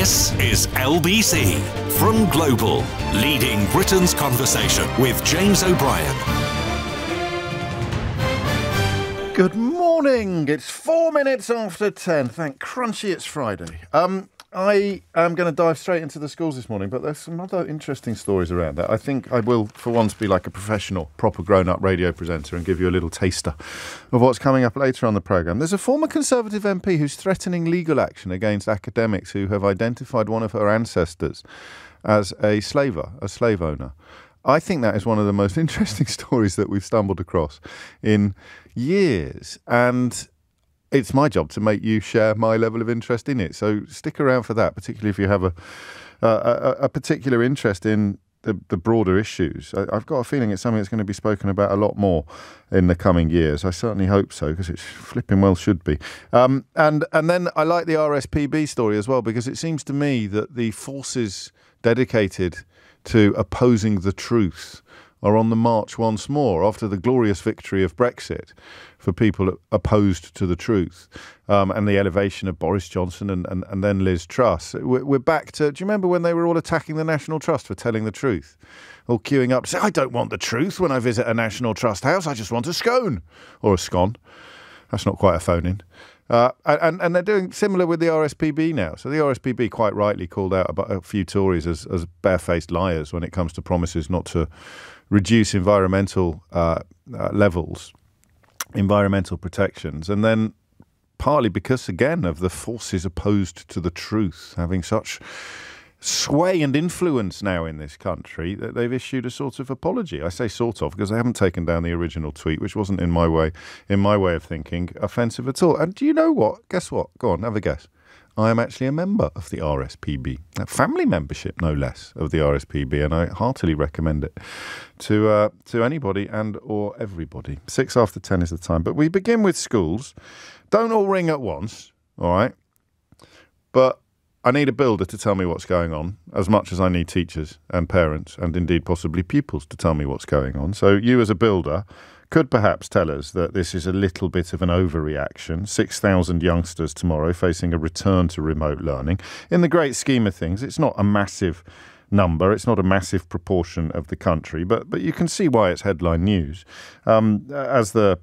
This is LBC from Global, leading Britain's conversation with James O'Brien. Good morning. It's 4 minutes after 10. Thank crunchy it's Friday. I am going to dive straight into the schools this morning, but there's some other interesting stories around that. I think I will, for once, be like a professional, proper grown-up radio presenter and give you a little taster of what's coming up later on the programme. There's a former Conservative MP who's threatening legal action against academics who have identified one of her ancestors as a slave owner. I think that is one of the most interesting stories that we've stumbled across in years, and it's my job to make you share my level of interest in it. So stick around for that, particularly if you have a particular interest in the broader issues. I've got a feeling it's something that's going to be spoken about a lot more in the coming years. I certainly hope so, because it flipping well should be. And then I like the RSPB story as well, because it seems to me that the forces dedicated to opposing the truth are on the march once more after the glorious victory of Brexit for people opposed to the truth, and the elevation of Boris Johnson and then Liz Truss. We're back to, do you remember when they were all attacking the National Trust for telling the truth? All queuing up to say, I don't want the truth when I visit a National Trust house, I just want a scone. Or a scone. That's not quite a phone-in. And they're doing similar with the RSPB now. So the RSPB quite rightly called out about a few Tories as barefaced liars when it comes to promises not to reduce environmental levels, environmental protections. And then partly because, again, of the forces opposed to the truth having such sway and influence now in this country, that they've issued a sort of apology. I say sort of because they haven't taken down the original tweet, which wasn't in my way of thinking offensive at all. And do you know what? Guess what? Go on, have a guess. I am actually a member of the RSPB, a family membership, no less, of the RSPB, and I heartily recommend it to anybody and or everybody. 6 after 10 is the time. But we begin with schools. Don't all ring at once, all right? But I need a builder to tell me what's going on, as much as I need teachers and parents and indeed possibly pupils to tell me what's going on. So you as a builder could perhaps tell us that this is a little bit of an overreaction. 6,000 youngsters tomorrow facing a return to remote learning. In the great scheme of things, it's not a massive number. It's not a massive proportion of the country, but you can see why it's headline news. As the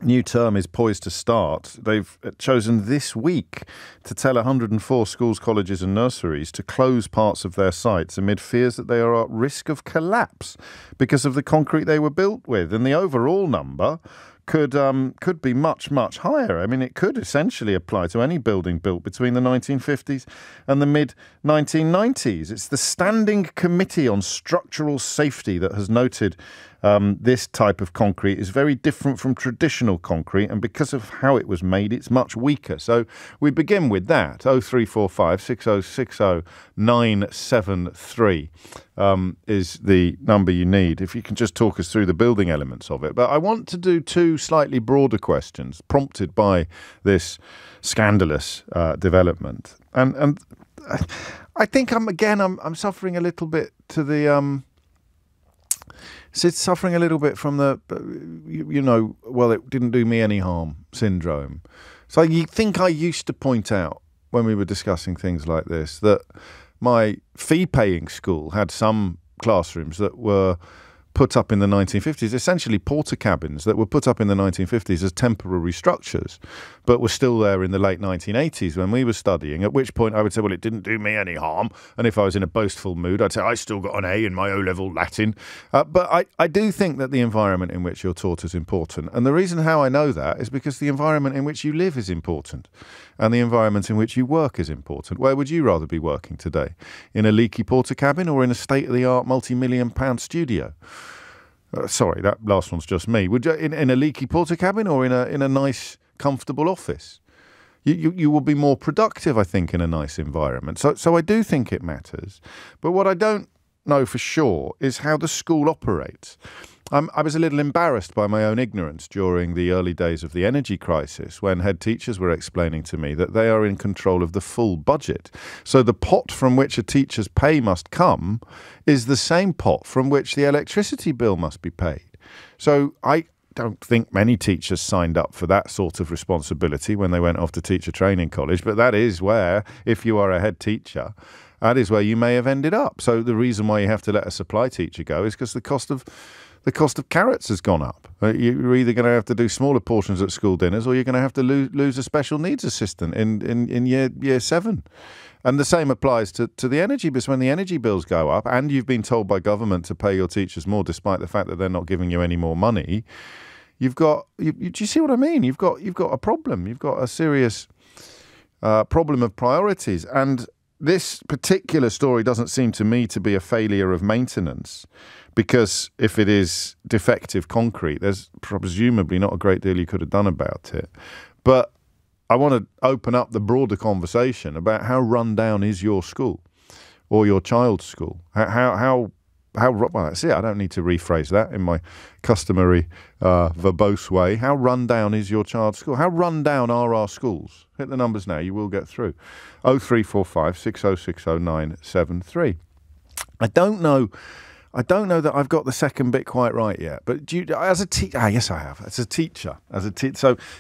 new term is poised to start, they've chosen this week to tell 104 schools, colleges and nurseries to close parts of their sites amid fears that they are at risk of collapse because of the concrete they were built with. And the overall number could be much, much higher. I mean, it could essentially apply to any building built between the 1950s and the mid-1990s. It's the Standing Committee on Structural Safety that has noted this type of concrete is very different from traditional concrete, and because of how it was made, it's much weaker. So we begin with that. 0345 6060 973 is the number you need, if you can just talk us through the building elements of it. But I want to do two slightly broader questions prompted by this scandalous development. And I think I'm suffering a little bit to the it's suffering a little bit from the, well, it didn't do me any harm syndrome. So you think I used to point out when we were discussing things like this that my fee-paying school had some classrooms that were put up in the 1950s, essentially porter cabins that were put up in the 1950s as temporary structures, but were still there in the late 1980s when we were studying, at which point I would say, well, it didn't do me any harm. And if I was in a boastful mood, I'd say, I still got an A in my O-level Latin. But I do think that the environment in which you're taught is important. And the reason how I know that is because the environment in which you live is important. And the environment in which you work is important. Where would you rather be working today? In a leaky porter cabin or in a state-of-the-art multi-million-pound studio? Sorry, that last one's just me. Would you in a leaky porter cabin or in a nice, comfortable office? You will be more productive, I think, in a nice environment. So I do think it matters. But what I don't know for sure is how the school operates. I was a little embarrassed by my own ignorance during the early days of the energy crisis when head teachers were explaining to me that they are in control of the full budget. So the pot from which a teacher's pay must come is the same pot from which the electricity bill must be paid. So I don't think many teachers signed up for that sort of responsibility when they went off to teacher training college, but that is where, if you are a head teacher, that is where you may have ended up. So the reason why you have to let a supply teacher go is because the cost of carrots has gone up. You're either going to have to do smaller portions at school dinners, or you're going to have to lose a special needs assistant in year 7. And the same applies to the energy, because when the energy bills go up and you've been told by government to pay your teachers more despite the fact that they're not giving you any more money, do you see what I mean? You've got a problem. You've got a serious problem of priorities. And this particular story doesn't seem to me to be a failure of maintenance, because if it is defective concrete, there's presumably not a great deal you could have done about it. But I want to open up the broader conversation about how run down is your school or your child's school. Well, that's it. I don't need to rephrase that in my customary verbose way. How run down is your child's school? How run down are our schools? Hit the numbers now. You will get through. 0345 6060 973. I don't know that I've got the second bit quite right yet. But as a teacher, yes, I have. As a teacher,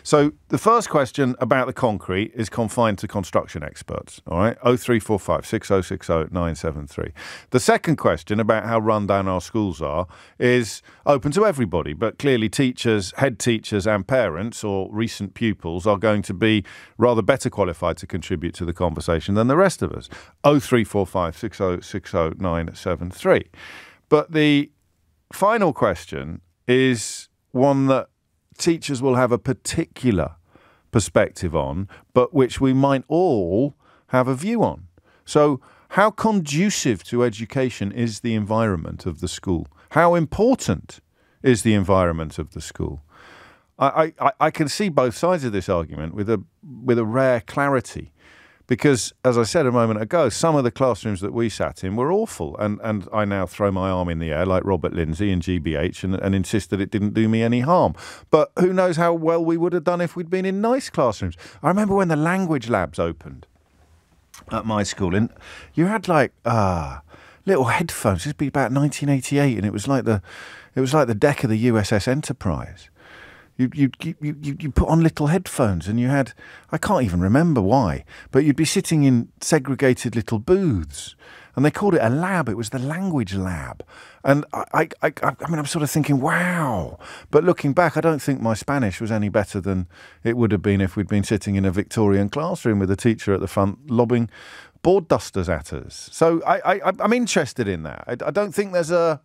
so the first question about the concrete is confined to construction experts. All right, 0345 6060 973. The second question about how run down our schools are is open to everybody, but clearly teachers, head teachers, and parents or recent pupils are going to be rather better qualified to contribute to the conversation than the rest of us. 0345 6060 973. But the final question is one that teachers will have a particular perspective on, but which we might all have a view on. So how conducive to education is the environment of the school? How important is the environment of the school? I can see both sides of this argument with a rare clarity. Because, as I said a moment ago, some of the classrooms that we sat in were awful. And I now throw my arm in the air like Robert Lindsay in GBH and insist that it didn't do me any harm. But who knows how well we would have done if we'd been in nice classrooms. I remember when the language labs opened at my school, and you had little headphones. This would be about 1988, and it was like the deck of the USS Enterprise. You put on little headphones, and you had, I can't even remember why, but you'd be sitting in segregated little booths, and they called it a lab. It was the language lab. And I mean, I'm sort of thinking, wow. But looking back, I don't think my Spanish was any better than it would have been if we'd been sitting in a Victorian classroom with a teacher at the front lobbing board dusters at us. So I'm interested in that. I don't think there's a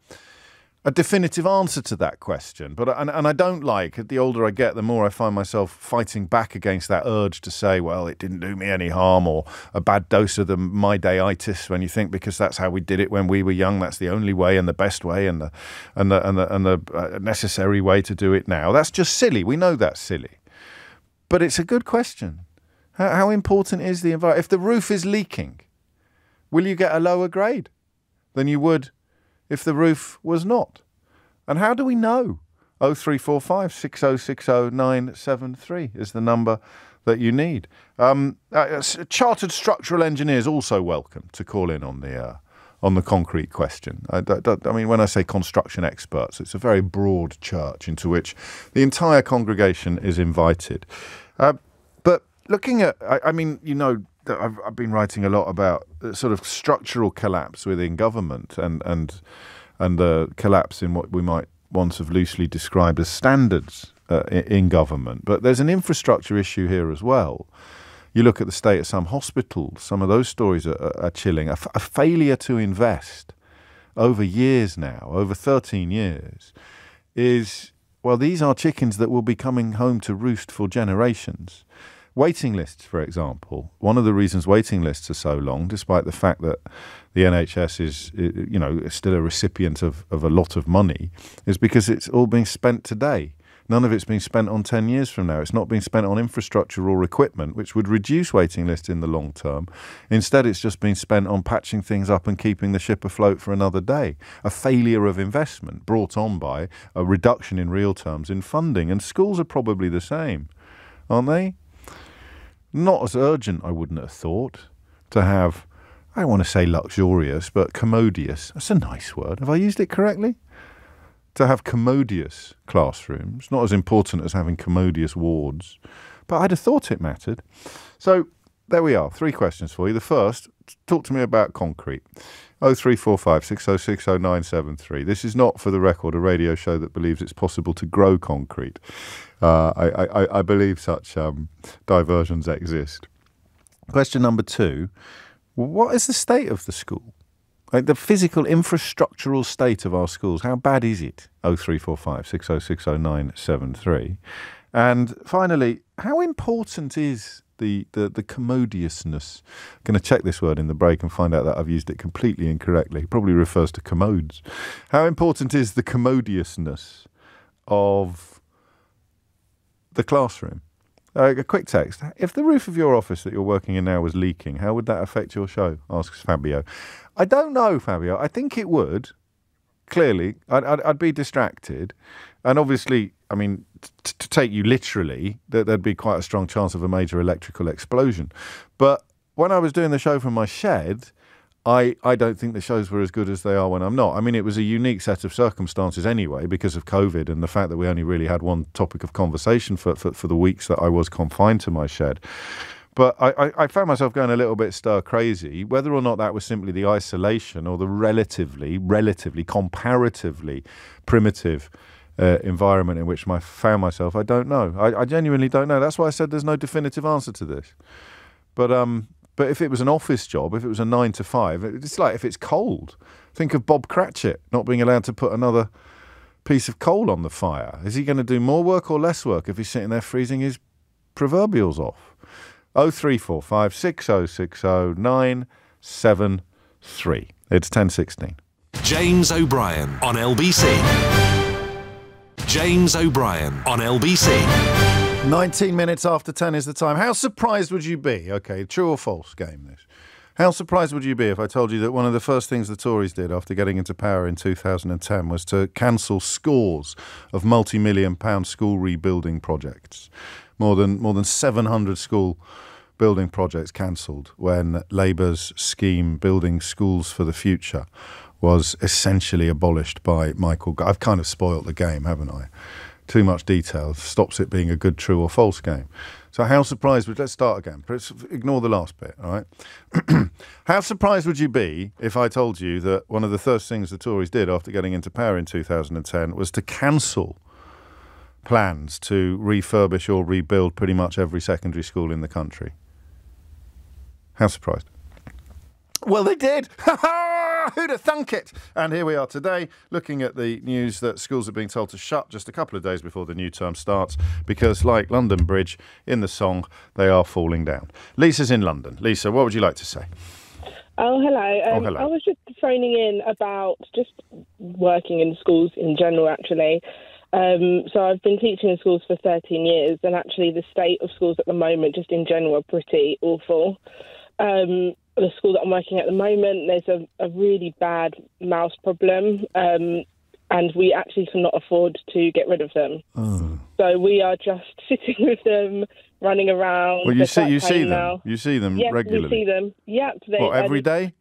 definitive answer to that question, but I don't like, the older I get, the more I find myself fighting back against that urge to say, well, it didn't do me any harm, or a bad dose of the my dayitis, when you think because that's how we did it when we were young, that's the only way and the best way and the necessary way to do it now. That's just silly. We know that's silly, but it's a good question. How important is the environment? If the roof is leaking, will you get a lower grade than you would if the roof was not? And how do we know? 0345 6060 973 is the number that you need. Chartered structural engineers also welcome to call in on the concrete question. I mean, when I say construction experts, it's a very broad church into which the entire congregation is invited. But looking at, I mean, you know, I've been writing a lot about sort of structural collapse within government and the collapse in what we might once have loosely described as standards in government. But there's an infrastructure issue here as well. You look at the state of some hospitals, some of those stories are chilling. A failure to invest over years now, over 13 years, is, well, these are chickens that will be coming home to roost for generations. Waiting lists, for example. One of the reasons waiting lists are so long, despite the fact that the NHS is still a recipient of a lot of money, is because it's all being spent today. None of it's being spent on 10 years from now. It's not being spent on infrastructure or equipment, which would reduce waiting lists in the long term. Instead, it's just being spent on patching things up and keeping the ship afloat for another day. A failure of investment brought on by a reduction in real terms in funding. And schools are probably the same, aren't they? Not as urgent, I wouldn't have thought, to have, I don't want to say luxurious, but commodious. That's a nice word. Have I used it correctly? to have commodious classrooms, not as important as having commodious wards, but I'd have thought it mattered. So there we are, 3 questions for you. The first, talk to me about concrete. 0345 606 0973. This is not, for the record, a radio show that believes it's possible to grow concrete. I believe such diversions exist. Question number 2, what is the state of the school? Like the physical infrastructural state of our schools, how bad is it? 0345 606 0973. And finally, how important is the commodiousness? I'm going to check this word in the break and find out that I've used it completely incorrectly. It probably refers to commodes. How important is the commodiousness of the classroom? A quick text. If the roof of your office that you're working in now was leaking, how would that affect your show? Asks Fabio. I don't know, Fabio. I think it would. Clearly, I'd be distracted. And obviously, I mean, to take you literally, there'd be quite a strong chance of a major electrical explosion. But when I was doing the show from my shed, I don't think the shows were as good as they are when I'm not. I mean, it was a unique set of circumstances anyway because of COVID and the fact that we only really had one topic of conversation for the weeks that I was confined to my shed. But I found myself going a little bit stir crazy, whether or not that was simply the isolation or the relatively, comparatively primitive environment in which I found myself. I don't know. I genuinely don't know. That's why I said there's no definitive answer to this. But if it was an office job, if it was a 9 to 5, it's like if it's cold. Think of Bob Cratchit not being allowed to put another piece of coal on the fire. Is he going to do more work or less work if he's sitting there freezing his proverbials off? 0345 6060 973. It's 10:16. James O'Brien on LBC. James O'Brien on LBC. 19 minutes after 10 is the time. How surprised would you be? Okay, true or false game this. How surprised would you be if I told you that one of the first things the Tories did after getting into power in 2010 was to cancel scores of multi-million-pound school rebuilding projects? More than 700 school building projects cancelled when Labour's scheme Building Schools for the Future was essentially abolished by Michael Gove. I've kind of spoilt the game, haven't I? Too much detail stops it being a good true or false game. So how surprised let's start again. Ignore the last bit, all right? How surprised would you be if I told you that one of the first things the Tories did after getting into power in 2010 was to cancel plans to refurbish or rebuild pretty much every secondary school in the country? How surprised? Well, they did. Who'd have thunk it? And here we are today looking at the news that schools are being told to shut just a couple of days before the new term starts because, like London Bridge in the song, they are falling down. Lisa's in London. Lisa, what would you like to say? Oh, hello. Hello. I was just phoning in about just working in schools in general, actually. So I've been teaching in schools for 13 years, and actually the state of schools at the moment, just in general, are pretty awful. The school that I'm working at the moment, there's a really bad mouse problem, and we actually cannot afford to get rid of them. Oh. So we are just sitting with them, running around. Well, you see them. Now. You see them regularly. We see them. Yep. Every day?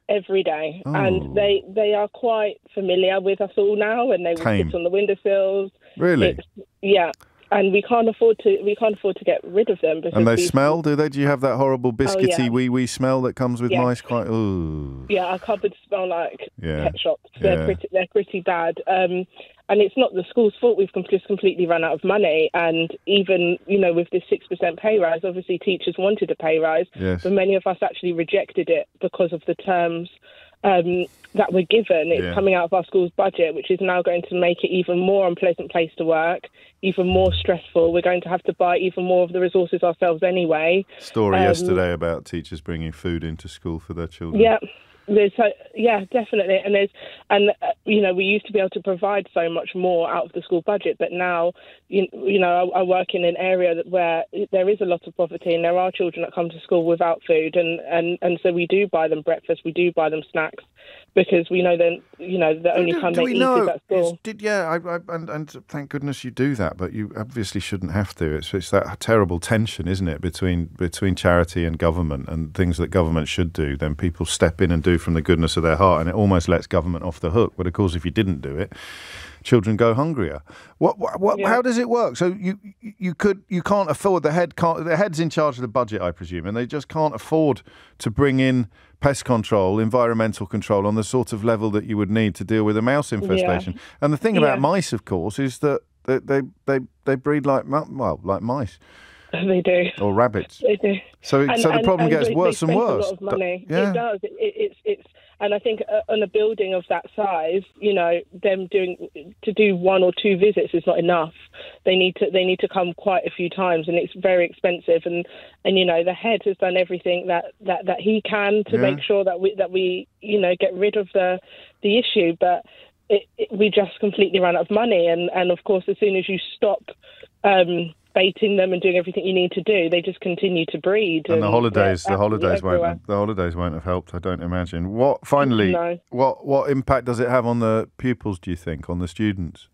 Every day, and they are quite familiar with us all now, and they will sit on the windowsills. Really? Yeah. And we can't afford to get rid of them. And they smell, do they? Do you have that horrible biscuity wee smell that comes with mice? Quite. Ooh. Yeah, our cupboards smell like pet shops. They're pretty bad. And it's not the school's fault. We've just completely run out of money. And even, with this 6% pay rise, obviously teachers wanted a pay rise, but many of us actually rejected it because of the terms that were given. It's coming out of our school's budget, which is now going to make it even more unpleasant place to work, even more stressful. We're going to have to buy even more of the resources ourselves anyway. Story yesterday about teachers bringing food into school for their children. Yeah. Definitely, and we used to be able to provide so much more out of the school budget, but now, I work in an area where there is a lot of poverty, and there are children that come to school without food, and so we do buy them breakfast, we do buy them snacks, because we know then, the only time they eat is at school. And thank goodness you do that, but you obviously shouldn't have to. It's that terrible tension, isn't it, between charity and government, and things that government should do, then people step in and do from the goodness of their heart, and it almost lets government off the hook. But of course, if you didn't do it, children go hungrier. How does it work? So you can't afford, the head's in charge of the budget, I presume, and they just can't afford to bring in pest control, environmental control on the sort of level that you would need to deal with a mouse infestation. Yeah. And the thing about mice, of course, is that they breed like mice. They do. Or rabbits. They do. So the problem gets worse and worse. A lot of money. It does. It's and I think on a building of that size, them to do 1 or 2 visits is not enough. They need to come quite a few times, and it's very expensive. And the head has done everything that he can to make sure that we get rid of the issue, but we just completely ran out of money. And of course, as soon as you stop baiting them and doing everything you need to do, they just continue to breed. And the holidays won't have helped, I don't imagine. What impact does it have on the pupils, do you think, on the students?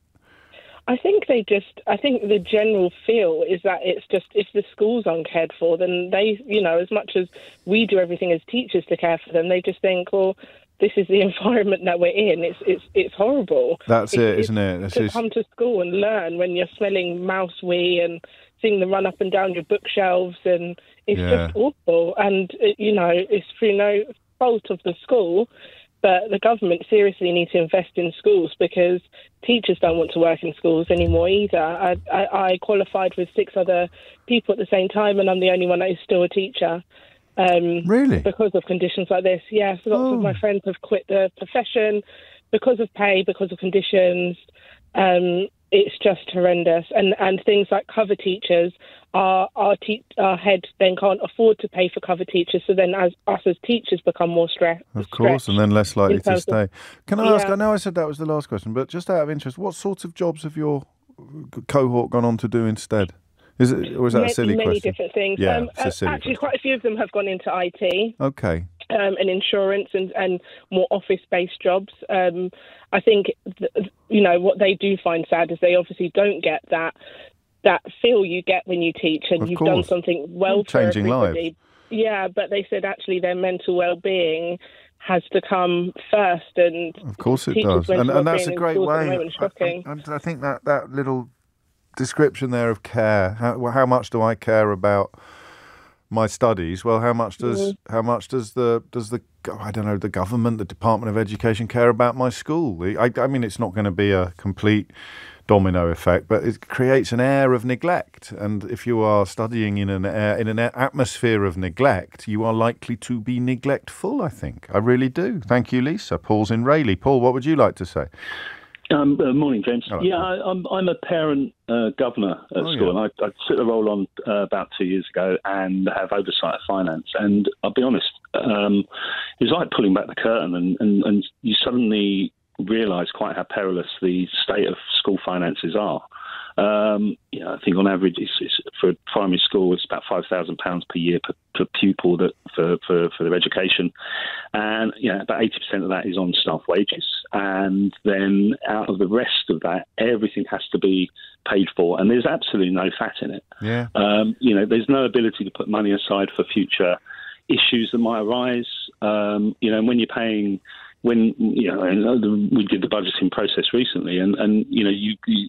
I think the general feel is that it's just, if the schools aren't cared for, then they, as much as we do everything as teachers to care for them, they just think, well, this is the environment that we're in. It's horrible. That's isn't it? To come to school and learn when you're smelling mouse wee and seeing them run up and down your bookshelves, and it's just awful. And it's through no fault of the school, but the government seriously need to invest in schools, because teachers don't want to work in schools anymore either. I qualified with 6 other people at the same time, and I'm the only one that is still a teacher. Really? Because of conditions like this. Yes, lots of my friends have quit the profession because of pay, because of conditions. It's just horrendous. And things like cover teachers, our head then can't afford to pay for cover teachers, so then us as teachers become more stressed. Of course, and then less likely to stay. Can I ask, I know I said that was the last question, but just out of interest, what sorts of jobs have your cohort gone on to do instead? Is it, or is that a silly question? Many different things. Yeah, it's a silly actually, quite a few of them have gone into IT. Okay. And insurance and more office-based jobs. I think, what they do find sad is they obviously don't get that feel you get when you teach, and you've done something well for changing everybody. Lives. Yeah, but they said actually their mental well-being has to come first. And of course it does. And that's a great way. I think that little description there of care, how much do I care about my studies? Well, how much does the I don't know, the government, the Department of Education care about my school? I mean, it's not going to be a complete domino effect, but it creates an air of neglect. And if you are studying in an atmosphere of neglect, you are likely to be neglectful, I think. I really do. Thank you, Lisa. Paul's in Rayleigh. Paul, what would you like to say? Morning, James. Hello. Yeah, I'm a parent governor at school, and I took the role on about 2 years ago and have oversight of finance. And I'll be honest, it's like pulling back the curtain, and you suddenly realise quite how perilous the state of school finances are. I think on average, it's for a primary school, it's about £5,000 per year per pupil for their education, and about 80% of that is on staff wages, and then out of the rest of that, everything has to be paid for, and there's absolutely no fat in it. Yeah. There's no ability to put money aside for future issues that might arise. And when you're paying. When we did the budgeting process recently, and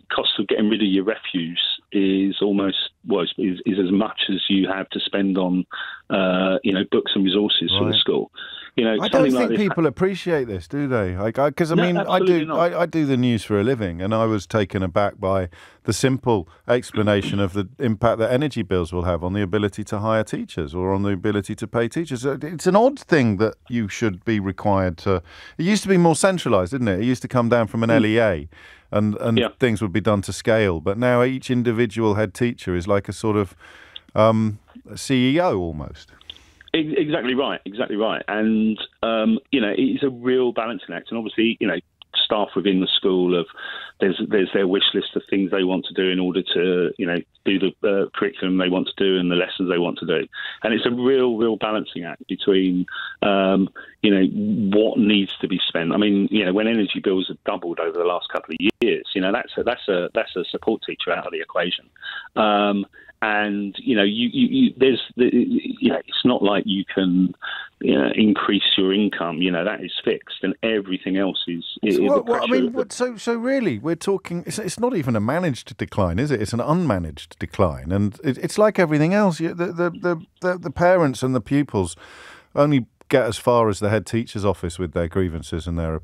cost of getting rid of your refuse is is as much as you have to spend on books and resources for the school. I don't think people appreciate this, do they? Because I do the news for a living, and I was taken aback by the simple explanation of the impact that energy bills will have on the ability to hire teachers or on the ability to pay teachers. It's an odd thing that you should be required to. It used to be more centralised, didn't it? It used to come down from an LEA, and things would be done to scale. But now each individual head teacher is like a sort of CEO almost. Exactly right. And, it's a real balancing act. And obviously, staff within the school there's their wish list of things they want to do in order to, do the curriculum they want to do and the lessons they want to do. And it's a real balancing act between, what needs to be spent. I mean, when energy bills have doubled over the last couple of years, that's a support teacher out of the equation. And it's not like you can increase your income, that is fixed, and everything else is. So really, we're talking. It's not even a managed decline, is it? It's an unmanaged decline, and it's like everything else. The parents and the pupils only get as far as the head teacher's office with their grievances and their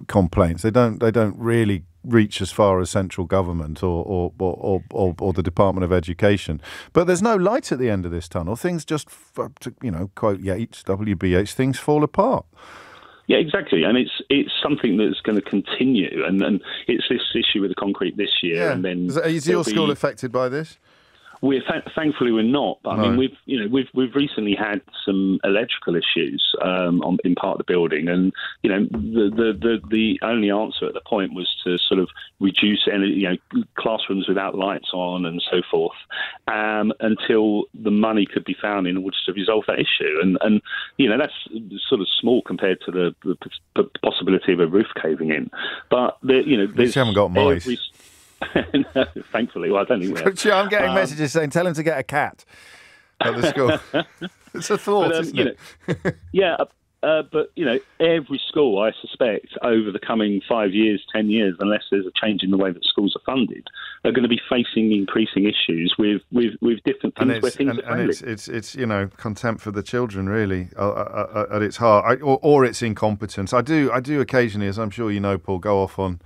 complaints. They don't really reach as far as central government or the Department of Education. But there's no light at the end of this tunnel. Things just, to quote Yeats, WBH, things fall apart. Yeah, exactly, and it's something that's going to continue, and it's this issue with the concrete this year, and then is your school affected by this? Thankfully we're not. But I mean, we've recently had some electrical issues in part of the building, and the only answer at the point was to sort of reduce classrooms without lights on and so forth, until the money could be found in order to resolve that issue. And that's sort of small compared to the possibility of a roof caving in. But you haven't got mice. No, thankfully. Well, I don't think we have. I'm getting messages saying, tell him to get a cat at the school. It's a thought, isn't it? But every school, I suspect, over the coming 5 years, 10 years, unless there's a change in the way that schools are funded, are going to be facing increasing issues with different things where things are failing. It's contempt for the children, really, at its heart, or it's incompetence. I do occasionally, as I'm sure you know, Paul, go off on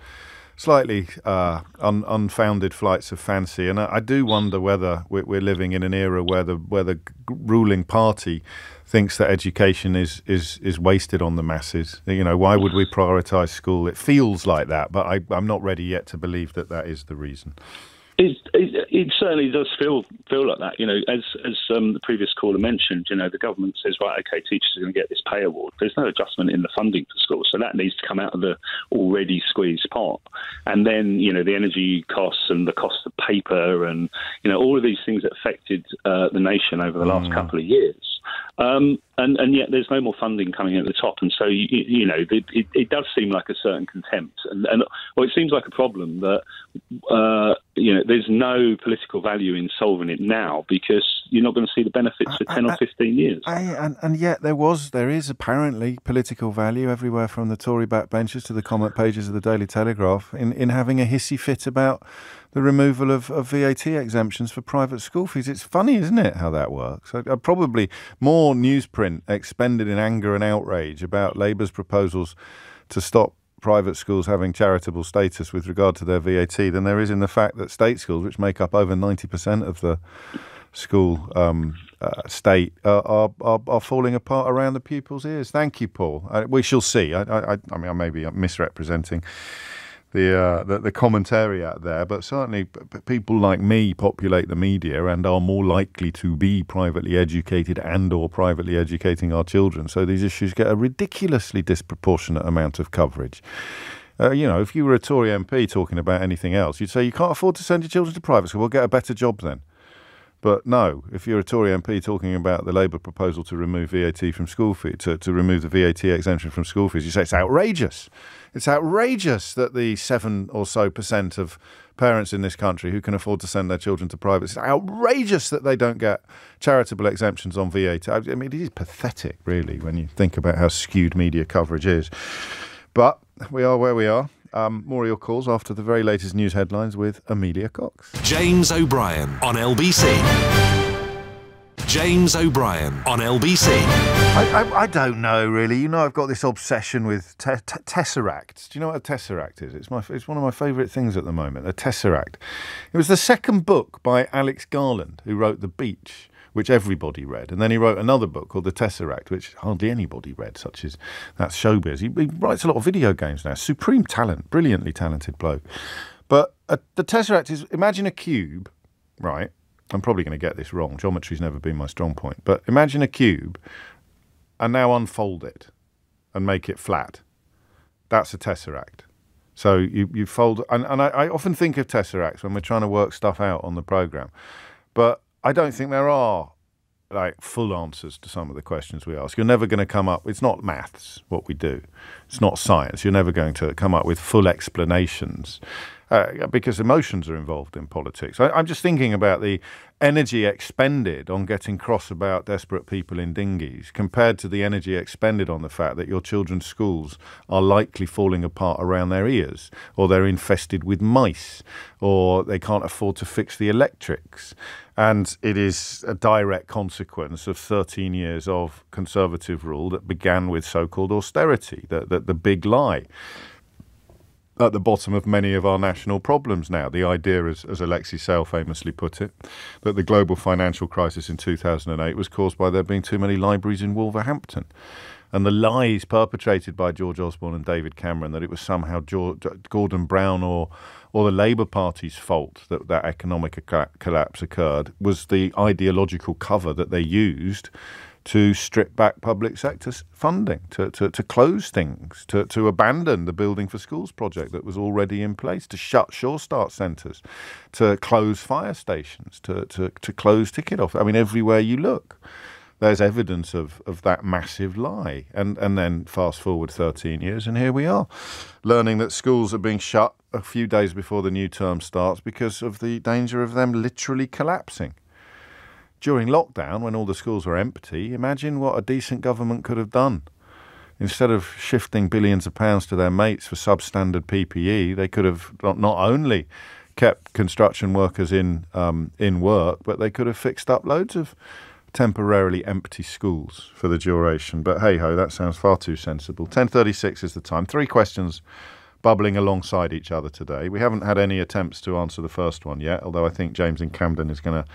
slightly unfounded flights of fancy, and I do wonder whether we're living in an era where the ruling party thinks that education is wasted on the masses. Why would we prioritise school? It feels like that, but I'm not ready yet to believe that is the reason. It certainly does feel like that. As the previous caller mentioned, the government says, right, okay, teachers are going to get this pay award. There's no adjustment in the funding for schools, so that needs to come out of the already squeezed pot. And then, the energy costs and the cost of paper and, all of these things that affected the nation over the last couple of years. And yet there's no more funding coming in at the top, and so it does seem like a certain contempt, and it seems like a problem that there's no political value in solving it now, because you're not going to see the benefits for 10 or 15 years. And yet there is apparently political value everywhere, from the Tory backbenchers to the comment pages of the Daily Telegraph, in having a hissy fit about the removal of VAT exemptions for private school fees. It's funny, isn't it, how that works? Probably more newsprint expended in anger and outrage about Labour's proposals to stop private schools having charitable status with regard to their VAT than there is in the fact that state schools, which make up over 90% of the school state, are falling apart around the pupils' ears. Thank you, Paul. We shall see. I mean, I may be misrepresenting the commentary out there, but certainly people like me populate the media and are more likely to be privately educated and or privately educating our children. So these issues get a ridiculously disproportionate amount of coverage. If you were a Tory MP talking about anything else, you'd say you can't afford to send your children to private school, we'll get a better job then. But no, if you're a Tory MP talking about the Labour proposal to remove VAT from school fees, to remove the VAT exemption from school fees, you say it's outrageous. It's outrageous that the 7% or so of parents in this country who can afford to send their children to private, it's outrageous that they don't get charitable exemptions on VAT. I mean, it is pathetic, really, when you think about how skewed media coverage is. But we are where we are. More of your calls after the very latest news headlines with Amelia Cox. James O'Brien on LBC. James O'Brien on LBC. I don't know, really. I've got this obsession with tesseracts. Do you know what a tesseract is? It's one of my favourite things at the moment, a tesseract. It was the second book by Alex Garland, who wrote The Beach, which everybody read. And then he wrote another book called The Tesseract, which hardly anybody read, such as that's showbiz. He writes a lot of video games now. Supreme talent, brilliantly talented bloke. But the Tesseract is, imagine a cube, right? I'm probably going to get this wrong. Geometry's never been my strong point. But imagine a cube and now unfold it and make it flat. That's a Tesseract. So you fold... And I often think of Tesseracts when we're trying to work stuff out on the programme. But I don't think there are full answers to some of the questions we ask. You're never going to come up... It's not maths, what we do. It's not science. You're never going to come up with full explanations. because emotions are involved in politics. I'm just thinking about the energy expended on getting cross about desperate people in dinghies compared to the energy expended on the fact that your children's schools are likely falling apart around their ears, or they're infested with mice, or they can't afford to fix the electrics. And it is a direct consequence of 13 years of Conservative rule that began with so-called austerity, the big lie at the bottom of many of our national problems now. The idea, as Alexei Sayle famously put it, that the global financial crisis in 2008 was caused by there being too many libraries in Wolverhampton. And the lies perpetrated by George Osborne and David Cameron that it was somehow Gordon Brown or the Labour Party's fault that economic collapse occurred was the ideological cover that they used to strip back public sector funding, to close things, to abandon the Building for Schools project that was already in place, to shut Sure Start centres, to close fire stations, to close ticket office. I mean, everywhere you look, there's evidence of that massive lie. And then fast forward 13 years and here we are, learning that schools are being shut a few days before the new term starts because of the danger of them literally collapsing. During lockdown, when all the schools were empty, imagine what a decent government could have done. Instead of shifting billions of pounds to their mates for substandard PPE, they could have not only kept construction workers in work, but they could have fixed up loads of temporarily empty schools for the duration. But hey-ho, that sounds far too sensible. 10:36 is the time. 3 questions bubbling alongside each other today. We haven't had any attempts to answer the first one yet, although I think James in Camden is going to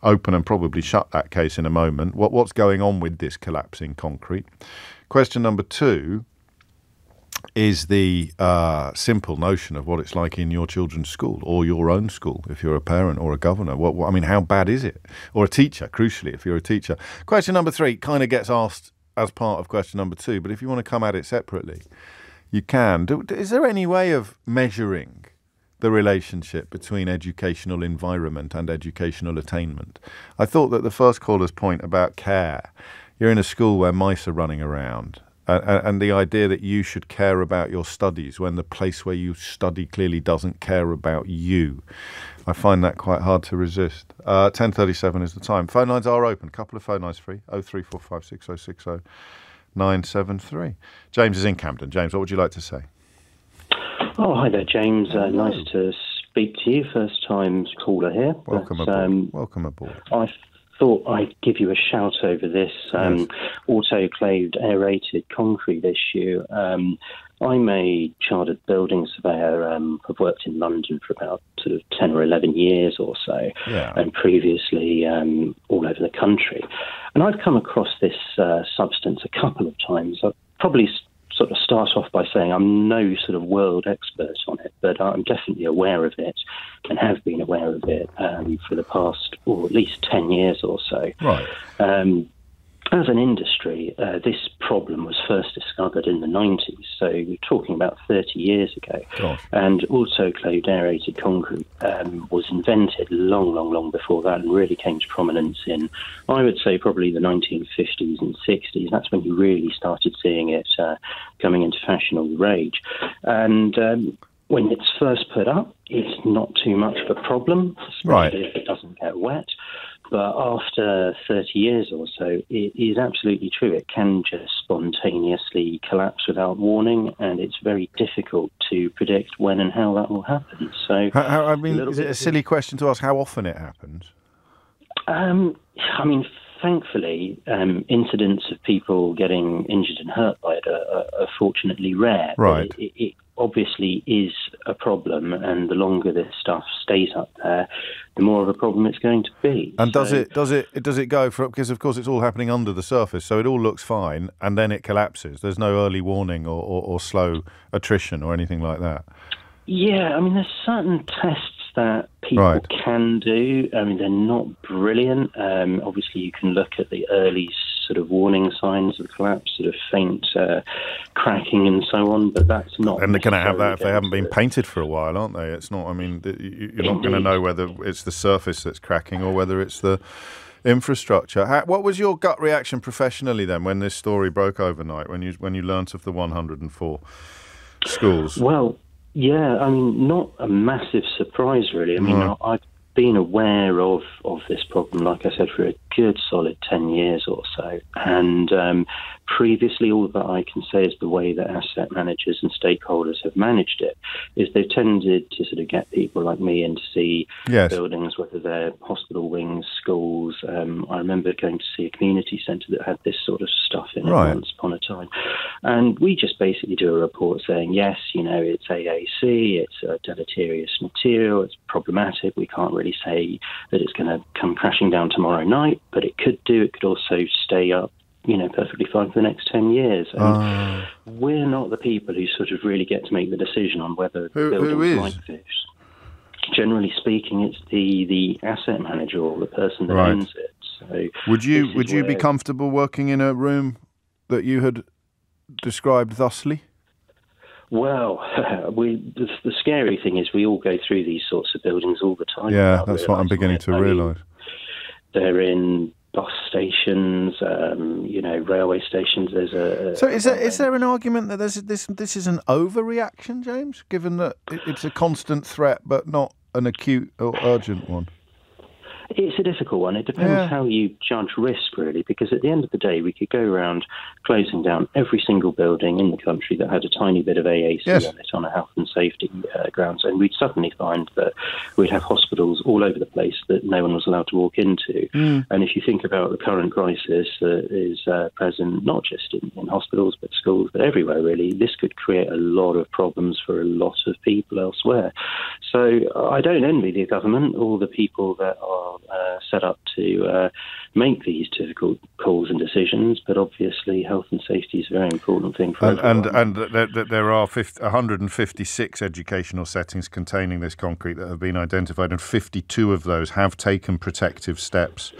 open and probably shut that case in a moment. What's going on with this collapsing concrete? Question number 2 is the simple notion of what it's like in your children's school or your own school if you're a parent or a governor. I mean, how bad is it? Or a teacher, crucially, if you're a teacher. Question number 3 kind of gets asked as part of question number 2, but if you want to come at it separately, you can. Is there any way of measuring the relationship between educational environment and educational attainment? I thought that the first caller's point about care, you're in a school where mice are running around, and the idea that you should care about your studies when the place where you study clearly doesn't care about you. I find that quite hard to resist. 10:37 is the time. Phone lines are open. A couple of phone lines free. 03456060973. James is in Camden. James, what would you like to say? Oh, hi there, James. Nice to speak to you. First time caller here. Welcome aboard. Welcome aboard. I thought I'd give you a shout over this autoclaved aerated concrete issue. I'm a chartered building surveyor. I've worked in London for about sort of 10 or 11 years or so, and previously all over the country. And I've come across this substance a couple of times. I'll probably sort of start off by saying I'm no sort of world expert on it, but I'm definitely aware of it and have been aware of it for the past, or at least 10 years or so. Right. As an industry, this problem was first discovered in the 90s, so we're talking about 30 years ago. Gosh. And autoclaved aerated concrete was invented long before that and really came to prominence in, I would say, probably the 1950s and 60s. That's when you really started seeing it coming into fashion or rage. And when it's first put up, it's not too much of a problem, especially if it doesn't get wet. But after 30 years or so, it is absolutely true. It can just spontaneously collapse without warning, and it's very difficult to predict when and how that will happen. So, I mean, is it a silly question to ask how often it happens? I mean, thankfully, incidents of people getting injured and hurt by it are fortunately rare. Right. It obviously is a problem, and the longer this stuff stays up there, the more of a problem it's going to be. And does it go for, because of course it's all happening under the surface, so it all looks fine, and then it collapses. There's no early warning or slow attrition or anything like that. Yeah, I mean, there's certain tests that people can do. I mean, they're not brilliant. Obviously, you can look at the early sort of warning signs of collapse, sort of faint cracking and so on, but that's not... And they're going to have that if they haven't been painted for a while, aren't they? It's not, I mean, you're not going to know whether it's the surface that's cracking or whether it's the infrastructure. What was your gut reaction professionally then when this story broke overnight, when you learnt of the 104 schools? Well, Yeah, I mean, not a massive surprise, really. I mean, I've been aware of this problem, like I said, for a good solid 10 years or so. And previously, all that I can say is the way that asset managers and stakeholders have managed it is they've tended to sort of get people like me in to see buildings, whether they're hospital wings, schools. I remember going to see a community centre that had this sort of stuff in it once upon a time. And we just basically do a report saying, yes, it's AAC, it's a deleterious material, it's problematic, we can't really say that it's going to come crashing down tomorrow night, but it could do. It could also stay up, perfectly fine for the next 10 years. And we're not the people who sort of really get to make the decision on whether buildings like this. Generally speaking, it's the asset manager or the person that owns it. So would you be comfortable working in a room that you had described thusly? Well, the scary thing is we all go through these sorts of buildings all the time. Yeah, that's what I'm beginning to realise. They're in bus stations, railway stations. So is there an argument that this is an overreaction, James, given that it's a constant threat but not an acute or urgent one? It's a difficult one. It depends how you judge risk, really, because at the end of the day, we could go around closing down every single building in the country that had a tiny bit of AAC on it on a health and safety grounds, and we'd suddenly find that we'd have hospitals all over the place that no one was allowed to walk into. And if you think about the current crisis that is present, not just in hospitals, but schools, but everywhere, really, this could create a lot of problems for a lot of people elsewhere. So I don't envy the government or the people that are set up to make these difficult calls and decisions, but obviously health and safety is a very important thing for everyone. And there are 156 educational settings containing this concrete that have been identified, and 52 of those have taken protective steps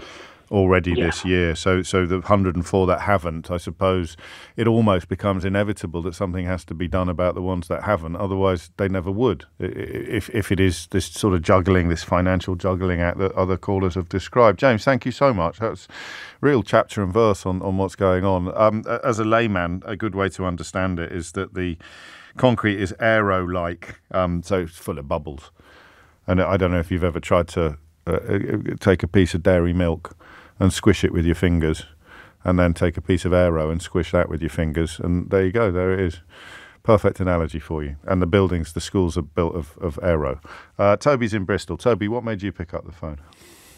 already this year. So the 104 that haven't, I suppose it almost becomes inevitable that something has to be done about the ones that haven't. Otherwise, they never would. If it is this sort of juggling, this financial juggling act that other callers have described. James, thank you so much. That's real chapter and verse on what's going on. As a layman, a good way to understand it is that the concrete is aero-like, so it's full of bubbles. And I don't know if you've ever tried to take a piece of dairy milk and squish it with your fingers, and then take a piece of aero and squish that with your fingers, and there you go, there it is. Perfect analogy for you. And the schools are built of aero. Toby's in Bristol. Toby, what made you pick up the phone?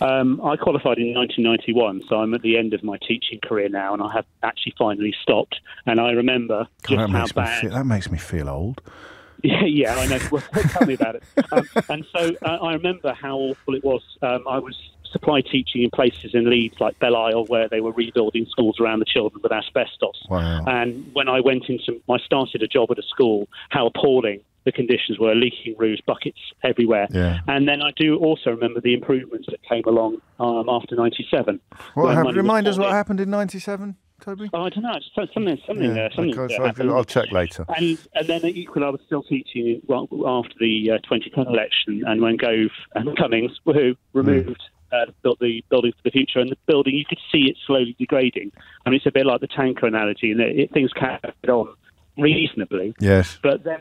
I qualified in 1991, so I'm at the end of my teaching career now, and I have actually finally stopped. And I remember how bad... That makes me feel old. Yeah, I know. Well, tell me about it. And so I remember how awful it was. I was supply teaching in places in Leeds like Belle Isle, where they were rebuilding schools around the children with asbestos. Wow. And when I started a job at a school, how appalling the conditions were, leaking roofs, buckets everywhere. Yeah. And then I do also remember the improvements that came along after 97. Remind us what happened in 97? Toby? Oh, I don't know. Something I'll check later. And then at Equal, I was still teaching after the 2010 election, and when Gove and Cummings were removed, built the building for the future, and the building, you could see it slowly degrading. I mean, it's a bit like the tanker analogy, and things carried on reasonably. Yes. But then,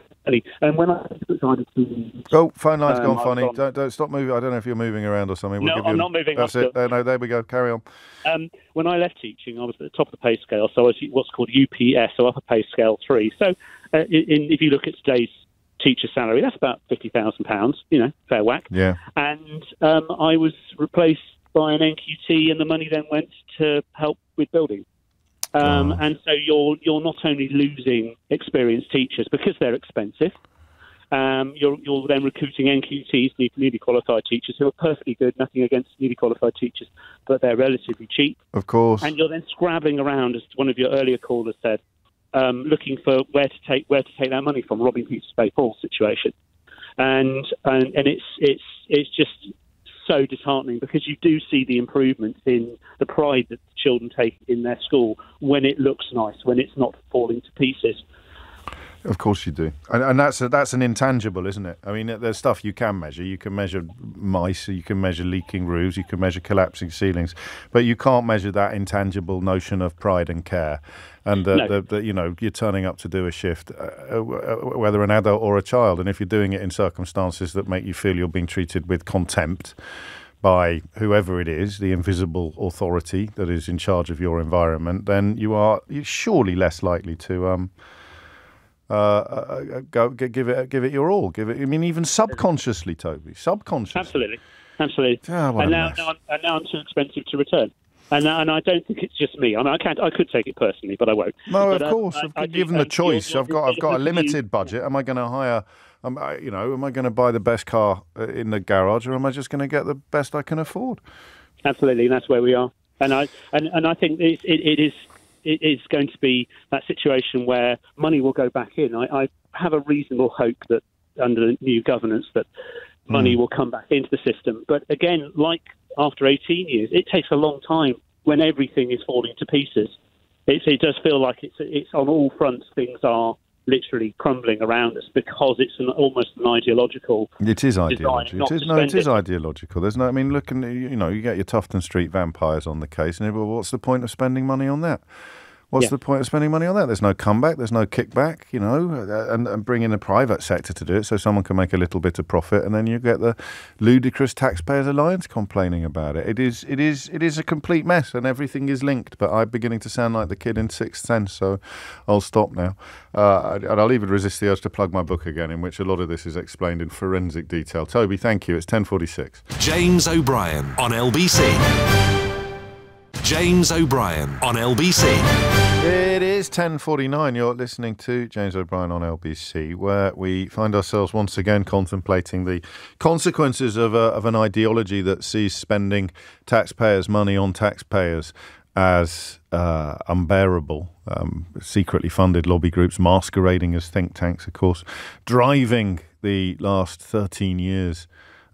and when I decided to... Oh, phone line's gone funny. Don't stop moving. I don't know if you're moving around or something. I'm not moving. That's it. No, there we go. Carry on. When I left teaching, I was at the top of the pay scale, so I was what's called UPS, so upper pay scale 3. So if you look at today's teacher salary, that's about £50,000, fair whack. Yeah. And I was replaced by an NQT, and the money then went to help with building. And so you're not only losing experienced teachers because they're expensive, you're then recruiting NQTs, newly qualified teachers, who are perfectly good, nothing against newly qualified teachers, but they're relatively cheap. Of course. And you're then scrabbling around, as one of your earlier callers said, looking for where to take that money from, robbing Peter to pay Paul situation. And it's just so disheartening, because you do see the improvements in the pride that the children take in their school when it looks nice, when it's not falling to pieces. Of course you do. And that's an intangible, isn't it? I mean, there's stuff you can measure. You can measure mice, you can measure leaking roofs, you can measure collapsing ceilings, but you can't measure that intangible notion of pride and care. And you're turning up to do a shift, whether an adult or a child. And if you're doing it in circumstances that make you feel you're being treated with contempt by whoever it is, the invisible authority that is in charge of your environment, then you're surely less likely to give it your all. Even subconsciously, Toby. Subconsciously. Absolutely. Oh, and now I'm too expensive to return. And I don't think it's just me. I mean, I could take it personally, but I won't. No, of course. Given the choice, I've got a limited budget. Am I going to hire? Am I going to buy the best car in the garage, or am I just going to get the best I can afford? Absolutely, and that's where we are. And I think it is going to be that situation where money will go back in. I have a reasonable hope that under the new governance that money will come back into the system. But again, like after 18 years, it takes a long time when everything is falling to pieces. It does feel like it's on all fronts. Things are literally crumbling around us because it's almost an ideological. It is ideological. It is ideological. There's no. I mean, look, and you get your Tufton Street vampires on the case, and what's the point of spending money on that? What's the point of spending money on that? There's no comeback, there's no kickback, and bring in the private sector to do it so someone can make a little bit of profit, and then you get the ludicrous Taxpayers Alliance complaining about it. It is a complete mess, and everything is linked. But I'm beginning to sound like the kid in Sixth Sense, so I'll stop now. And I'll even resist the urge to plug my book again, in which a lot of this is explained in forensic detail. Toby, thank you. It's 10:46. James O'Brien on LBC. James O'Brien on LBC. It is 10:49. You're listening to James O'Brien on LBC, where we find ourselves once again contemplating the consequences of an ideology that sees spending taxpayers' money on taxpayers as unbearable. Secretly funded lobby groups masquerading as think tanks, of course, driving the last 13 years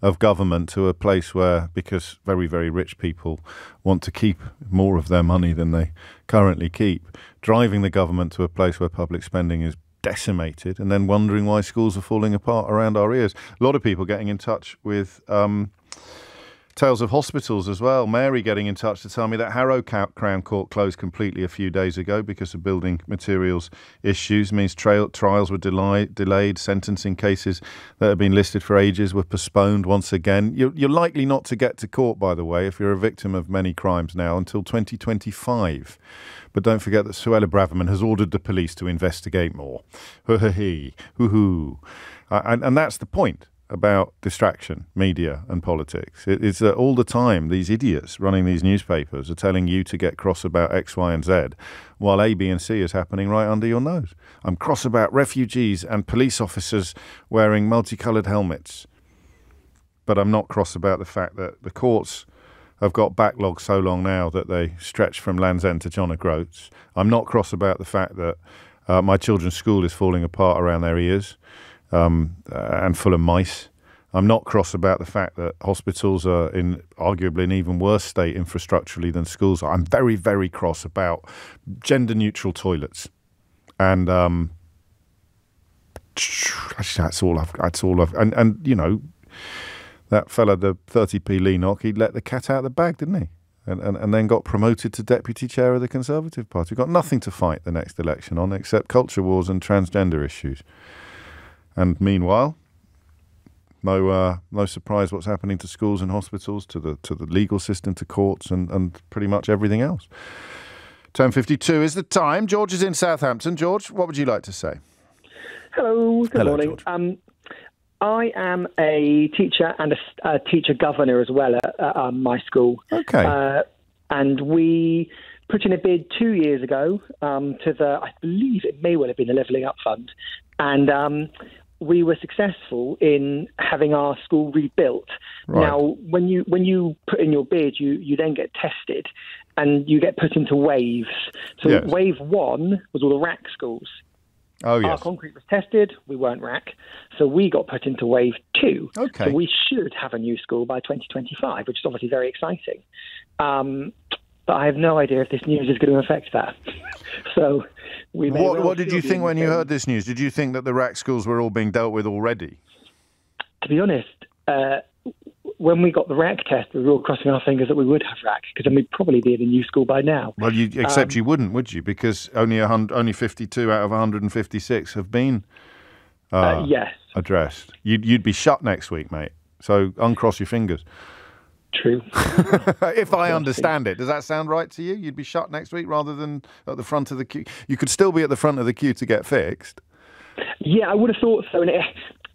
of government to a place where, because very, very rich people want to keep more of their money than they currently keep, driving the government to a place where public spending is decimated, and then wondering why schools are falling apart around our ears. A lot of people getting in touch with tales of hospitals as well. Mary getting in touch to tell me that Harrow Crown Court closed completely a few days ago because of building materials issues. Means trials were delayed. Sentencing cases that have been listed for ages were postponed once again. You're likely not to get to court, by the way, if you're a victim of many crimes now, until 2025. But don't forget that Suella Braverman has ordered the police to investigate more. And that's the point about distraction, media and politics. It's that all the time these idiots running these newspapers are telling you to get cross about X, Y and Z, while A, B and C is happening right under your nose. I'm cross about refugees and police officers wearing multicoloured helmets. But I'm not cross about the fact that the courts have got backlogs so long now that they stretch from Land's End to John O'Groats. I'm not cross about the fact that my children's school is falling apart around their ears. And full of mice. I'm not cross about the fact that hospitals are in arguably an even worse state infrastructurally than schools are. I'm very, very cross about gender-neutral toilets, and that's all I've. And that fella, the 30p Leenock, he'd let the cat out of the bag, didn't he? And then got promoted to deputy chair of the Conservative Party. Got nothing to fight the next election on except culture wars and transgender issues. And meanwhile, no surprise what's happening to schools and hospitals, to the legal system, to courts, and pretty much everything else. 10:52 is the time. George is in Southampton. George, what would you like to say? Hello. Good morning. George. I am a teacher and a teacher governor as well at my school. Okay. And we put in a bid 2 years ago to I believe it may well have been the Levelling Up Fund, and we were successful in having our school rebuilt. Right. Now, when you put in your bid, you then get tested, and you get put into waves. So Yes. Wave 1 was all the RAC schools. Oh, yes. Our concrete was tested, we weren't RAC, so we got put into Wave 2. Okay. So we should have a new school by 2025, which is obviously very exciting. But I have no idea if this news is going to affect that. So What did you think when you heard this news? Did you think that the RAC schools were all being dealt with already? To be honest, when we got the RAC test, we were all crossing our fingers that we would have RAC, because then we'd probably be in a new school by now. Well, except you wouldn't, would you? Because only 52 out of 156 have been yes. addressed. You'd be shut next week, mate. So uncross your fingers. True. If I understand it. Does that sound right to you? You'd be shut next week rather than at the front of the queue? You could still be at the front of the queue to get fixed. Yeah, I would have thought so. And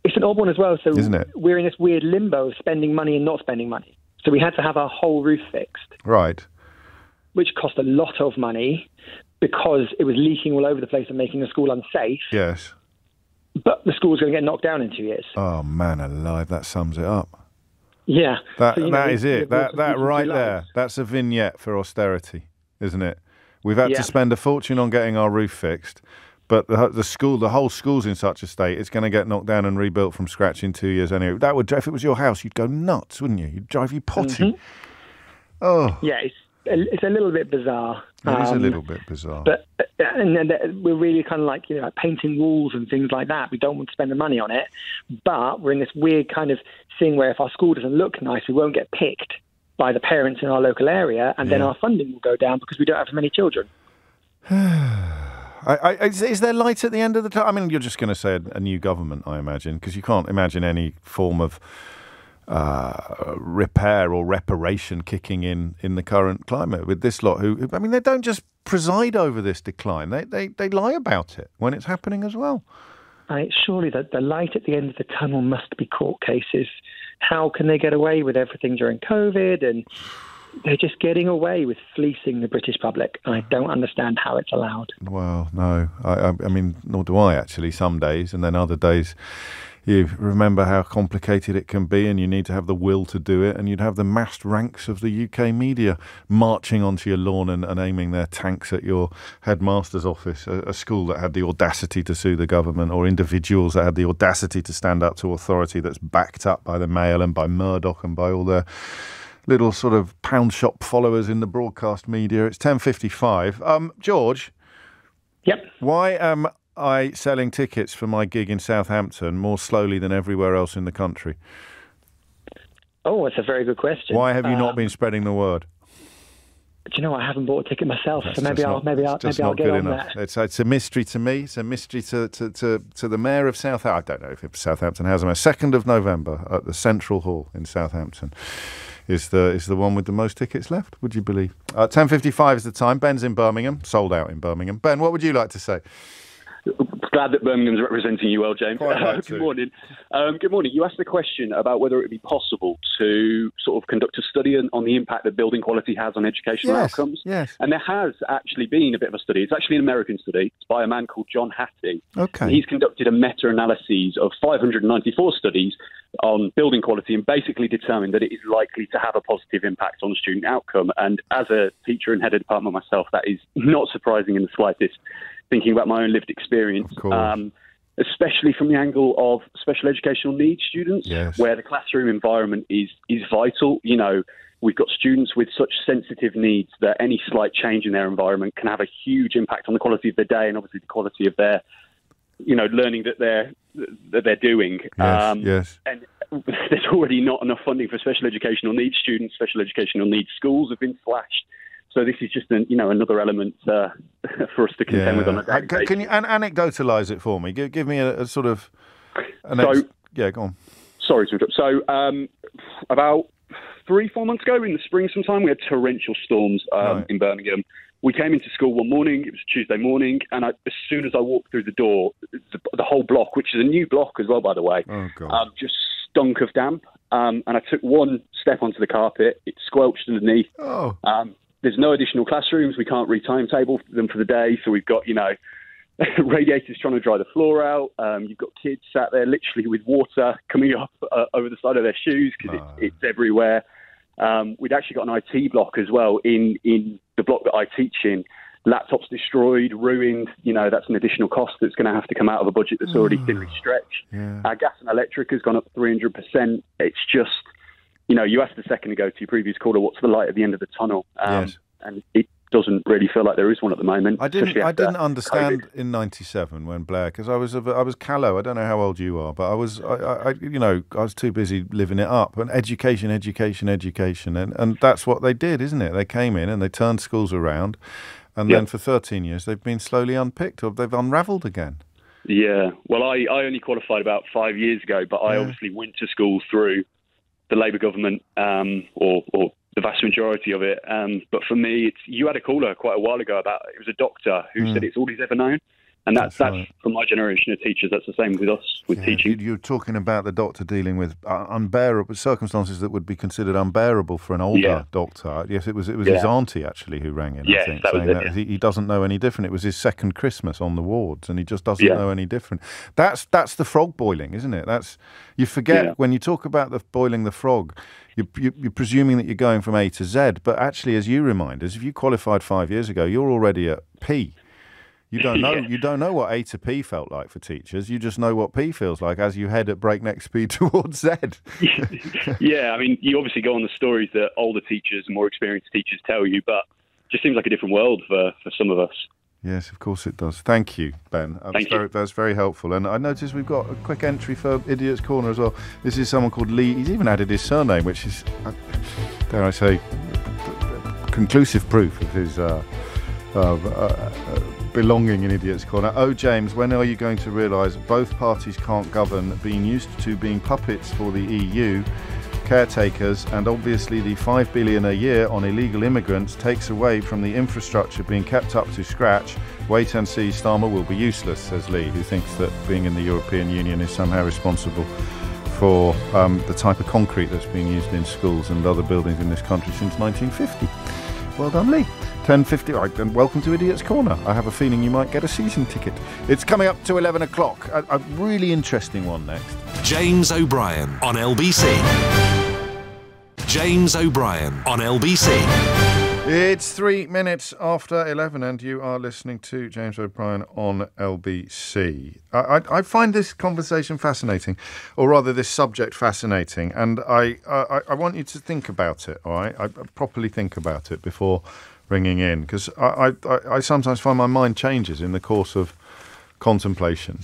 it's an odd one as well. So isn't it? We're in this weird limbo of spending money and not spending money. So we had to have our whole roof fixed. Right. Which cost a lot of money because it was leaking all over the place and making the school unsafe. Yes. But the school's going to get knocked down in 2 years. Oh, man alive, that sums it up. Yeah. That is it. That right there, that's a vignette for austerity, isn't it? We've had to spend a fortune on getting our roof fixed, but the whole school's in such a state, it's going to get knocked down and rebuilt from scratch in 2 years anyway. That would, if it was your house, you'd go nuts, wouldn't you? You'd drive you potty. Mm-hmm. Oh. Yeah, it's a little bit bizarre. It is a little bit bizarre. But we're really kind of like, painting walls and things like that. We don't want to spend the money on it. But we're in this weird kind of thing where if our school doesn't look nice, we won't get picked by the parents in our local area, and then our funding will go down because we don't have as many children. Is there light at the end of the tunnel? I mean, you're just going to say a new government, I imagine, because you can't imagine any form of repair or reparation kicking in the current climate with this lot who I mean, they don't just preside over this decline, they lie about it when it's happening as well. Surely the light at the end of the tunnel must be court cases. How can they get away with everything during COVID? And they're just getting away with fleecing the British public. I don't understand how it's allowed. Well, no, I mean, nor do I actually, some days, and then other days you remember how complicated it can be, and you need to have the will to do it, and you'd have the massed ranks of the UK media marching onto your lawn and aiming their tanks at your headmaster's office, a school that had the audacity to sue the government, or individuals that had the audacity to stand up to authority that's backed up by the Mail and by Murdoch and by all their little sort of pound shop followers in the broadcast media. It's 10:55. George? Yep. Why am I selling tickets for my gig in Southampton more slowly than everywhere else in the country? Oh, it's a very good question. Why have you not been spreading the word? Do you know, I haven't bought a ticket myself, so maybe I'll get on that. It's a mystery to me. It's a mystery to the mayor of Southampton. I don't know if it's Southampton has a mayor. 2nd of November at the Central Hall in Southampton is the one with the most tickets left, would you believe? 10:55 is the time. Ben's in Birmingham, sold out in Birmingham. Ben, what would you like to say? Glad that Birmingham's representing you well, James. Good morning. Good morning. You asked the question about whether it would be possible to sort of conduct a study on the impact that building quality has on educational outcomes. Yes. And there has actually been a bit of a study. It's actually an American study. It's by a man called John Hattie. Okay. He's conducted a meta-analysis of 594 studies on building quality and basically determined that it is likely to have a positive impact on student outcome. And as a teacher and head of department myself, that is not surprising in the slightest, thinking about my own lived experience, especially from the angle of special educational needs students, where the classroom environment is vital. You know, we've got students with such sensitive needs that any slight change in their environment can have a huge impact on the quality of their day and obviously the quality of their, learning that they're doing. Yes. And there's already not enough funding for special educational needs students. Special educational needs schools have been slashed. So this is just another element for us to contend with on a daily basis. Can you anecdotalise it for me? Give me a sort of... go on. Sorry to interrupt. So about 3-4 months ago in the spring sometime, we had torrential storms in Birmingham. We came into school one morning, it was Tuesday morning, and as soon as I walked through the door, the whole block, which is a new block as well, by the way, just stunk of damp. And I took one step onto the carpet, it squelched underneath. There's no additional classrooms. We can't re-timetable them for the day. So we've got, radiators trying to dry the floor out. You've got kids sat there literally with water coming up over the side of their shoes because it's everywhere. We'd actually got an IT block as well in the block that I teach in. Laptops destroyed, ruined. That's an additional cost that's going to have to come out of a budget that's already thinly stretched. Yeah. Our gas and electric has gone up 300%. It's just... you asked a second ago to your previous caller, what's the light at the end of the tunnel? And it doesn't really feel like there is one at the moment. I didn't understand COVID. In '97 when Blair, because I was callow. I don't know how old you are, but I was too busy living it up. And education, and that's what they did, isn't it? They came in and they turned schools around, and then for 13 years they've been slowly unpicked, or they've unravelled again. Yeah, well, I only qualified about 5 years ago, but I obviously went to school through the Labour government, or the vast majority of it. But for me, you had a caller quite a while ago about it was a doctor who said it's all he's ever known. And that's right. For my generation of teachers, that's the same with us, with teaching. You're talking about the doctor dealing with unbearable circumstances that would be considered unbearable for an older doctor. Yes, it was his auntie, actually, who rang in, I think, saying that he doesn't know any different. It was his second Christmas on the wards, and he just doesn't know any different. That's the frog boiling, isn't it? You forget when you talk about boiling the frog, you're presuming that you're going from A to Z, but actually, as you remind us, if you qualified 5 years ago, you're already at P. You don't know. You don't know what A to P felt like for teachers. You just know what P feels like as you head at breakneck speed towards Z. Yeah, I mean, you obviously go on the stories that older teachers and more experienced teachers tell you, but it just seems like a different world for some of us. Yes, of course it does. Thank you, Ben. That's very helpful. And I noticed we've got a quick entry for Idiot's Corner as well. This is someone called Lee. He's even added his surname, which is, dare I say, conclusive proof of his belonging in Idiot's Corner. Oh, James, when are you going to realise both parties can't govern, being used to being puppets for the EU, caretakers, and obviously the $5 billion a year on illegal immigrants takes away from the infrastructure being kept up to scratch. Wait and see, Starmer will be useless, says Lee, who thinks that being in the European Union is somehow responsible for the type of concrete that's been used in schools and other buildings in this country since 1950. Well done, Lee. 10:50, right, then welcome to Idiot's Corner. I have a feeling you might get a season ticket. It's coming up to 11 o'clock. A really interesting one next. James O'Brien on LBC. James O'Brien on LBC. It's 3 minutes after 11 and you are listening to James O'Brien on LBC. I find this conversation fascinating, or rather this subject fascinating, and I want you to think about it, all right? I properly think about it before ringing in, because I sometimes find my mind changes in the course of contemplation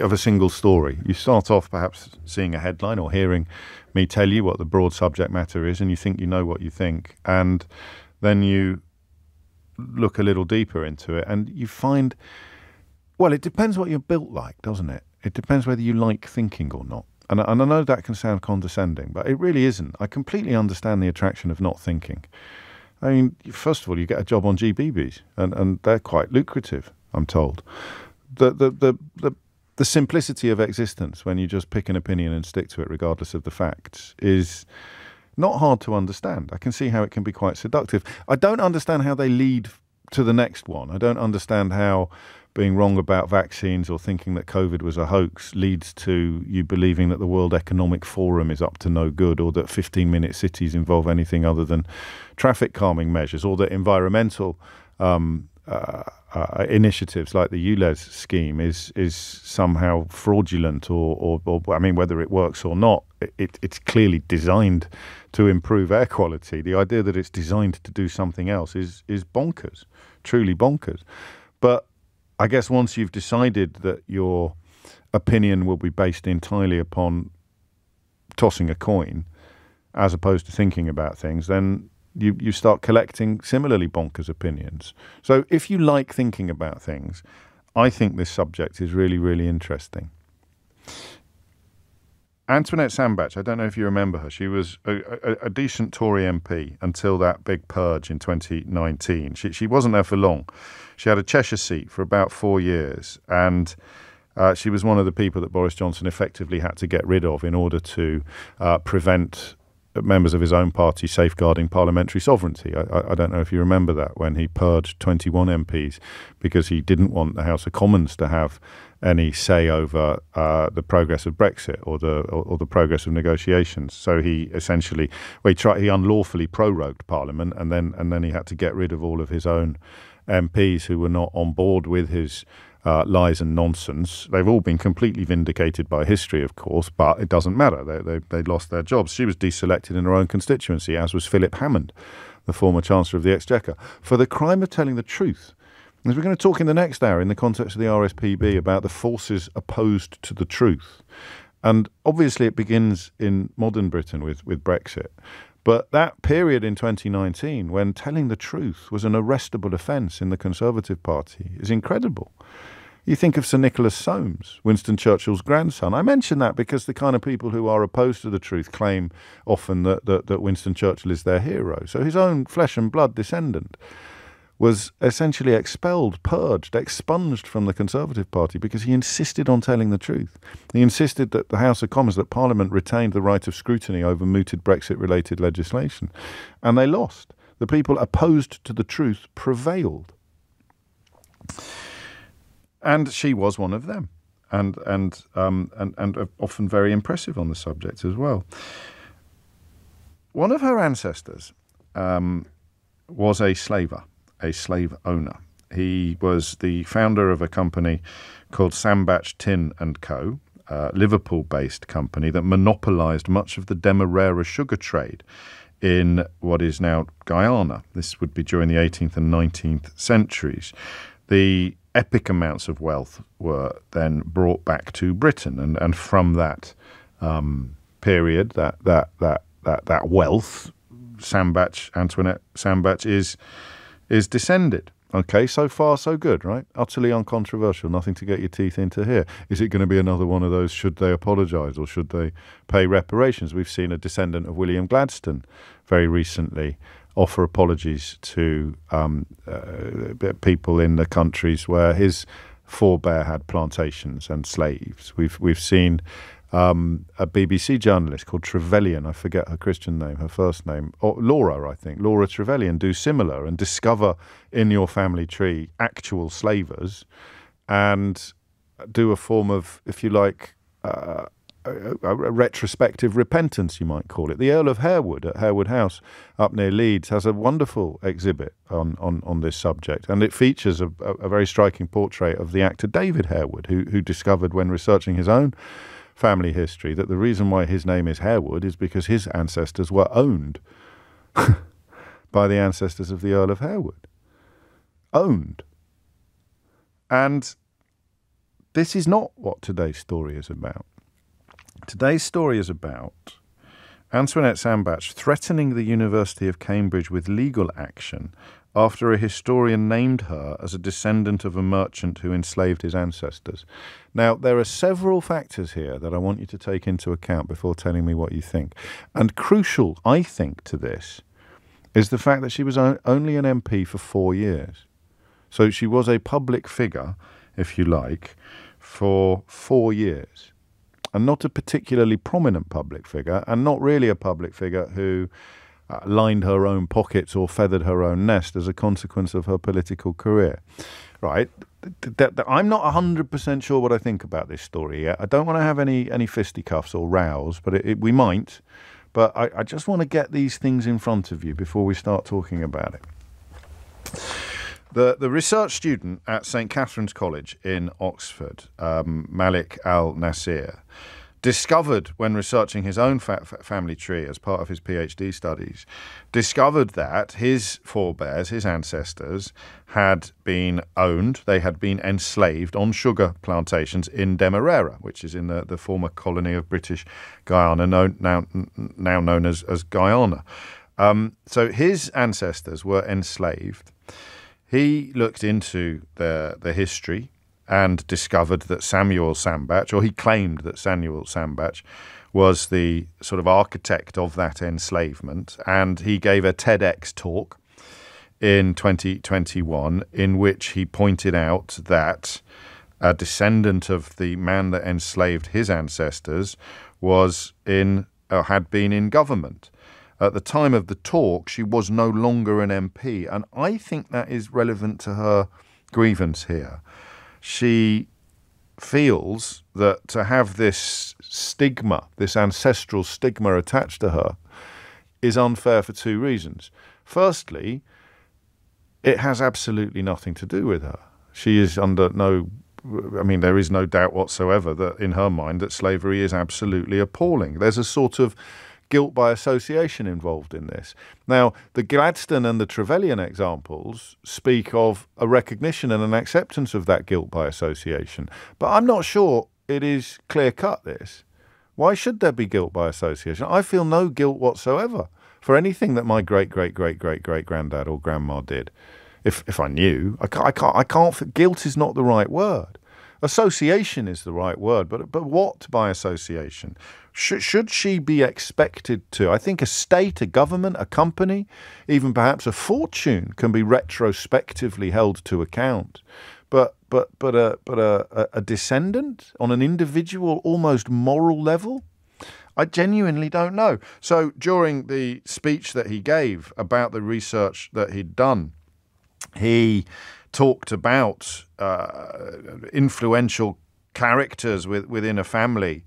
of a single story. You start off perhaps seeing a headline or hearing me tell you what the broad subject matter is, and you think you know what you think, and then you look a little deeper into it and you find, well, it depends what you're built like, doesn't it? It depends whether you like thinking or not. And I know that can sound condescending, but it really isn't. I completely understand the attraction of not thinking. I mean, first of all, you get a job on GBBs, and they're quite lucrative, I'm told. The simplicity of existence, when you just pick an opinion and stick to it regardless of the facts, is not hard to understand. I can see how it can be quite seductive. I don't understand how they lead to the next one. I don't understand how being wrong about vaccines or thinking that COVID was a hoax leads to you believing that the World Economic Forum is up to no good, or that 15-minute cities involve anything other than traffic calming measures, or that environmental initiatives like the ULEZ scheme is somehow fraudulent, or I mean, whether it works or not, it's clearly designed to improve air quality. The idea that it's designed to do something else is bonkers, truly bonkers. But I guess once you've decided that your opinion will be based entirely upon tossing a coin as opposed to thinking about things, then you start collecting similarly bonkers opinions. So if you like thinking about things, I think this subject is really, really interesting. Antoinette Sambach, I don't know if you remember her. She was a decent Tory MP until that big purge in 2019. She wasn't there for long. She had a Cheshire seat for about 4 years, and she was one of the people that Boris Johnson effectively had to get rid of in order to prevent members of his own party safeguarding parliamentary sovereignty. I don't know if you remember that, when he purged 21 MPs because he didn't want the House of Commons to have any say over the progress of Brexit or the progress of negotiations. So he essentially, he unlawfully prorogued Parliament, and then he had to get rid of all of his own MPs who were not on board with his lies and nonsense. They've all been completely vindicated by history, of course, but it doesn't matter. They lost their jobs. She was deselected in her own constituency, as was Philip Hammond, the former Chancellor of the Exchequer, for the crime of telling the truth. As we're going to talk in the next hour in the context of the RSPB about the forces opposed to the truth. And obviously it begins in modern Britain with Brexit. But that period in 2019 when telling the truth was an arrestable offence in the Conservative Party is incredible. You think of Sir Nicholas Soames, Winston Churchill's grandson. I mention that because the kind of people who are opposed to the truth claim often that Winston Churchill is their hero. So his own flesh and blood descendant was essentially expelled, purged, expunged from the Conservative Party because he insisted on telling the truth. He insisted that the House of Commons, that Parliament retained the right of scrutiny over mooted Brexit-related legislation. And they lost. The people opposed to the truth prevailed. And she was one of them, and often very impressive on the subject as well. One of her ancestors was a slaver, a slave owner. He was the founder of a company called Sambach Tin & Co., a Liverpool-based company that monopolised much of the Demerara sugar trade in what is now Guyana. This would be during the 18th and 19th centuries. The epic amounts of wealth were then brought back to Britain, and from that period, that wealth, Antoinette Sambach is descended. Okay, so far so good, right? Utterly uncontroversial, nothing to get your teeth into here. Is it going to be another one of those, should they apologise or should they pay reparations? We've seen a descendant of William Gladstone very recently offer apologies to people in the countries where his forebear had plantations and slaves. We've seen a BBC journalist called Trevelyan, I forget her Christian name, her first name, or Laura, I think, Laura Trevelyan, do similar and discover in your family tree actual slavers and do a form of, if you like, a retrospective repentance, you might call it. The Earl of Harewood at Harewood House up near Leeds has a wonderful exhibit on this subject, and it features a very striking portrait of the actor David Harewood, who discovered when researching his own family history that the reason why his name is Harewood is because his ancestors were owned by the ancestors of the Earl of Harewood. Owned. And this is not what today's story is about. Today's story is about Antoinette Sambach threatening the University of Cambridge with legal action after a historian named her as a descendant of a merchant who enslaved his ancestors. Now, there are several factors here that I want you to take into account before telling me what you think. And crucial, I think, to this is the fact that she was only an MP for 4 years. So she was a public figure, if you like, for 4 years. And not a particularly prominent public figure, and not really a public figure who lined her own pockets or feathered her own nest as a consequence of her political career. Right? I'm not 100% sure what I think about this story yet. I don't want to have any fisticuffs or rows, but we might. But I just want to get these things in front of you before we start talking about it. The research student at St Catherine's College in Oxford, Malik Al-Nasir, discovered when researching his own family tree as part of his PhD studies, discovered that his forebears, his ancestors, had been owned, they had been enslaved on sugar plantations in Demerara, which is in the former colony of British Guyana, now known as Guyana. So his ancestors were enslaved. He looked into the history and discovered that Samuel Sambach, or he claimed that Samuel Sambach was the sort of architect of that enslavement, and he gave a TEDx talk in 2021 in which he pointed out that a descendant of the man that enslaved his ancestors had been in government. At the time of the talk, she was no longer an MP, and I think that is relevant to her grievance here. She feels that to have this stigma, this ancestral stigma attached to her, is unfair for two reasons. Firstly, it has absolutely nothing to do with her. She is under there is no doubt whatsoever that in her mind that slavery is absolutely appalling. There's a sort of guilt by association involved in this. Now, the Gladstone and the Trevelyan examples speak of a recognition and an acceptance of that guilt by association. But I'm not sure it is clear-cut, this. Why should there be guilt by association? I feel no guilt whatsoever for anything that my great-great-great-great-great-granddad or grandma did. If I knew, I can't. Guilt is not the right word. Association is the right word, but what by association? Should she be expected to? I think a state, a government, a company, even perhaps a fortune can be retrospectively held to account. But a descendant on an individual, almost moral level, I genuinely don't know. So during the speech that he gave about the research that he'd done, he talked about influential characters within a family,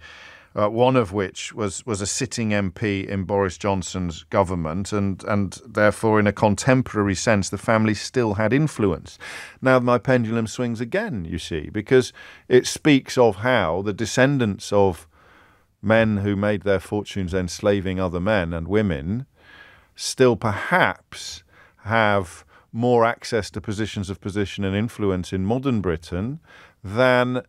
one of which was a sitting MP in Boris Johnson's government, and therefore, in a contemporary sense, the family still had influence. Now my pendulum swings again, you see, because it speaks of how the descendants of men who made their fortunes enslaving other men and women still perhaps have more access to positions of position and influence in modern Britain than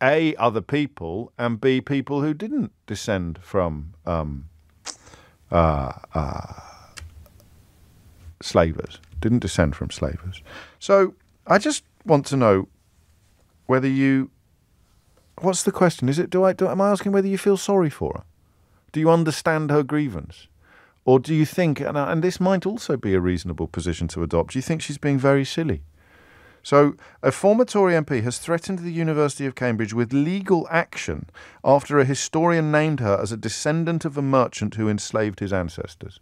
A, other people, and B, people who didn't descend from slavers, didn't descend from slavers. So I just want to know whether you, what's the question? Is it, am I asking whether you feel sorry for her? Do you understand her grievance? Or do you think, and this might also be a reasonable position to adopt, do you think she's being very silly? So a former Tory MP has threatened the University of Cambridge with legal action after a historian named her as a descendant of a merchant who enslaved his ancestors.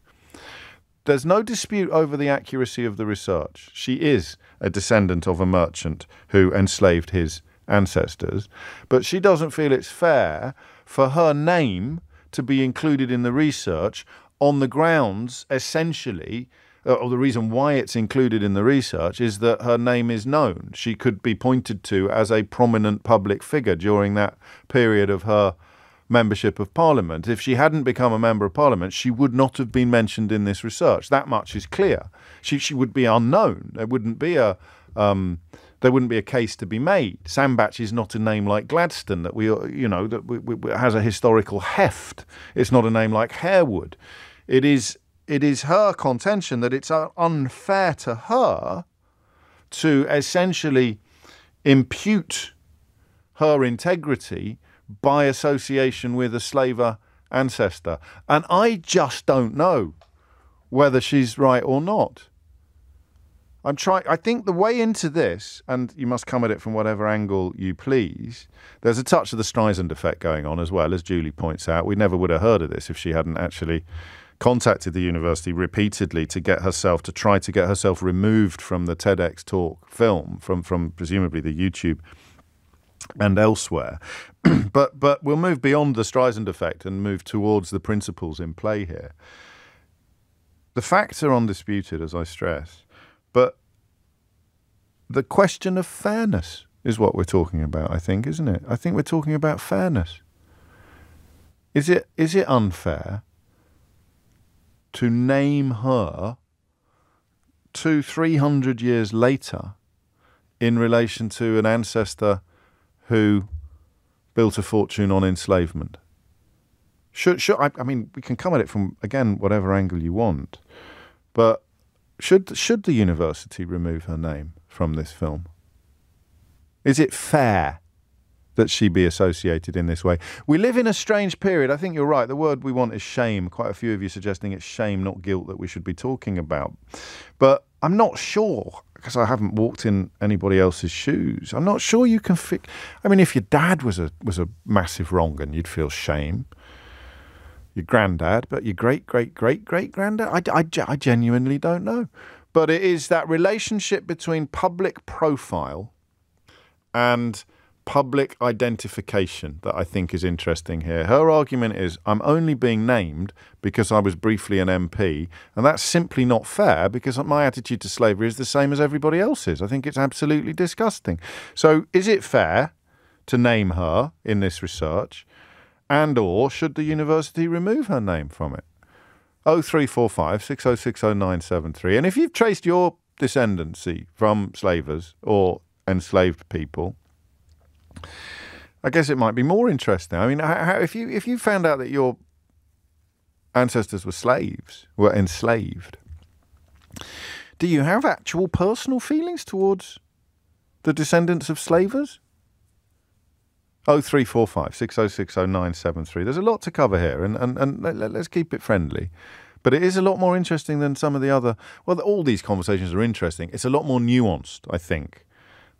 There's no dispute over the accuracy of the research. She is a descendant of a merchant who enslaved his ancestors, but she doesn't feel it's fair for her name to be included in the research on the grounds, essentially, or the reason why it's included in the research is that her name is known. She could be pointed to as a prominent public figure during that period of her membership of Parliament. If she hadn't become a member of Parliament, she would not have been mentioned in this research. That much is clear. She would be unknown. There wouldn't be a case to be made. Sandbach is not a name like Gladstone that has a historical heft. It's not a name like Harewood. It is her contention that it's unfair to her to essentially impute her integrity by association with a slaver ancestor. And I just don't know whether she's right or not. I think the way into this, and you must come at it from whatever angle you please, there's a touch of the Streisand effect going on as well, as Julie points out. We never would have heard of this if she hadn't actually contacted the university repeatedly to try to get herself removed from the TEDx talk film, from presumably the YouTube and elsewhere. But we'll move beyond the Streisand effect and move towards the principles in play here. The facts are undisputed, as I stress, but the question of fairness is what we're talking about, I think, isn't it? I think we're talking about fairness. Is it unfair to name her 200-300 years later in relation to an ancestor who built a fortune on enslavement? I mean, we can come at it from, again, whatever angle you want, but should the university remove her name from this film? Is it fair that she be associated in this way? We live in a strange period. I think you're right. The word we want is shame. Quite a few of you suggesting it's shame, not guilt, that we should be talking about. But I'm not sure, because I haven't walked in anybody else's shoes. I'm not sure you can I mean, if your dad was a massive wrong-un, you'd feel shame. Your granddad, but your great-great-great-great-granddad? I genuinely don't know. But it is that relationship between public profile and public identification that I think is interesting here. Her argument is, I'm only being named because I was briefly an MP, and that's simply not fair because my attitude to slavery is the same as everybody else's. I think it's absolutely disgusting. So is it fair to name her in this research? And or should the university remove her name from it? 0345 6060 973. And if you've traced your descendancy from slavers or enslaved people, I guess it might be more interesting. I mean, if you found out that your ancestors were enslaved, do you have actual personal feelings towards the descendants of slavers? 0345 6060 973. There's a lot to cover here, and let's keep it friendly. But it is a lot more interesting than some of the other... Well, all these conversations are interesting. It's a lot more nuanced, I think,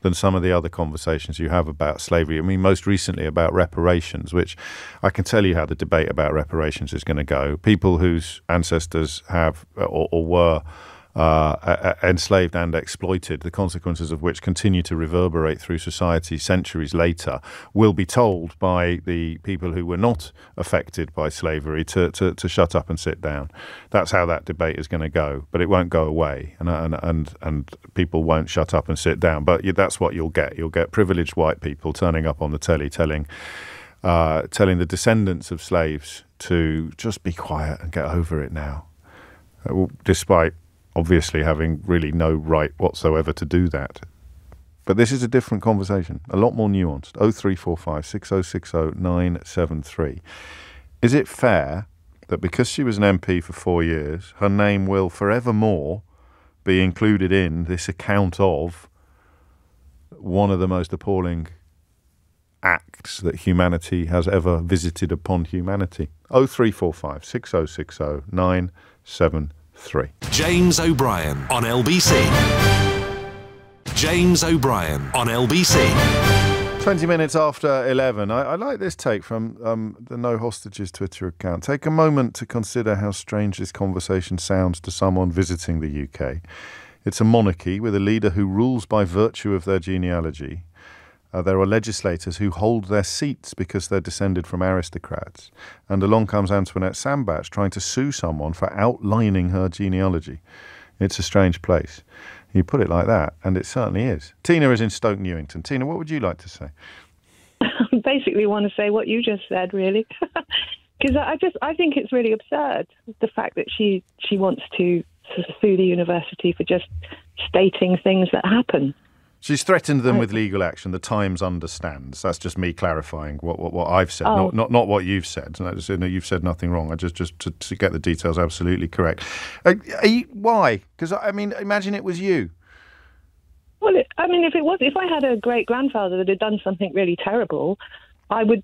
than some of the other conversations you have about slavery. I mean, most recently about reparations, which I can tell you how the debate about reparations is going to go. People whose ancestors have or were enslaved and exploited, the consequences of which continue to reverberate through society centuries later, will be told by the people who were not affected by slavery to shut up and sit down. That's how that debate is going to go, but it won't go away, and people won't shut up and sit down. But that's what you'll get. You'll get privileged white people turning up on the telly telling the descendants of slaves to just be quiet and get over it now, despite obviously having really no right whatsoever to do that. But this is a different conversation, a lot more nuanced. 0345 6060 973. Is it fair that because she was an MP for 4 years, her name will forevermore be included in this account of one of the most appalling acts that humanity has ever visited upon humanity? 0345 6060 973. James O'Brien on LBC. James O'Brien on LBC. 20 minutes after 11. I like this take from the No Hostages Twitter account. Take a moment to consider how strange this conversation sounds to someone visiting the UK. It's a monarchy with a leader who rules by virtue of their genealogy. There are legislators who hold their seats because they're descended from aristocrats. And along comes Antoinette Sambach trying to sue someone for outlining her genealogy. It's a strange place. You put it like that, and it certainly is. Tina is in Stoke Newington. Tina, what would you like to say? I basically want to say what you just said, really. Because I think it's really absurd, the fact that she wants to sue the university for just stating things that happen. She's threatened them with legal action. The Times understands. That's just me clarifying what I've said, not what you've said. No, you've said nothing wrong. I just to get the details absolutely correct. Why? Because I mean, imagine it was you. Well, if I had a great grandfather that had done something really terrible, I would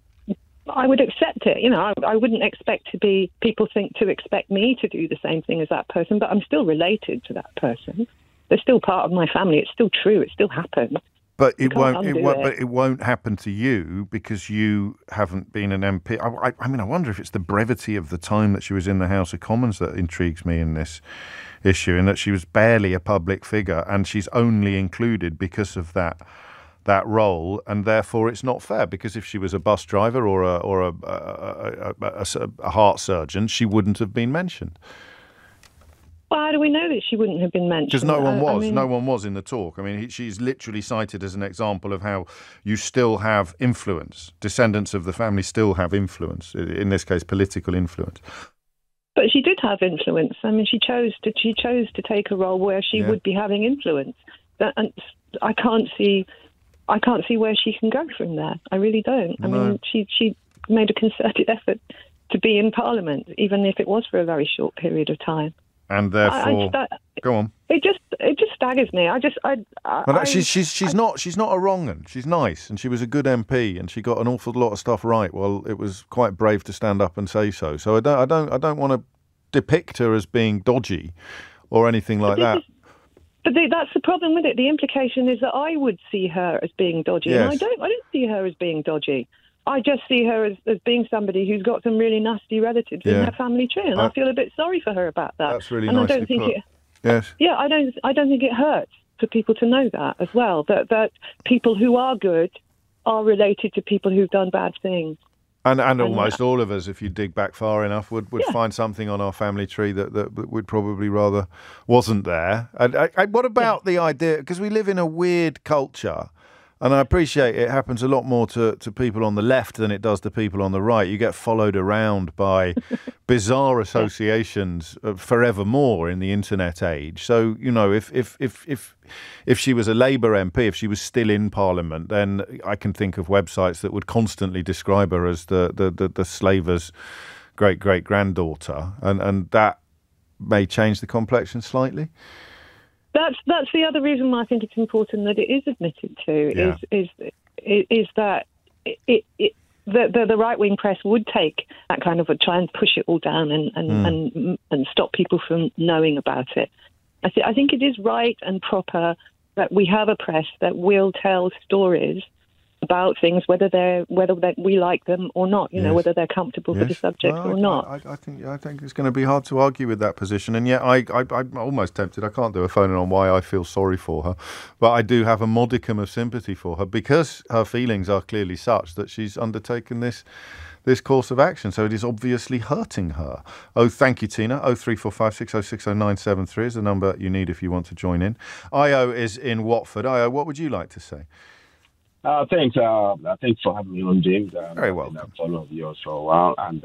accept it. You know, I wouldn't expect people to expect me to do the same thing as that person, but I'm still related to that person. They're still part of my family. It's still true. It still happens. But it won't happen to you because you haven't been an MP. I mean, I wonder if it's the brevity of the time that she was in the House of Commons that intrigues me in this issue, in that she was barely a public figure and she's only included because of that role, and therefore it's not fair, because if she was a bus driver or a heart surgeon, she wouldn't have been mentioned. Well, how do we know that she wouldn't have been mentioned? Because no one was. No one was in the talk. I mean, she's literally cited as an example of how you still have influence. Descendants of the family still have influence, in this case, political influence. But she did have influence. I mean, she chose to take a role where she would be having influence. And I can't see where she can go from there. I really don't. I mean, she made a concerted effort to be in Parliament, even if it was for a very short period of time. And therefore, go on. It just staggers me. She's not a wrong 'un. She's nice, and she was a good MP, and she got an awful lot of stuff right. Well, it was quite brave to stand up and say so. So I don't want to depict her as being dodgy or anything like that. But that's the problem with it. The implication is that I would see her as being dodgy, and I don't see her as being dodgy. I just see her as being somebody who's got some really nasty relatives in her family tree, and I feel a bit sorry for her about that. That's really nicely put. Yes. Yeah, I don't think it hurts for people to know that as well. That people who are good are related to people who've done bad things. And almost all of us, if you dig back far enough, would find something on our family tree that would probably rather wasn't there. And what about the idea? Because we live in a weird culture And I appreciate it happens a lot more to people on the left than it does to people on the right. You get followed around by bizarre associations forevermore in the internet age. So, you know, if she was a Labour MP, if she was still in Parliament, then I can think of websites that would constantly describe her as the slaver's great-great-granddaughter. And that may change the complexion slightly. That's the other reason why I think it's important that it is admitted to. Is that the right wing press would take that kind of try and push it all down and stop people from knowing about it. I think it is right and proper that we have a press that will tell stories about things, whether we like them or not, you know, whether they're comfortable for the subject or not. I think it's going to be hard to argue with that position, and yet I'm almost tempted. I can't do a phone in on why I feel sorry for her, but I do have a modicum of sympathy for her because her feelings are clearly such that she's undertaken this course of action. So it is obviously hurting her. Oh, thank you, Tina. 03456060973 is the number you need if you want to join in. Io is in Watford. Io, what would you like to say? Thanks. Thanks for having me on, James. Very welcome. I've followed yours for a while, and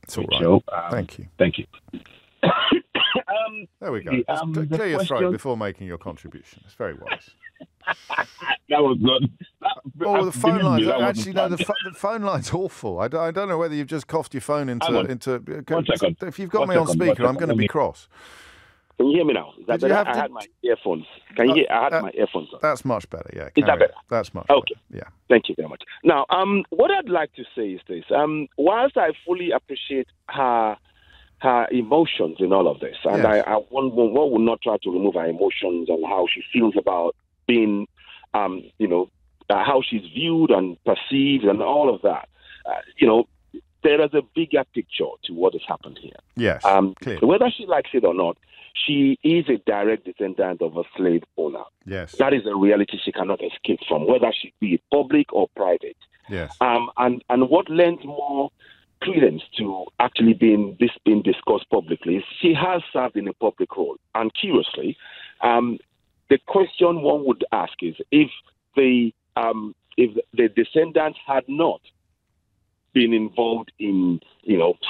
it's all right. Show. Thank you. Thank you. There we go. Clear your throat before making your contribution. It's very wise. That was good. The phone lines. Actually, no. The phone line's awful. I don't know whether you've just coughed your phone into. 1 second. If you've got me on speaker, I'm going to be cross. Can you hear me now? Is that better? I had my earphones. Can you hear? I had my earphones on. That's much better, yeah. Is that better? That's much okay. Better. Yeah. Thank you very much. Now, what I'd like to say is this. Whilst I fully appreciate her emotions in all of this, and one will not try to remove her emotions and how she feels about being, how she's viewed and perceived and all of that, there is a bigger picture to what has happened here. Yes, whether she likes it or not, she is a direct descendant of a slave owner. Yes. That is a reality she cannot escape from, whether she be public or private. Yes. And what lends more credence to actually being discussed publicly is she has served in a public role. And curiously, the question one would ask is if the descendants had not been involved in,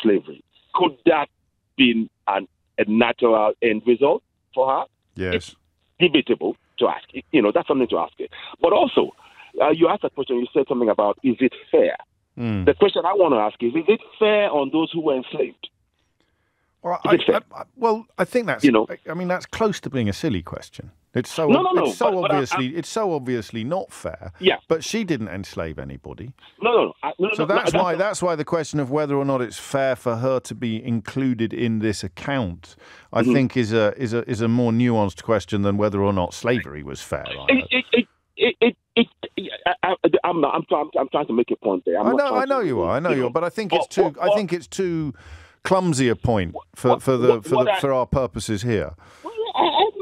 slavery, could that be a natural end result for her? Yes. It's debatable to ask. That's something to ask it. But also, you asked a question, you said something about, is it fair? The question I want to ask is it fair on those who were enslaved? Well, I think that's, that's close to being a silly question. It's so obviously not fair. Yeah. But she didn't enslave anybody. No. So that's why the question of whether or not it's fair for her to be included in this account, I think, is a more nuanced question than whether or not slavery was fair. I'm trying to make a point there. I know you are. But I think it's too clumsy a point for our purposes here.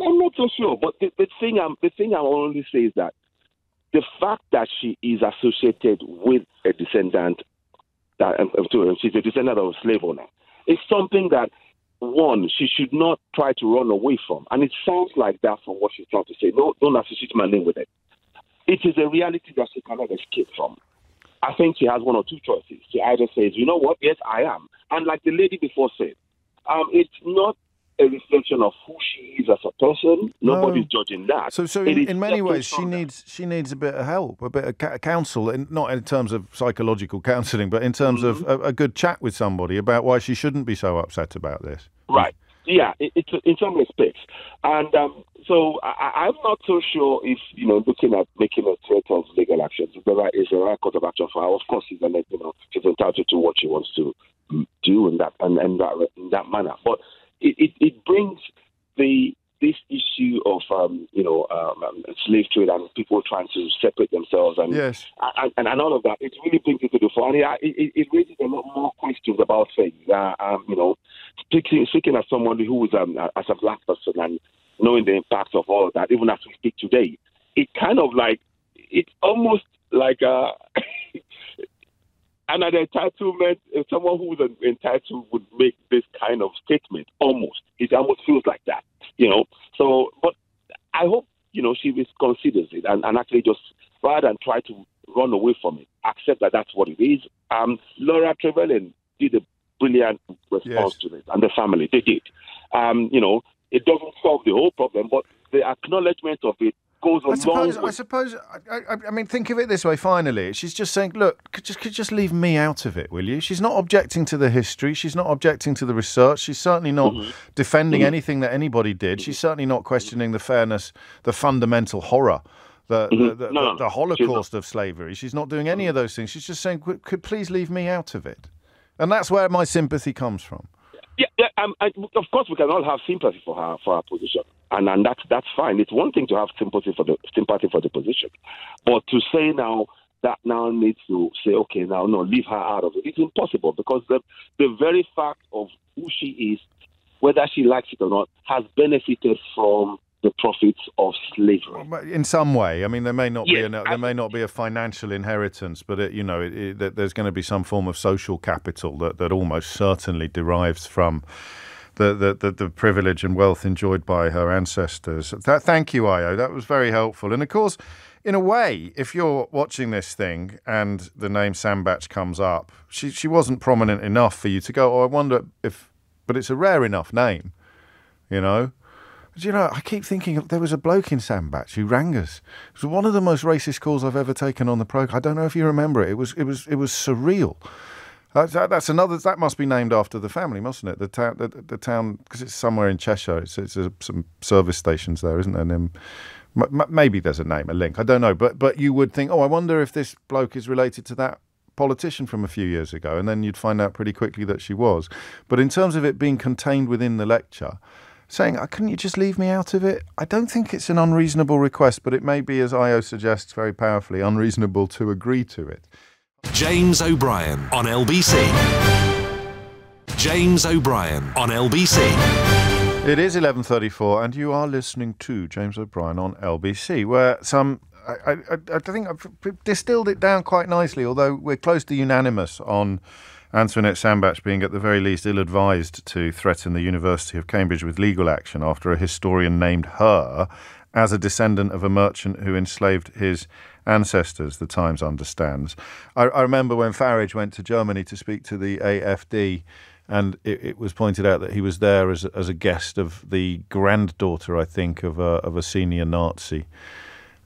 I'm not so sure, but the thing I only say is that the fact that she is associated with a descendant, she's a descendant of a slave owner, is something that, one, she should not try to run away from. And it sounds like that from what she's trying to say. No, don't associate my name with it. It is a reality that she cannot escape from. I think she has one or two choices. She either says, you know what, yes, I am. And like the lady before said, it's not a reflection of who she is as a person. Nobody's judging that. So in many ways, she needs a bit of help, a bit of counsel, not in terms of psychological counselling, but in terms of a good chat with somebody about why she shouldn't be so upset about this. Right. Yeah, it's in some respects. And so I'm not so sure if, looking at making a threat of legal actions, whether it's a right course of action for her. Of course, she's entitled to what she wants to do in that manner. But it brings this issue of slave trade and people trying to separate themselves and all of that. It really brings it to the fore, and it raises a lot more questions about things. Speaking as somebody who is as a black person and knowing the impact of all of that, even as we speak today, it's almost like an entitlement. Someone who is entitled would make this kind of statement. It almost feels like that, So, but I hope she considers it and actually just rather than try to run away from it. Accept that that's what it is. Laura Trevelyan did a brilliant response to this, and the family, they did. It doesn't solve the whole problem, but the acknowledgement of it goes a long way. I suppose, think of it this way, finally. She's just saying, look, could just leave me out of it, will you? She's not objecting to the history. She's not objecting to the research. She's certainly not defending anything that anybody did. She's certainly not questioning the fairness, the fundamental horror, the Holocaust of slavery. She's not doing any of those things. She's just saying, could please leave me out of it? And that's where my sympathy comes from. Of course, we can all have sympathy for her position, and that's fine. It's one thing to have sympathy for the position, but to say now that now needs to say, okay, now no, leave her out of it. It's impossible, because the very fact of who she is, whether she likes it or not, has benefited from the profits of slavery. In some way, I mean, there may not be a financial inheritance, but there's going to be some form of social capital that almost certainly derives from the privilege and wealth enjoyed by her ancestors. Thank you, Ayo. That was very helpful. And of course, in a way, if you're watching this thing and the name Sambach comes up, she wasn't prominent enough for you to go, I wonder if, but it's a rare enough name, I keep thinking there was a bloke in Sambach who rang us. It was one of the most racist calls I've ever taken on the programme. I don't know if you remember it. It was surreal. That's another. That must be named after the family, mustn't it? The town, because it's somewhere in Cheshire. It's some service stations there, isn't there? And maybe there's a link. I don't know. But you would think, I wonder if this bloke is related to that politician from a few years ago, and then you'd find out pretty quickly that she was. But in terms of it being contained within the lecture, saying, couldn't you just leave me out of it? I don't think it's an unreasonable request, but it may be, as Ayo suggests very powerfully, unreasonable to agree to it. James O'Brien on LBC. James O'Brien on LBC. It is 11:34, and you are listening to James O'Brien on LBC, where I think I've distilled it down quite nicely, although we're close to unanimous on Antoinette Sambach being at the very least ill-advised to threaten the University of Cambridge with legal action after a historian named her as a descendant of a merchant who enslaved his ancestors, the Times understands. I remember when Farage went to Germany to speak to the AfD, and it was pointed out that he was there as a guest of the granddaughter, I think, of a senior Nazi.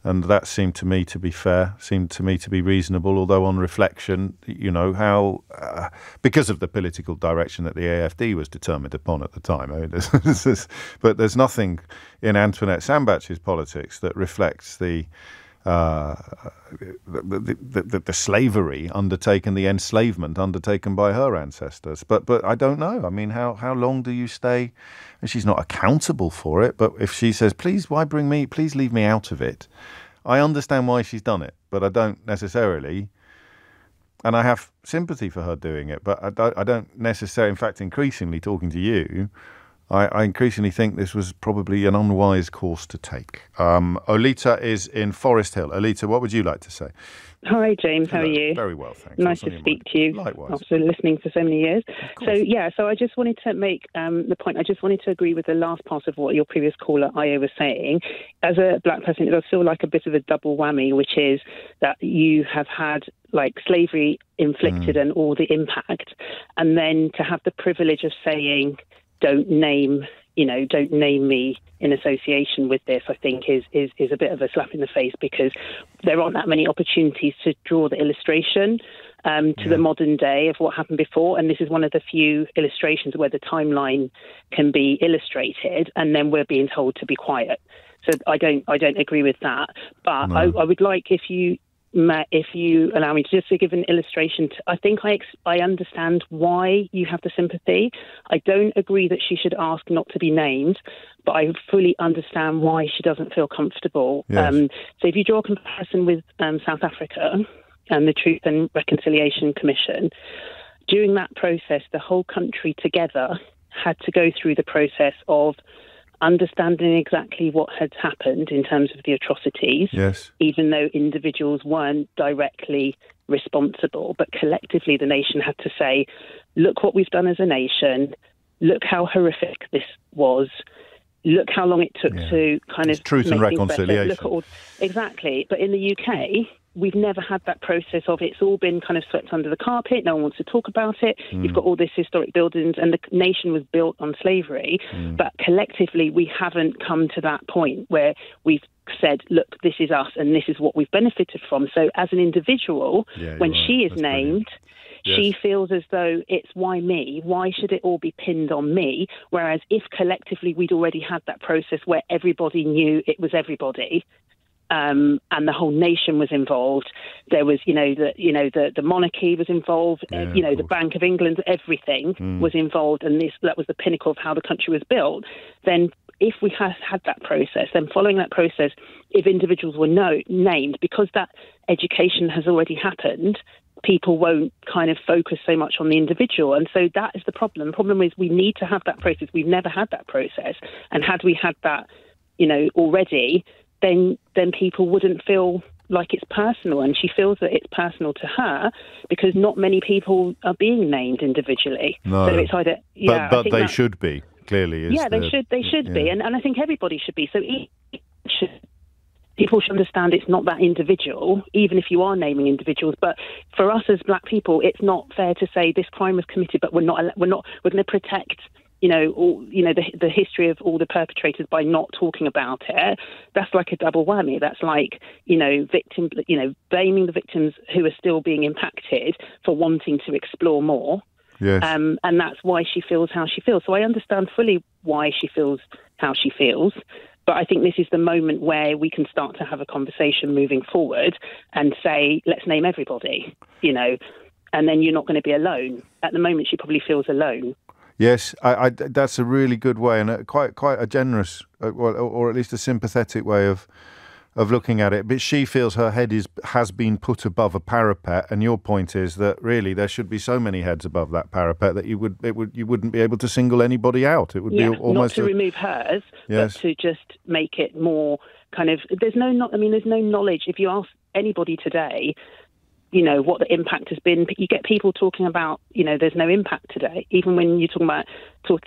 And that seemed to me to be fair, seemed to me to be reasonable, although on reflection, how, because of the political direction that the AfD was determined upon at the time, but there's nothing in Antoinette Sambach's politics that reflects the slavery undertaken, the enslavement undertaken by her ancestors. But I don't know. I mean, how long do you stay? And she's not accountable for it. But if she says, please, why bring me? Please leave me out of it. I understand why she's done it, but I don't necessarily. And I have sympathy for her doing it, but I don't necessarily. In fact, increasingly talking to you, I increasingly think this was probably an unwise course to take. Olita is in Forest Hill. Olita, what would you like to say? Hi, James. Hello. How are you? Very well, thanks. Nice to speak to you. Likewise. After listening for so many years. So I just wanted to make the point. I just wanted to agree with the last part of what your previous caller, Ayo, was saying. As a black person, it does feel like a bit of a double whammy, which is that you have had slavery inflicted and all the impact, and then to have the privilege of saying, don't name me in association with this, I think is a bit of a slap in the face, because there aren't that many opportunities to draw the illustration to the modern day of what happened before. And this is one of the few illustrations where the timeline can be illustrated, and then we're being told to be quiet. So I don't agree with that. But no. I would like, if you allow me to just give an illustration. I think I understand why you have the sympathy. I don't agree that she should ask not to be named, but I fully understand why she doesn't feel comfortable. Yes. So if you draw a comparison with South Africa and the Truth and Reconciliation Commission, during that process, the whole country together had to go through the process of understanding exactly what had happened in terms of the atrocities, yes, even though individuals weren't directly responsible. But collectively, the nation had to say, look what we've done as a nation, look how horrific this was, look how long it took to kind of truth and reconciliation. Look at all, exactly. But in the UK, we've never had that process of it's all been kind of swept under the carpet. No one wants to talk about it. You've got all these historic buildings, and the nation was built on slavery. But collectively, we haven't come to that point where we've said, look, this is us and this is what we've benefited from. So as an individual, when she is named, she feels as though it's why me? Why should it all be pinned on me? Whereas if collectively we'd already had that process where everybody knew it was everybody, and the whole nation was involved. There was, the monarchy was involved. The Bank of England, everything was involved, and that was the pinnacle of how the country was built. Then, if we had that process, then following that process, if individuals were named, because that education has already happened, people won't kind of focus so much on the individual. And so that is the problem. The problem is we need to have that process. We've never had that process. And had we had that, already, then people wouldn't feel like it's personal. And she feels that it's personal to her because not many people are being named individually. No. So it's either... But they should be, clearly. They should be. And I think everybody should be. So people should understand it's not that individual, even if you are naming individuals. But for us as black people, it's not fair to say this crime was committed, but we're going to protect, the history of all the perpetrators by not talking about it. That's like a double whammy. That's like, blaming the victims who are still being impacted for wanting to explore more. Yes. And that's why she feels how she feels. So I understand fully why she feels how she feels. But I think this is the moment where we can start to have a conversation moving forward and say, let's name everybody, and then you're not going to be alone. At the moment, she probably feels alone. Yes, that's a really good way and quite a generous, or at least a sympathetic way of looking at it. But she feels her head has been put above a parapet, and your point is that really there should be so many heads above that parapet that you wouldn't be able to single anybody out. It would be almost not to remove hers, yes, but to just make it more kind of. There's no knowledge. If you ask anybody today, what the impact has been, you get people talking about, there's no impact today. Even when you're talking about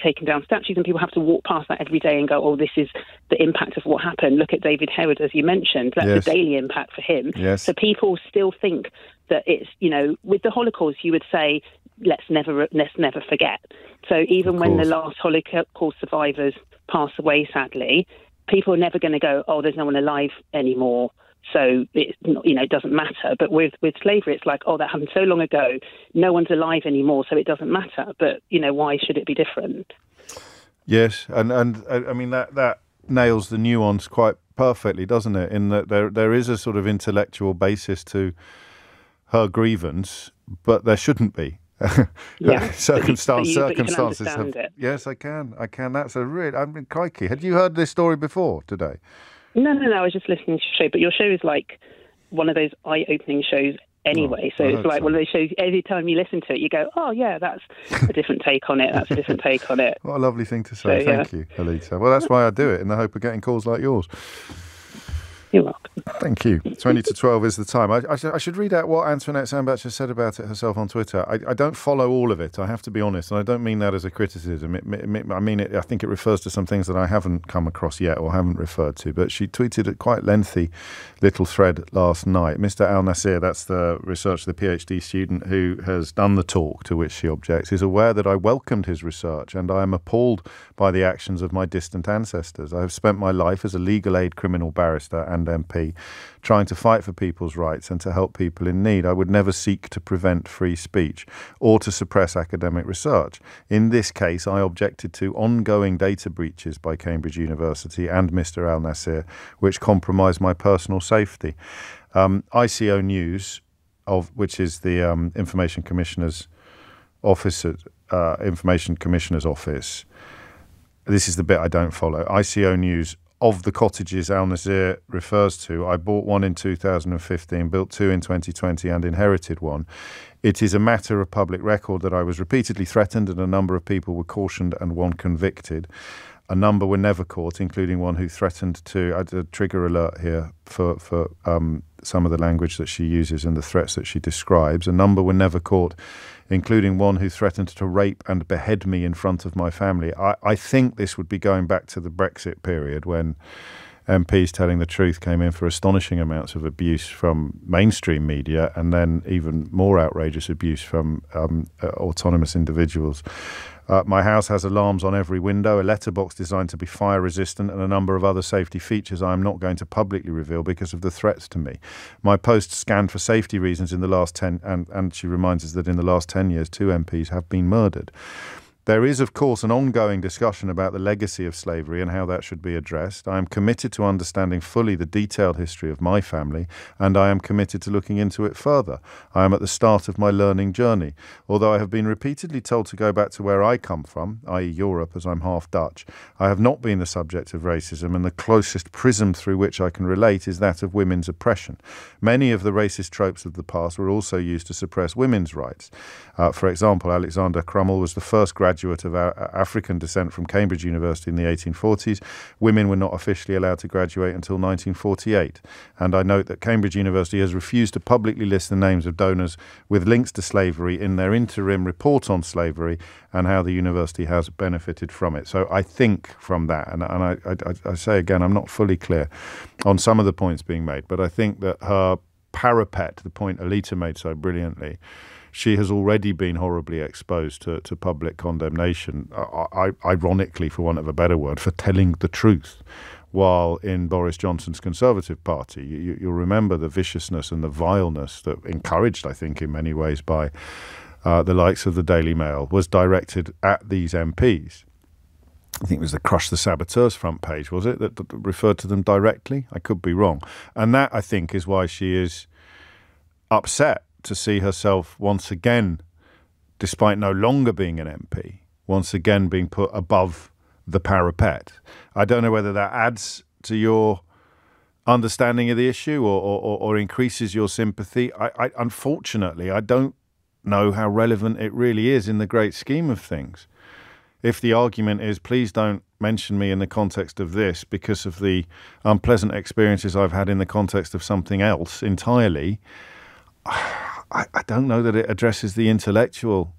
taking down statues, and people have to walk past that every day and go, oh, this is the impact of what happened. Look at David Harewood, as you mentioned. That's the daily impact for him. Yes. So people still think that it's, with the Holocaust, you would say, let's never forget. So even when the last Holocaust survivors pass away, sadly, people are never going to go, oh, there's no one alive anymore. So it doesn't matter. But with slavery, it's like, oh, that happened so long ago. No one's alive anymore, so it doesn't matter. But why should it be different? Yes, and I mean that nails the nuance quite perfectly, doesn't it? In that there is a sort of intellectual basis to her grievance, but there shouldn't be. Circumstances have. It. Yes, I can. That's a real. I mean, crikey, had you heard this story before today? No. I was just listening to your show, but your show is like one of those eye-opening shows anyway. So it's like one of those shows, every time you listen to it, you go, oh, yeah, that's a different take on it. That's a different take on it. What a lovely thing to say. Thank you, Alita. Well, that's why I do it, in the hope of getting calls like yours. You're welcome. Thank you. 20 to 12 is the time. I should read out what Antoinette Sandbach has said about it herself on Twitter. I don't follow all of it, I have to be honest, and I don't mean that as a criticism. I think it refers to some things that I haven't come across yet or haven't referred to, but she tweeted a quite lengthy little thread last night. Mr. Al Nasir, that's the researcher, the PhD student who has done the talk to which she objects, is aware that I welcomed his research and I am appalled by the actions of my distant ancestors. I have spent my life as a legal aid criminal barrister and MP trying to fight for people's rights and to help people in need. I would never seek to prevent free speech or to suppress academic research. In this case, I objected to ongoing data breaches by Cambridge University and Mr. Al Nasir, which compromised my personal safety. ICO News, which is the Information Commissioner's Office. This is the bit I don't follow. ICO News. Of the cottages Al Nasir refers to, I bought one in 2015, built two in 2020 and inherited one. It is a matter of public record that I was repeatedly threatened and a number of people were cautioned and one convicted. A number were never caught, including one who threatened to... I did a trigger alert here for some of the language that she uses and the threats that she describes. A number were never caught, including one who threatened to rape and behead me in front of my family. I think this would be going back to the Brexit period when MPs telling the truth came in for astonishing amounts of abuse from mainstream media, and then even more outrageous abuse from autonomous individuals. My house has alarms on every window, a letterbox designed to be fire resistant, and a number of other safety features I am not going to publicly reveal because of the threats to me. My post scanned for safety reasons in the last 10, and she reminds us that in the last 10 years, 2 MPs have been murdered. There is, of course, an ongoing discussion about the legacy of slavery and how that should be addressed. I am committed to understanding fully the detailed history of my family, and I am committed to looking into it further. I am at the start of my learning journey. Although I have been repeatedly told to go back to where I come from, i.e. Europe, as I'm half Dutch, I have not been the subject of racism, and the closest prism through which I can relate is that of women's oppression. Many of the racist tropes of the past were also used to suppress women's rights. For example, Alexander Crummell was the first graduate of African descent from Cambridge University in the 1840s. Women were not officially allowed to graduate until 1948. And I note that Cambridge University has refused to publicly list the names of donors with links to slavery in their interim report on slavery and how the university has benefited from it. So I think from that, and I say again, I'm not fully clear on some of the points being made, but I think that her parapet, the point Alita made so brilliantly, she has already been horribly exposed to public condemnation, ironically, for want of a better word, for telling the truth. While in Boris Johnson's Conservative Party, you'll remember the viciousness and the vileness that, encouraged, I think, in many ways by the likes of the Daily Mail, was directed at these MPs. I think it was the Crush the Saboteurs front page, was it, that referred to them directly? I could be wrong. And that, I think, is why she is upset to see herself once again, despite no longer being an MP, once again being put above the parapet. I don't know whether that adds to your understanding of the issue or increases your sympathy. Unfortunately, I don't know how relevant it really is in the great scheme of things. If the argument is, please don't mention me in the context of this because of the unpleasant experiences I've had in the context of something else entirely, I don't know that it addresses the intellectual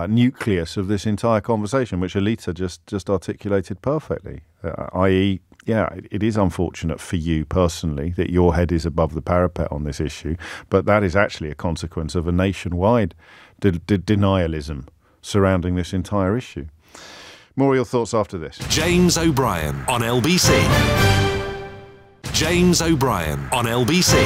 nucleus of this entire conversation, which Alita just articulated perfectly, i.e., yeah, it is unfortunate for you personally that your head is above the parapet on this issue, but that is actually a consequence of a nationwide denialism surrounding this entire issue. More of your thoughts after this. James O'Brien on LBC. James O'Brien on LBC.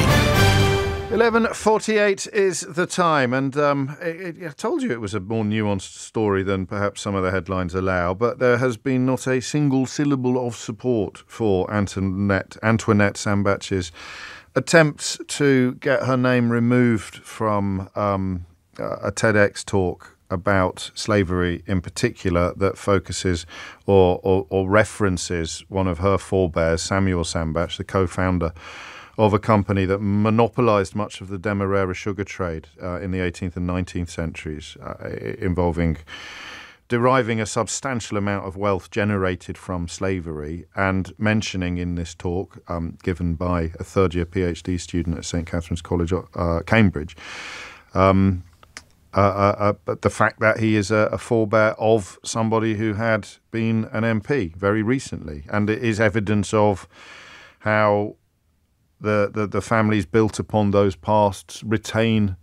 11:48 is the time, and I told you it was a more nuanced story than perhaps some of the headlines allow, but there has been not a single syllable of support for Antoinette Sambach's attempts to get her name removed from a TEDx talk about slavery in particular that focuses or references one of her forebears, Samuel Sambach, the co-founder of a company that monopolised much of the Demerara sugar trade in the 18th and 19th centuries, involving deriving a substantial amount of wealth generated from slavery, and mentioning in this talk, given by a third-year PhD student at St Catherine's College, Cambridge, the fact that he is a forebear of somebody who had been an MP very recently. And it is evidence of how the families built upon those pasts retain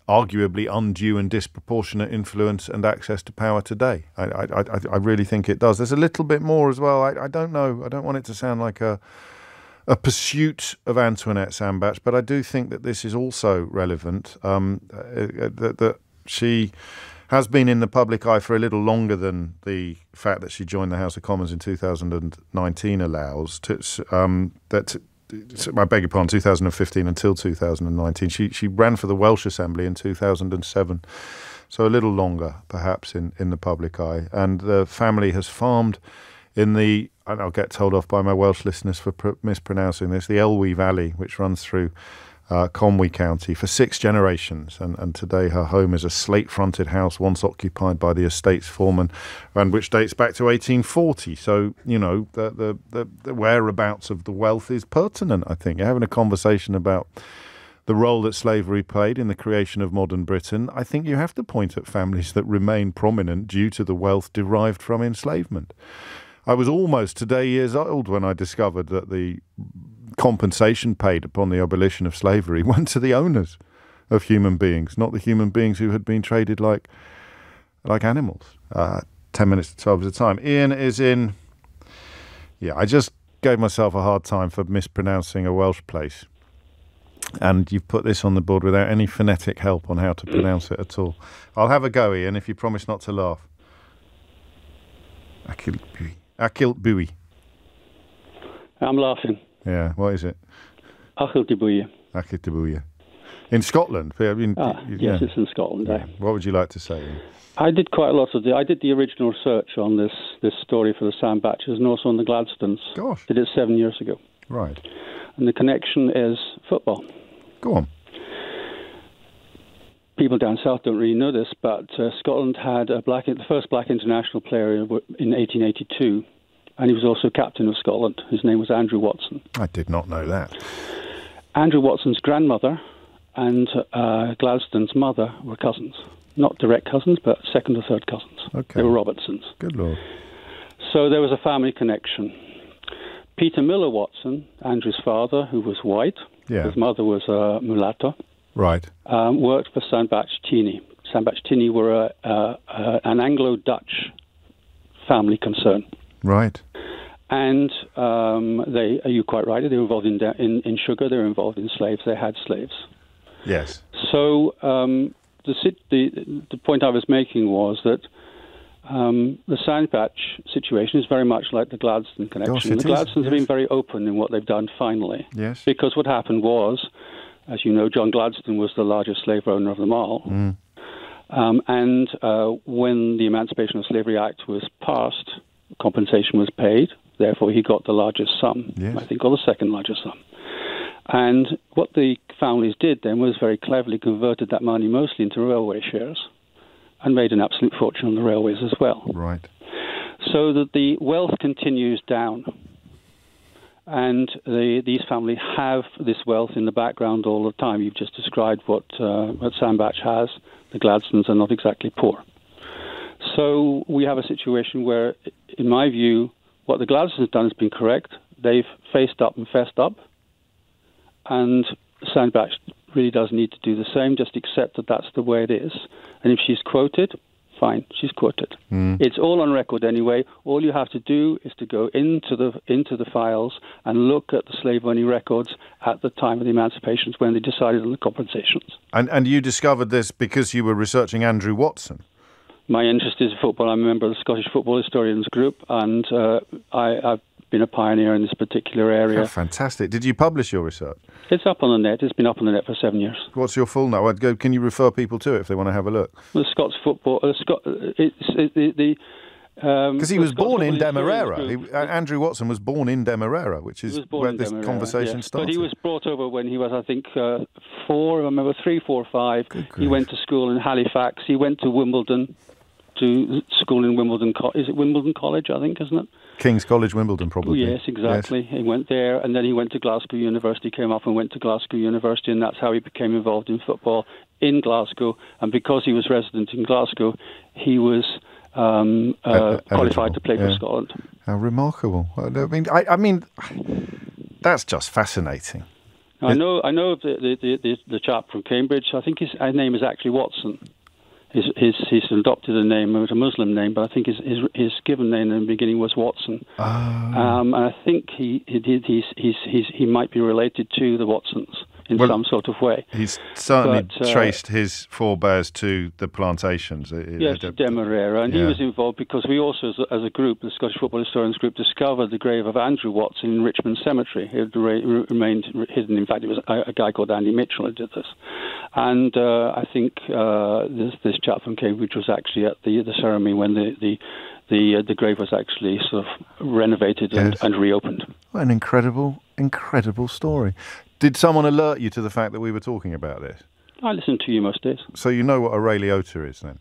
arguably undue and disproportionate influence and access to power today. I really think it does. There's a little bit more as well. I don't know. I don't want it to sound like a pursuit of Antoinette Sambach, but I do think that this is also relevant, that she has been in the public eye for a little longer than the fact that she joined the House of Commons in 2019 allows. I beg your pardon, 2015 until 2019. She ran for the Welsh Assembly in 2007, so a little longer perhaps in the public eye. And the family has farmed in the, and I'll get told off by my Welsh listeners for mispronouncing this, the Elwy Valley, which runs through Conwy County, for 6 generations, and today her home is a slate-fronted house once occupied by the estate's foreman, and which dates back to 1840. So, you know, the whereabouts of the wealth is pertinent, I think. You're having a conversation about the role that slavery played in the creation of modern Britain. I think you have to point at families that remain prominent due to the wealth derived from enslavement. I was almost today years old when I discovered that the compensation paid upon the abolition of slavery went to the owners of human beings, not the human beings who had been traded like animals. 10 minutes to 12 is the time. Ian is in... Yeah, I just gave myself a hard time for mispronouncing a Welsh place. And you've put this on the board without any phonetic help on how to pronounce it at all. I'll have a go, Ian, if you promise not to laugh. Achilbuie. I'm laughing. Yeah, what is it? Achilbuie. Achilbuie. In Scotland? I mean, yes, it's in Scotland. Yeah. What would you like to say, Ian? I did quite a lot of I did the original research on this story for the Sandbatches and also on the Gladstones. Gosh. Did it 7 years ago. Right. And the connection is football. Go on. People down south don't really know this, but Scotland had the first black international player in 1882, and he was also captain of Scotland. His name was Andrew Watson. I did not know that. Andrew Watson's grandmother and Gladstone's mother were cousins. Not direct cousins, but second or third cousins. Okay. They were Robertsons. Good Lord. So there was a family connection. Peter Miller Watson, Andrew's father, who was white, his mother was a mulatto, right, worked for Sandbach Cheney. Sandbach Cheney were an Anglo-Dutch family concern. Right. And you're quite right, they were involved in sugar, they were involved in slaves, they had slaves. Yes. So the point I was making was that the Sandbach situation is very much like the Gladstone connection. Gosh, the Gladstones have been very open in what they've done finally. Yes. Because what happened was, as you know, John Gladstone was the largest slave owner of them all. Mm. And when the Emancipation of Slavery Act was passed, compensation was paid. Therefore, he got the largest sum, I think, or the second largest sum. And what the families did then was very cleverly converted that money mostly into railway shares and made an absolute fortune on the railways as well. Right. So that the wealth continues down. And these families have this wealth in the background all the time. You've just described what Sandbach has. The Gladstones are not exactly poor. So we have a situation where, in my view, what the Gladstones have done has been correct. They've faced up and fessed up. And Sandbach really does need to do the same, just accept that that's the way it is. And if she's quoted, fine, she's quoted. Mm. It's all on record anyway. All you have to do is to go into the files and look at the slave owning records at the time of the emancipations when they decided on the compensations. And you discovered this because you were researching Andrew Watson? My interest is football. I'm a member of the Scottish Football Historians Group, and I've been a pioneer in this particular area. Oh, fantastic. Did you publish your research? It's up on the net. It's been up on the net for 7 years. What's your full name? Can you refer people to it if they want to have a look? The Scots Football... Because he was born in Demerara. Andrew Watson was born in Demerara, which is where this conversation started. But he was brought over when he was, I think, 3, 4, 5. He went to school in Halifax. He went to Wimbledon, to school in Wimbledon. Is it Wimbledon College, I think, isn't it? King's College, Wimbledon, probably. Yes, exactly. Yes. He went there, and then he went to Glasgow University, came up and went to Glasgow University, and that's how he became involved in football in Glasgow. And because he was resident in Glasgow, he was qualified to play for Scotland. How remarkable! I mean, that's just fascinating. I know the chap from Cambridge. I think his name is actually Watson. He's adopted a name. It was a Muslim name, but I think his given name in the beginning was Watson. Oh. And I think he might be related to the Watsons in some sort of way. He's certainly traced his forebears to the plantations. Yes, Demerara, and he was involved because we also, as a group, the Scottish Football Historians Group, discovered the grave of Andrew Watson in Richmond Cemetery. It had remained hidden. In fact, it was a guy called Andy Mitchell who did this. And I think this chap from Cambridge was actually at the ceremony when the grave was actually sort of renovated and reopened. What an incredible story. Did someone alert you to the fact that we were talking about this? I listen to you most days. So you know what a Ray Liotta is then?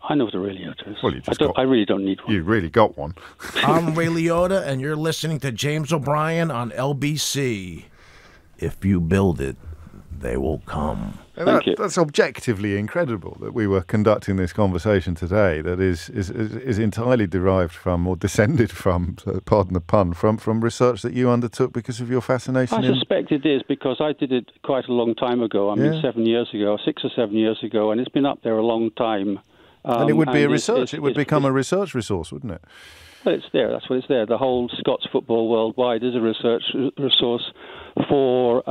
I know what a Ray Liotta is. Well, I really don't need one. You really got one. I'm Ray Liotta, and you're listening to James O'Brien on LBC. If you build it, they will come. Thank you. That's objectively incredible that we were conducting this conversation today that is entirely derived from or descended from, pardon the pun, from research that you undertook because of your fascination. I suspect it is because I did it quite a long time ago. I mean, 7 years ago, 6 or 7 years ago, and it's been up there a long time. And it would be a research. It would become a research resource, wouldn't it? Well, it's there. That's what it's there. The whole Scots football worldwide is a research resource for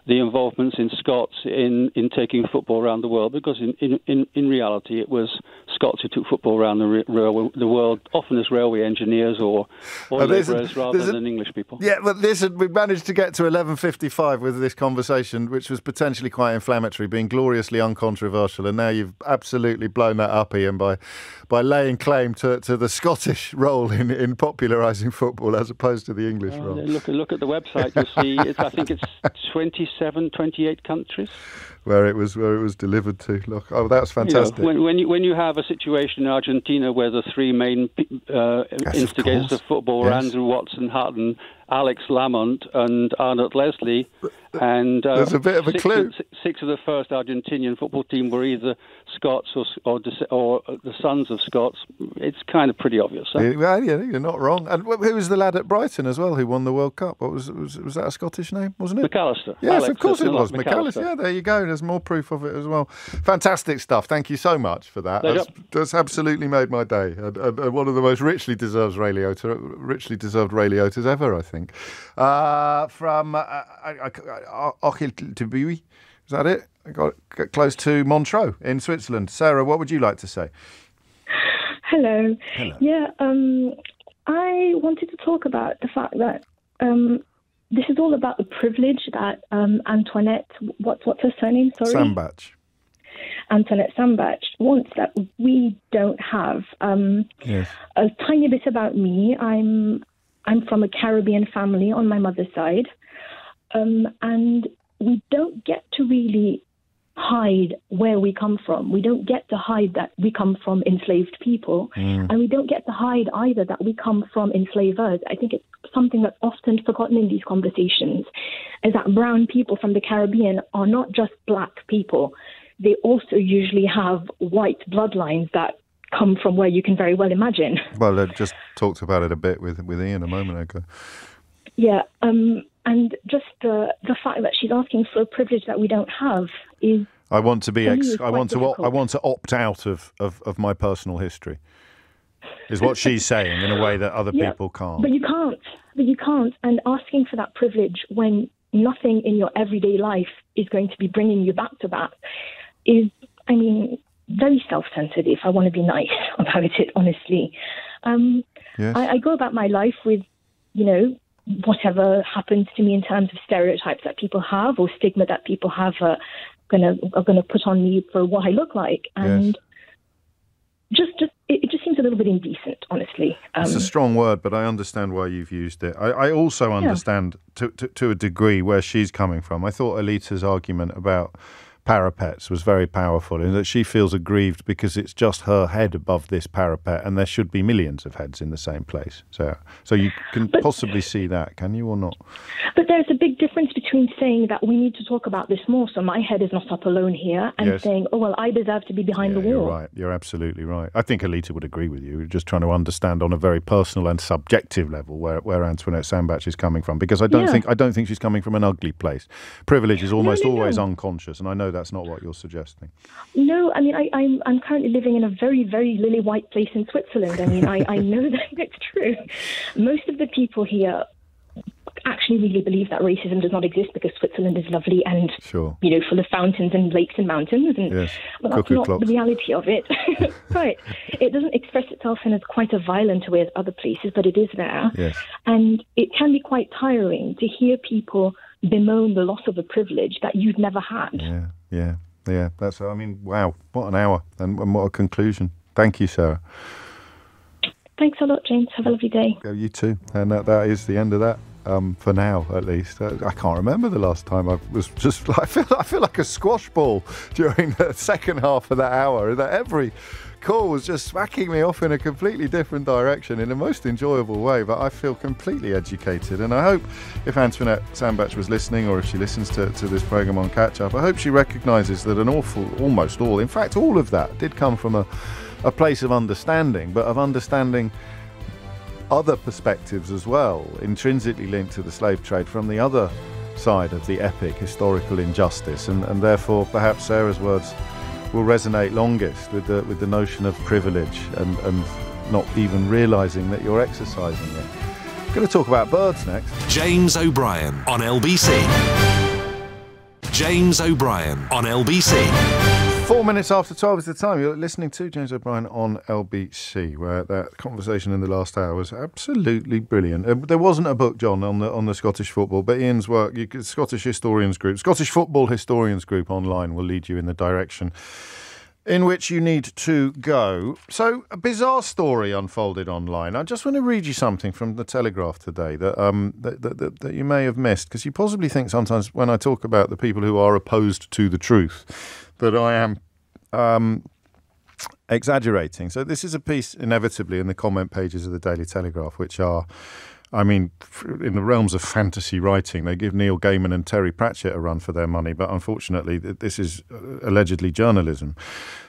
the involvements in Scots in taking football around the world, because in reality it was Scots who took football around the world, often as railway engineers or labourers rather than English people. Yeah, but we managed to get to 11:55 with this conversation, which was potentially quite inflammatory, being gloriously uncontroversial, and now you've absolutely blown that up, Ian, by laying claim to the Scottish role in popularising football as opposed to the English role. Look at the website. You'll see. I think it's 28 countries where it was delivered to. Look, that's fantastic. You know, when you have a situation in Argentina where the three main instigators of football were Andrew Watson Hutton, Alex Lamont, and Arnott Leslie, and there's a bit of a clue. Six of the first Argentinian football team were either Scots or the sons of Scots. It's kind of pretty obvious. Huh? Well, yeah, you're not wrong. And who was the lad at Brighton as well who won the World Cup? Was that a Scottish name, wasn't it? McAllister. Yes, Alex, of course it was. McAllister. Yeah, there you go. There's more proof of it as well. Fantastic stuff. Thank you so much for that. That's absolutely made my day. And one of the most richly deserved Ray Liotas ever, I think. From Ochiltebui, is that it? I got close to Montreux in Switzerland. Sarah, what would you like to say? Hello. Yeah, I wanted to talk about the fact that this is all about the privilege that Antoinette, what's her surname? Sorry, Sambach. Antoinette Sambach wants that we don't have. Yes. A tiny bit about me. I'm from a Caribbean family on my mother's side, and we don't get to really hide where we come from. We don't get to hide that we come from enslaved people, and we don't get to hide either that we come from enslavers. I think it's something that's often forgotten in these conversations, is that brown people from the Caribbean are not just black people. They also usually have white bloodlines that come from where you can very well imagine. Well, I just talked about it a bit with Ian a moment ago. Yeah, and just the fact that she's asking for a privilege that we don't have is. I want to opt out of my personal history. Is what she's saying in a way that other people can't. But you can't. And asking for that privilege when nothing in your everyday life is going to be bringing you back to that is, I mean, very self-centered, if I want to be nice about it, honestly. Yes. I go about my life with, whatever happens to me in terms of stereotypes that people have or stigma that people have are gonna put on me for what I look like. And it just seems a little bit indecent, honestly. It's a strong word, but I understand why you've used it. I also understand to a degree where she's coming from. I thought Alita's argument about parapets was very powerful in that she feels aggrieved because it's just her head above this parapet and there should be millions of heads in the same place. So you can possibly see that, can you, or not? But there's a big difference between saying that we need to talk about this more so my head is not up alone here and saying, oh, well, I deserve to be behind the wall. You're right. You're absolutely right. I think Alita would agree with you. We're just trying to understand on a very personal and subjective level where Antoinette Sambach is coming from, because I don't think she's coming from an ugly place. Privilege is almost always unconscious, and I know that's not what you're suggesting. No, I mean, I'm currently living in a very, very lily white place in Switzerland. I mean, I know that it's true. Most of the people here actually really believe that racism does not exist because Switzerland is lovely and, full of fountains and lakes and mountains. And well, that's not the reality of it. Right. It doesn't express itself in as quite a violent way as other places, but it is there. Yes. And it can be quite tiring to hear people bemoan the loss of a privilege that you've never had. Yeah. That's, I mean, wow, what an hour and what a conclusion. Thank you, Sarah. Thanks a lot, James. Have a lovely day. You too. And that is the end of that. for now at least. I can't remember the last time I was just. I feel like a squash ball during the second half of that hour. That every call was just smacking me off in a completely different direction in a most enjoyable way, but I feel completely educated. And I hope if Antoinette Sambach was listening, or if she listens to this programme on Catch Up, I hope she recognises that almost all, in fact all of that did come from a place of understanding, but of understanding other perspectives as well, intrinsically linked to the slave trade from the other side of the epic historical injustice, and therefore perhaps Sarah's words will resonate longest with the notion of privilege and not even realising that you're exercising it. I'm going to talk about birds next. James O'Brien on LBC. James O'Brien on LBC. 4 minutes after 12 is the time. You're listening to James O'Brien on LBC, where that conversation in the last hour was absolutely brilliant. There wasn't a book, John, on the Scottish football, but Ian's work, Scottish Football Historians Group online will lead you in the direction in which you need to go. So, a bizarre story unfolded online. I just want to read you something from the Telegraph today that you may have missed, because you possibly think sometimes when I talk about the people who are opposed to the truth that I am exaggerating. So this is a piece inevitably in the comment pages of the Daily Telegraph, which are, I mean, in the realms of fantasy writing. They give Neil Gaiman and Terry Pratchett a run for their money, but unfortunately this is allegedly journalism.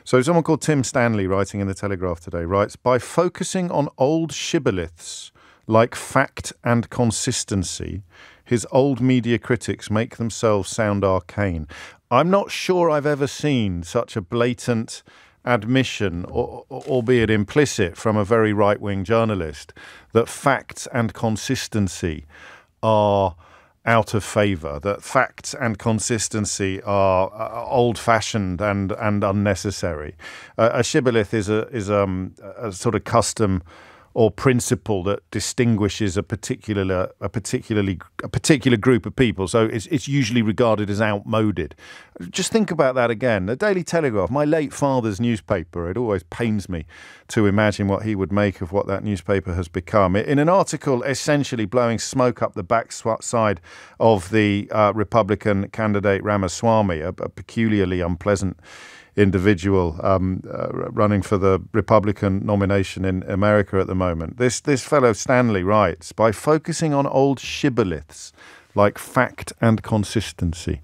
So someone called Tim Stanley, writing in the Telegraph today, writes, by focusing on old shibboleths like fact and consistency, his old media critics make themselves sound arcane. I'm not sure I've ever seen such a blatant admission, albeit implicit, from a very right-wing journalist that facts and consistency are out of favour, that facts and consistency are old-fashioned and unnecessary. A shibboleth is a sort of custom or principle that distinguishes a particular group of people. So it's usually regarded as outmoded. Just think about that again. The Daily Telegraph, my late father's newspaper, it always pains me to imagine what he would make of what that newspaper has become. In an article essentially blowing smoke up the backside of the Republican candidate Ramaswamy, a peculiarly unpleasant individual running for the Republican nomination in America at the moment. This fellow Stanley writes, by focusing on old shibboleths like fact and consistency.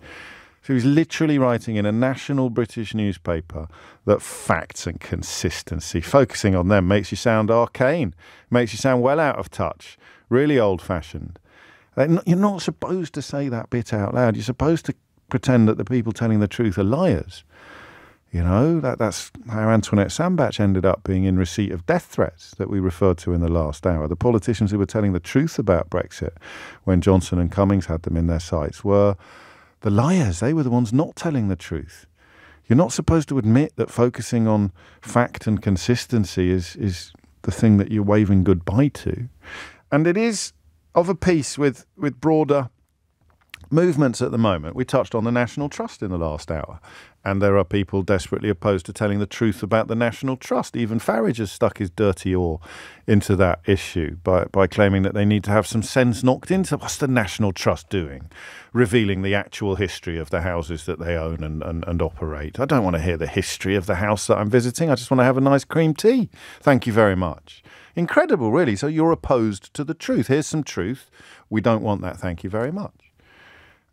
So he's literally writing in a national British newspaper that facts and consistency, focusing on them, makes you sound arcane, makes you sound well out of touch, really old-fashioned. You're not supposed to say that bit out loud. You're supposed to pretend that the people telling the truth are liars. You know, that's how Antoinette Sambach ended up being in receipt of death threats that we referred to in the last hour. The politicians who were telling the truth about Brexit when Johnson and Cummings had them in their sights were the liars. They were the ones not telling the truth. You're not supposed to admit that focusing on fact and consistency is the thing that you're waving goodbye to. And it is of a piece with broader movements at the moment. We touched on the National Trust in the last hour, and there are people desperately opposed to telling the truth about the National Trust. Even Farage has stuck his dirty oar into that issue by claiming that they need to have some sense knocked into what's the National Trust doing, revealing the actual history of the houses that they own and operate. I don't want to hear the history of the house that I'm visiting. I just want to have a nice cream tea. Thank you very much. Incredible, really. So you're opposed to the truth. Here's some truth. We don't want that. Thank you very much.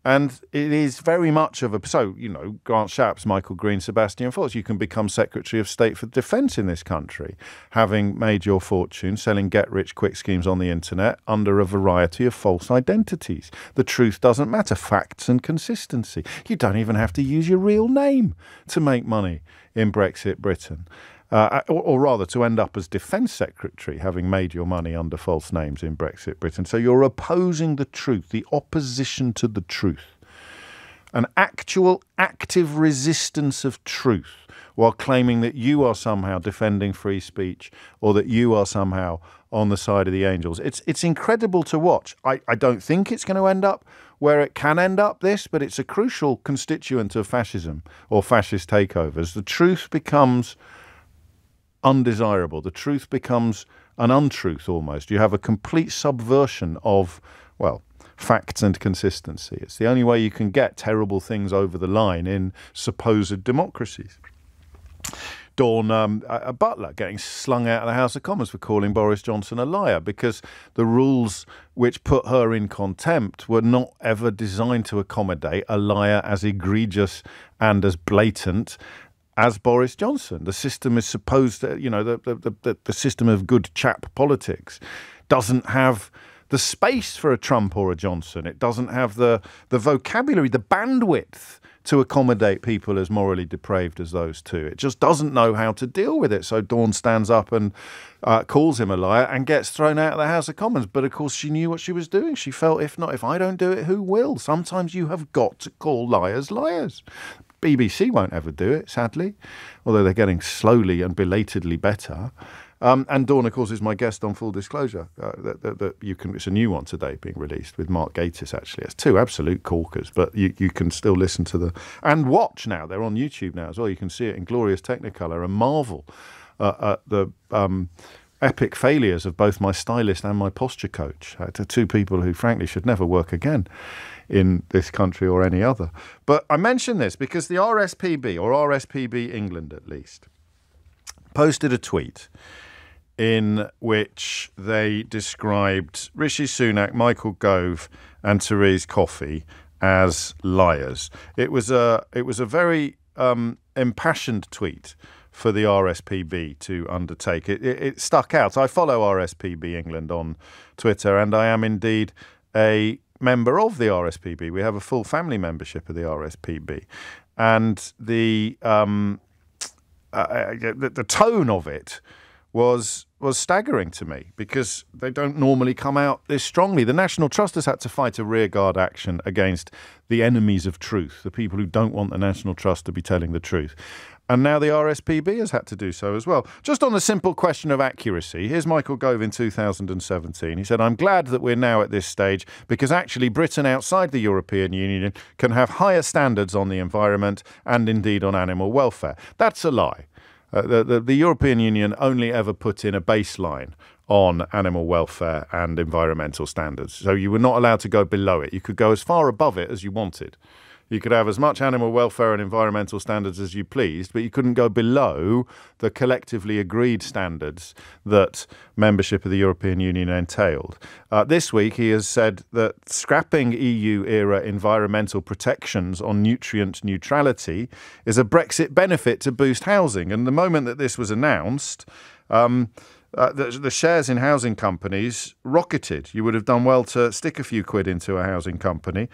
And it is very much of a... So, you know, Grant Shapps, Michael Green, Sebastian Faulds, you can become Secretary of State for Defence in this country, having made your fortune selling get-rich-quick schemes on the internet under a variety of false identities. The truth doesn't matter. Facts and consistency. You don't even have to use your real name to make money in Brexit Britain. Or rather, to end up as Defence Secretary, having made your money under false names in Brexit Britain. So you're opposing the truth, the opposition to the truth. An actual active resistance of truth, while claiming that you are somehow defending free speech or that you are somehow on the side of the angels. It's incredible to watch. I don't think it's going to end up where it can end up, but it's a crucial constituent of fascism or fascist takeovers. The truth becomes undesirable. The truth becomes an untruth almost. You have a complete subversion of well, facts and consistency. It's the only way you can get terrible things over the line in supposed democracies. Dawn Butler getting slung out of the House of Commons for calling Boris Johnson a liar because the rules which put her in contempt were not ever designed to accommodate a liar as egregious and as blatant as Boris Johnson. The system is supposed to, the system of good chap politics doesn't have the space for a Trump or a Johnson. It doesn't have the vocabulary, the bandwidth to accommodate people as morally depraved as those two. It just doesn't know how to deal with it. So Dawn stands up and calls him a liar and gets thrown out of the House of Commons. But of course, she knew what she was doing. She felt, if I don't do it, who will? Sometimes you have got to call liars liars. BBC won't ever do it, sadly, although they're getting slowly and belatedly better. And Dawn, of course, is my guest on Full Disclosure. That you can. It's a new one today being released with Mark Gatiss, actually. It's two absolute corkers, but you can still listen to and watch now. They're on YouTube now as well. You can see it in glorious Technicolor and marvel at the epic failures of both my stylist and my posture coach. To two people who, frankly, should never work again in this country or any other. But I mention this because the RSPB, or RSPB England at least, posted a tweet in which they described Rishi Sunak, Michael Gove and Therese Coffey as liars. It was a very impassioned tweet for the RSPB to undertake. It stuck out. I follow RSPB England on Twitter, and I am indeed a member of the RSPB. We have a full family membership of the RSPB. And the tone of it was staggering to me because they don't normally come out this strongly. The National Trust has had to fight a rearguard action against the enemies of truth, the people who don't want the National Trust to be telling the truth. And now the RSPB has had to do so as well. Just on the simple question of accuracy, here's Michael Gove in 2017. He said, "I'm glad that we're now at this stage because actually Britain outside the European Union can have higher standards on the environment and indeed on animal welfare." That's a lie. The European Union only ever put in a baseline on animal welfare and environmental standards. So you were not allowed to go below it. You could go as far above it as you wanted. You could have as much animal welfare and environmental standards as you pleased, but you couldn't go below the collectively agreed standards that membership of the European Union entailed. This week, he has said that scrapping EU-era environmental protections on nutrient neutrality is a Brexit benefit to boost housing. And the moment that this was announced, the shares in housing companies rocketed. You would have done well to stick a few quid into a housing company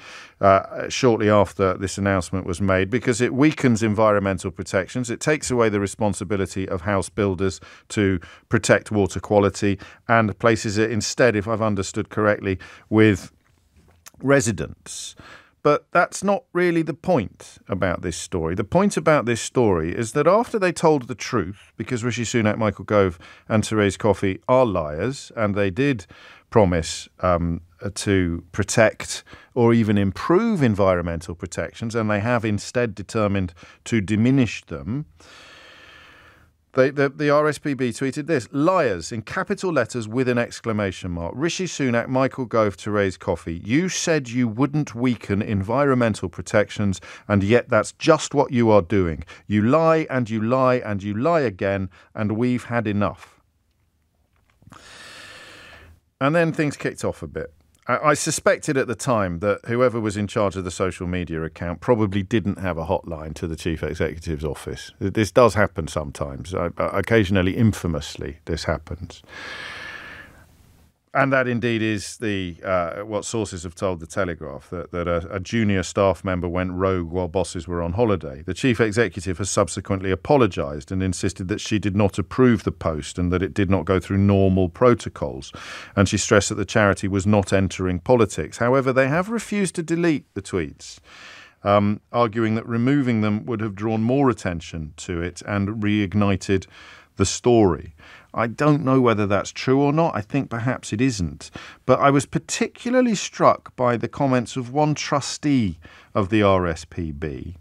shortly after this announcement was made because it weakens environmental protections. It takes away the responsibility of house builders to protect water quality and places it instead, if I've understood correctly, with residents. But that's not really the point about this story. The point about this story is that after they told the truth, because Rishi Sunak, Michael Gove and Therese Coffey are liars, and they did promise to protect or even improve environmental protections, and they have instead determined to diminish them, the RSPB tweeted this: "Liars," in capital letters with an exclamation mark. Rishi Sunak, Michael Gove, Therese Coffey. You said you wouldn't weaken environmental protections, and yet that's just what you are doing. You lie and you lie and you lie again, and we've had enough. And then things kicked off a bit. I suspected at the time that whoever was in charge of the social media account probably didn't have a hotline to the chief executive's office. This does happen sometimes. Occasionally, infamously, this happens. And that indeed is what sources have told the Telegraph, that a junior staff member went rogue while bosses were on holiday. The chief executive has subsequently apologised and insisted that she did not approve the post and that it did not go through normal protocols. And she stressed that the charity was not entering politics. However, they have refused to delete the tweets, arguing that removing them would have drawn more attention to it and reignited the story. I don't know whether that's true or not. I think perhaps it isn't. But I was particularly struck by the comments of one trustee of the RSPB,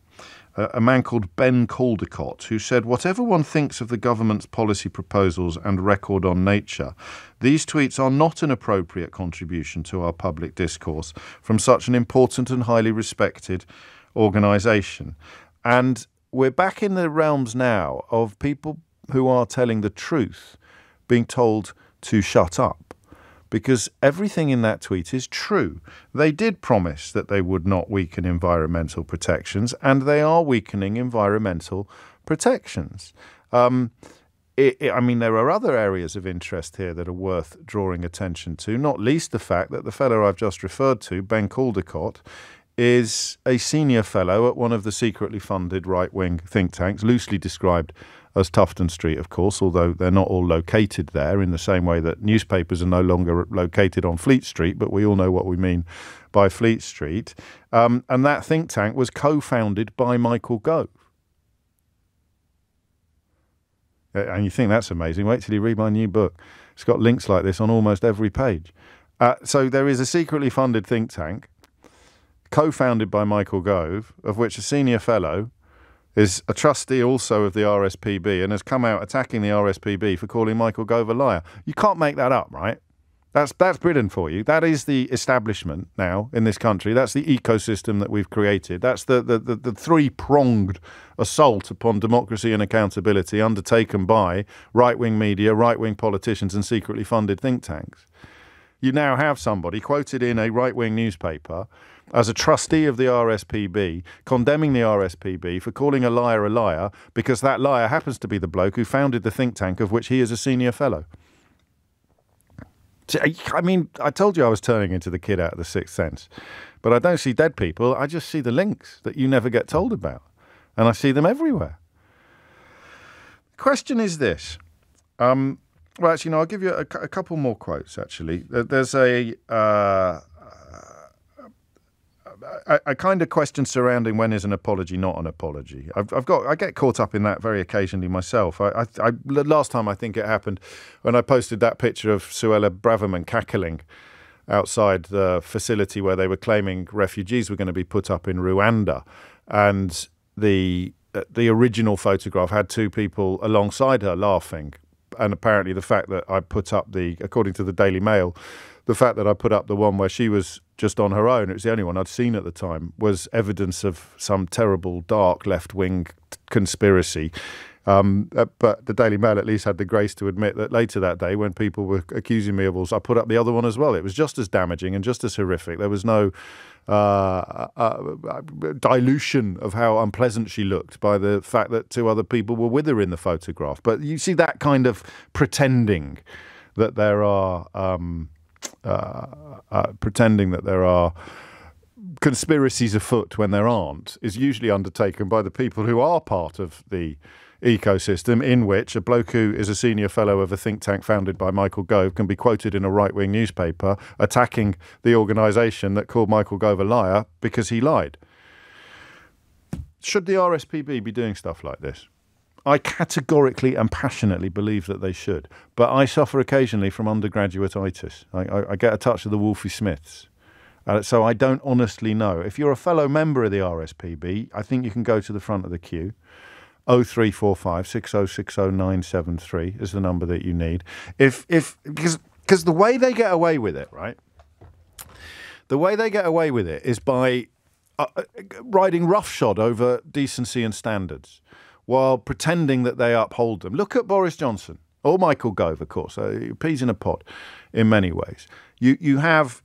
a man called Ben Caldecott, who said, whatever one thinks of the government's policy proposals and record on nature, these tweets are not an appropriate contribution to our public discourse from such an important and highly respected organisation. And we're back in the realms now of people who are telling the truth being told to shut up, because everything in that tweet is true. They did promise that they would not weaken environmental protections, and they are weakening environmental protections. I mean, there are other areas of interest here that are worth drawing attention to, not least the fact that the fellow I've just referred to, Ben Caldecott, is a senior fellow at one of the secretly funded right-wing think tanks, loosely described as Tufton Street, of course, although they're not all located there in the same way that newspapers are no longer located on Fleet Street, but we all know what we mean by Fleet Street. And that think tank was co-founded by Michael Gove. And you think that's amazing. Wait till you read my new book. It's got links like this on almost every page. So there is a secretly funded think tank co-founded by Michael Gove, of which a senior fellow is a trustee also of the RSPB and has come out attacking the RSPB for calling Michael Gove a liar. You can't make that up, right? That's Britain for you. That is the establishment now in this country. That's the ecosystem that we've created. That's the three-pronged assault upon democracy and accountability undertaken by right-wing media, right-wing politicians and secretly funded think tanks. You now have somebody quoted in a right-wing newspaper as a trustee of the RSPB, condemning the RSPB for calling a liar because that liar happens to be the bloke who founded the think tank of which he is a senior fellow. I mean, I told you I was turning into the kid out of The Sixth Sense, but I don't see dead people. I just see the links that you never get told about, and I see them everywhere. The question is this. Well, actually, no, I'll give you a couple more quotes, actually. There's a kind of question surrounding when is an apology not an apology. I get caught up in that very occasionally myself. Last time I think it happened when I posted that picture of Suella Braverman cackling outside the facility where they were claiming refugees were going to be put up in Rwanda, and the original photograph had two people alongside her laughing. And apparently the fact that I put up according to the Daily Mail, the fact that I put up the one where she was just on her own, it was the only one I'd seen at the time, was evidence of some terrible, dark, left-wing conspiracy. But the Daily Mail at least had the grace to admit that later that day, when people were accusing me of all, I put up the other one as well. It was just as damaging and just as horrific. There was no dilution of how unpleasant she looked by the fact that two other people were with her in the photograph. But you see that kind of pretending that there are conspiracies afoot when there aren't is usually undertaken by the people who are part of the ecosystem, in which a bloke who is a senior fellow of a think tank founded by Michael Gove can be quoted in a right-wing newspaper attacking the organisation that called Michael Gove a liar because he lied. Should the RSPB be doing stuff like this? I categorically and passionately believe that they should, but I suffer occasionally from undergraduate-itis. I get a touch of the Wolfie Smiths. So I don't honestly know. If you're a fellow member of the RSPB, I think you can go to the front of the queue. 0345 6060 973 is the number that you need. Because the way they get away with it, right? The way they get away with it is by riding roughshod over decency and standards while pretending that they uphold them. Look at Boris Johnson, or Michael Gove, of course. Peas in a pod in many ways. You have...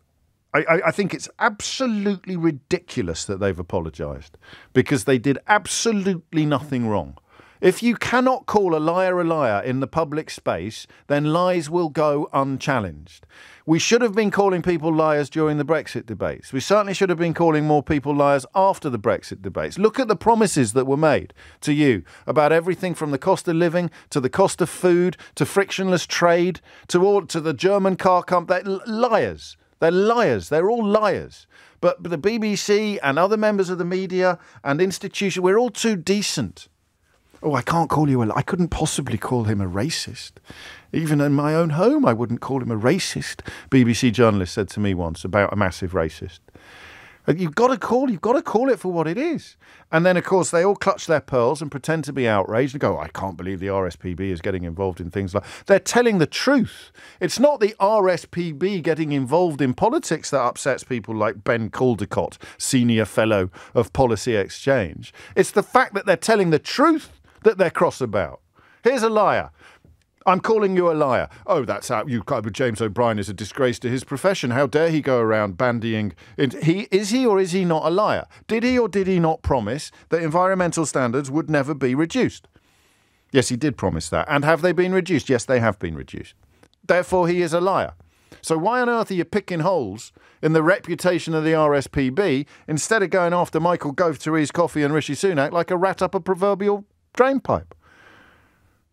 I think it's absolutely ridiculous that they've apologised because they did absolutely nothing wrong. If you cannot call a liar in the public space, then lies will go unchallenged. We should have been calling people liars during the Brexit debates. We certainly should have been calling more people liars after the Brexit debates. Look at the promises that were made to you about everything from the cost of living to the cost of food to frictionless trade to the German car company. Liars. They're liars. They're all liars. But the BBC and other members of the media and institutions, we're all too decent. Oh, I can't call you I couldn't possibly call him a racist. Even in my own home, I wouldn't call him a racist, BBC journalist said to me once about a massive racist. You've got to call it for what it is. And then, of course, they all clutch their pearls and pretend to be outraged and go, I can't believe the RSPB is getting involved in things like... They're telling the truth. It's not the RSPB getting involved in politics that upsets people like Ben Caldecott, Senior Fellow of Policy Exchange. It's the fact that they're telling the truth that they're cross about. Here's a liar. I'm calling you a liar. Oh, that's how James O'Brien is a disgrace to his profession. How dare he go around bandying... Is he or is he not a liar? Did he or did he not promise that environmental standards would never be reduced? Yes, he did promise that. And have they been reduced? Yes, they have been reduced. Therefore, he is a liar. So why on earth are you picking holes in the reputation of the RSPB instead of going after Michael Gove, Therese Coffey and Rishi Sunak like a rat up a proverbial drainpipe?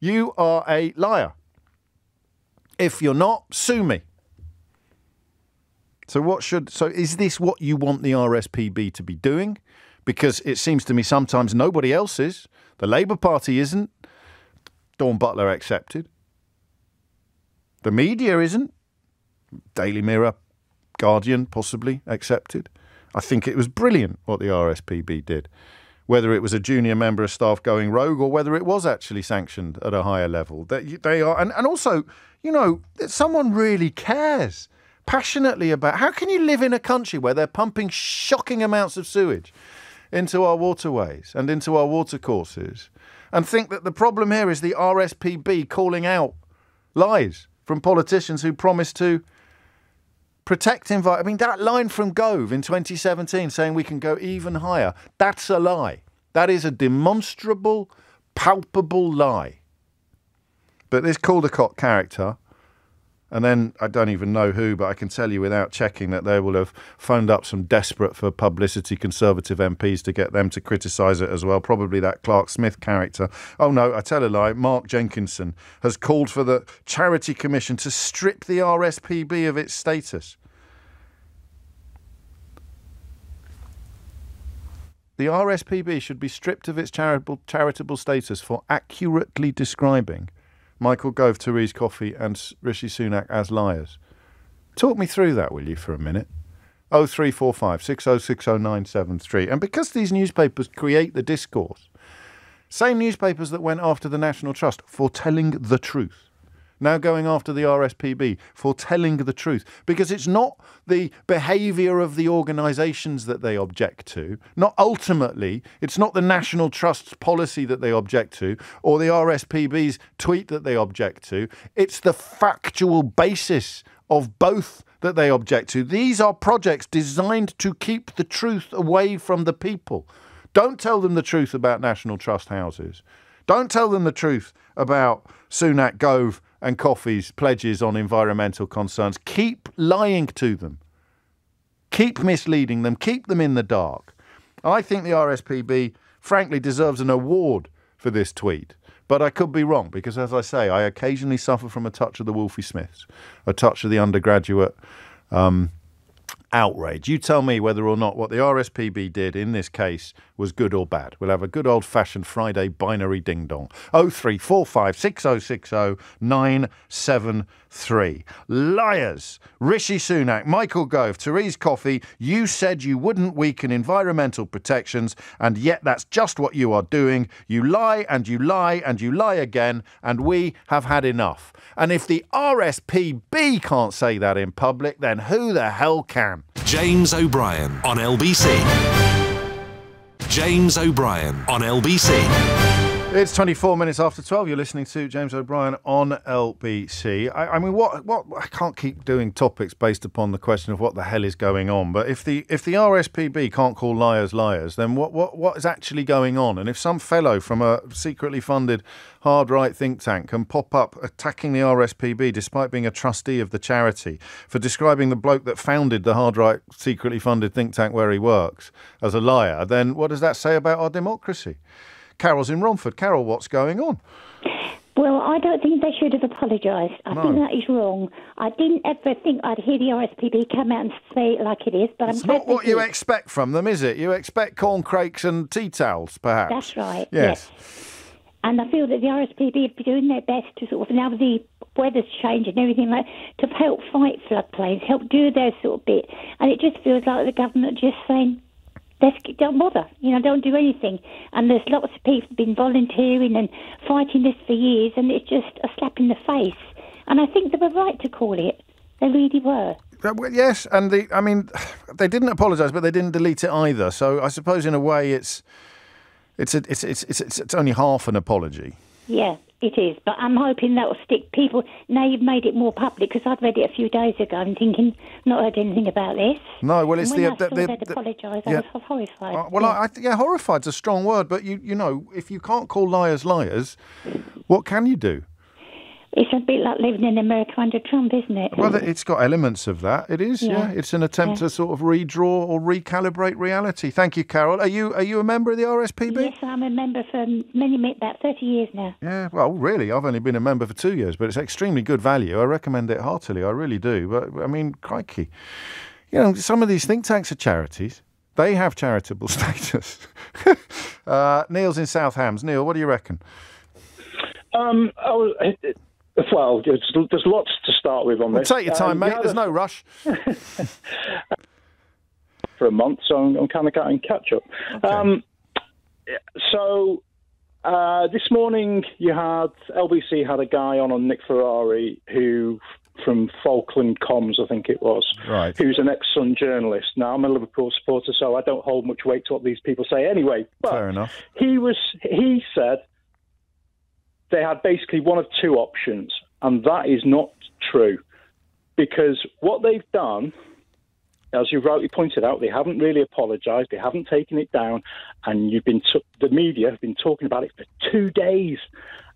You are a liar. If you're not, sue me. So is this what you want the RSPB to be doing? Because it seems to me sometimes nobody else is. The Labour Party isn't. Dawn Butler accepted. The media isn't. Daily Mirror, Guardian possibly accepted. I think it was brilliant what the RSPB did. Whether it was a junior member of staff going rogue or whether it was actually sanctioned at a higher level. They are, and also, that someone really cares passionately about... How can you live in a country where they're pumping shocking amounts of sewage into our waterways and into our watercourses and think that the problem here is the RSPB calling out lies from politicians who promise to protect environment? I mean, that line from Gove in 2017 saying we can go even higher, that's a lie. That is a demonstrable, palpable lie. But this Caldecott character, and then I don't even know who, but I can tell you without checking that they will have phoned up some desperate for publicity Conservative MPs to get them to criticise it as well. Probably that Clark Smith character. Oh no, I tell a lie. Mark Jenkinson has called for the Charity Commission to strip the RSPB of its status. The RSPB should be stripped of its charitable status for accurately describing Michael Gove, Therese Coffey and Rishi Sunak as liars. Talk me through that, will you, for a minute? 0345 6060 973. And because these newspapers create the discourse, same newspapers that went after the National Trust for telling the truth, now going after the RSPB for telling the truth, because it's not the behaviour of the organisations that they object to, not ultimately, it's not the National Trust's policy that they object to, or the RSPB's tweet that they object to, it's the factual basis of both that they object to. These are projects designed to keep the truth away from the people. Don't tell them the truth about National Trust houses. Don't tell them the truth about Sunak, Gove and Coffey's pledges on environmental concerns. Keep lying to them. Keep misleading them. Keep them in the dark. I think the RSPB, frankly, deserves an award for this tweet. But I could be wrong because, as I say, I occasionally suffer from a touch of the Wolfie Smiths, a touch of the undergraduate outrage. You tell me whether or not what the RSPB did in this case was good or bad. We'll have a good old-fashioned Friday binary ding-dong. 0345 6060 973. Liars. Rishi Sunak, Michael Gove, Therese Coffey, you said you wouldn't weaken environmental protections, and yet that's just what you are doing. You lie and you lie and you lie again, and we have had enough. And if the RSPB can't say that in public, then who the hell can? James O'Brien on LBC. James O'Brien on LBC. It's 24 minutes after 12. You're listening to James O'Brien on LBC. I mean, what? I can't keep doing topics based upon the question of what the hell is going on. But if the RSPB can't call liars liars, then what is actually going on? And if some fellow from a secretly funded hard right think tank can pop up attacking the RSPB despite being a trustee of the charity for describing the bloke that founded the hard right secretly funded think tank where he works as a liar, then what does that say about our democracy? Carol's in Romford. Carol, what's going on? Well, I don't think they should have apologised. I think that is wrong. I didn't ever think I'd hear the RSPB come out and say it like it is, but it's not what you expect from them, is it? You expect corn crakes and tea towels, perhaps. That's right, yes. And I feel that the RSPB are doing their best to sort of, now the weather's changed and everything like, to help fight floodplains, help do their sort of bit. And it just feels like the government just saying, don't bother, don't do anything. And there's lots of people been volunteering and fighting this for years, and it's just a slap in the face. And I think they were right to call it. They really were. Yes, and they didn't apologise, but they didn't delete it either. So I suppose in a way it's only half an apology. Yeah, it is. But I'm hoping that will stick. People, now you've made it more public, because I'd read it a few days ago and thinking, not heard anything about this. No, well, it's and when I saw they'd apologised, I was horrified. Horrified's a strong word, but you know, if you can't call liars liars, what can you do? It's a bit like living in America under Trump, isn't it? Well, it's got elements of that. It is, yeah. It's an attempt to sort of redraw or recalibrate reality. Thank you, Carol. Are you a member of the RSPB? Yes, I'm a member for about 30 years now. Yeah, well, really, I've only been a member for 2 years, but it's extremely good value. I recommend it heartily. I really do. But, I mean, crikey. Some of these think tanks are charities. They have charitable status. Neil's in South Hams. Neil, what do you reckon? Well, there's lots to start with on this. Take your time, mate. There's no rush. For a month, so I'm kind of getting catch up. Okay. This morning you had LBC had a guy on Nick Ferrari who from Falkland Comms, I think it was, right, who's an ex-Sun journalist. Now I'm a Liverpool supporter, so I don't hold much weight to what these people say anyway. But fair enough. He said they had basically one of two options, and that is not true, because what they've done, as you rightly pointed out, they haven't really apologised, they haven't taken it down, and the media have been talking about it for 2 days,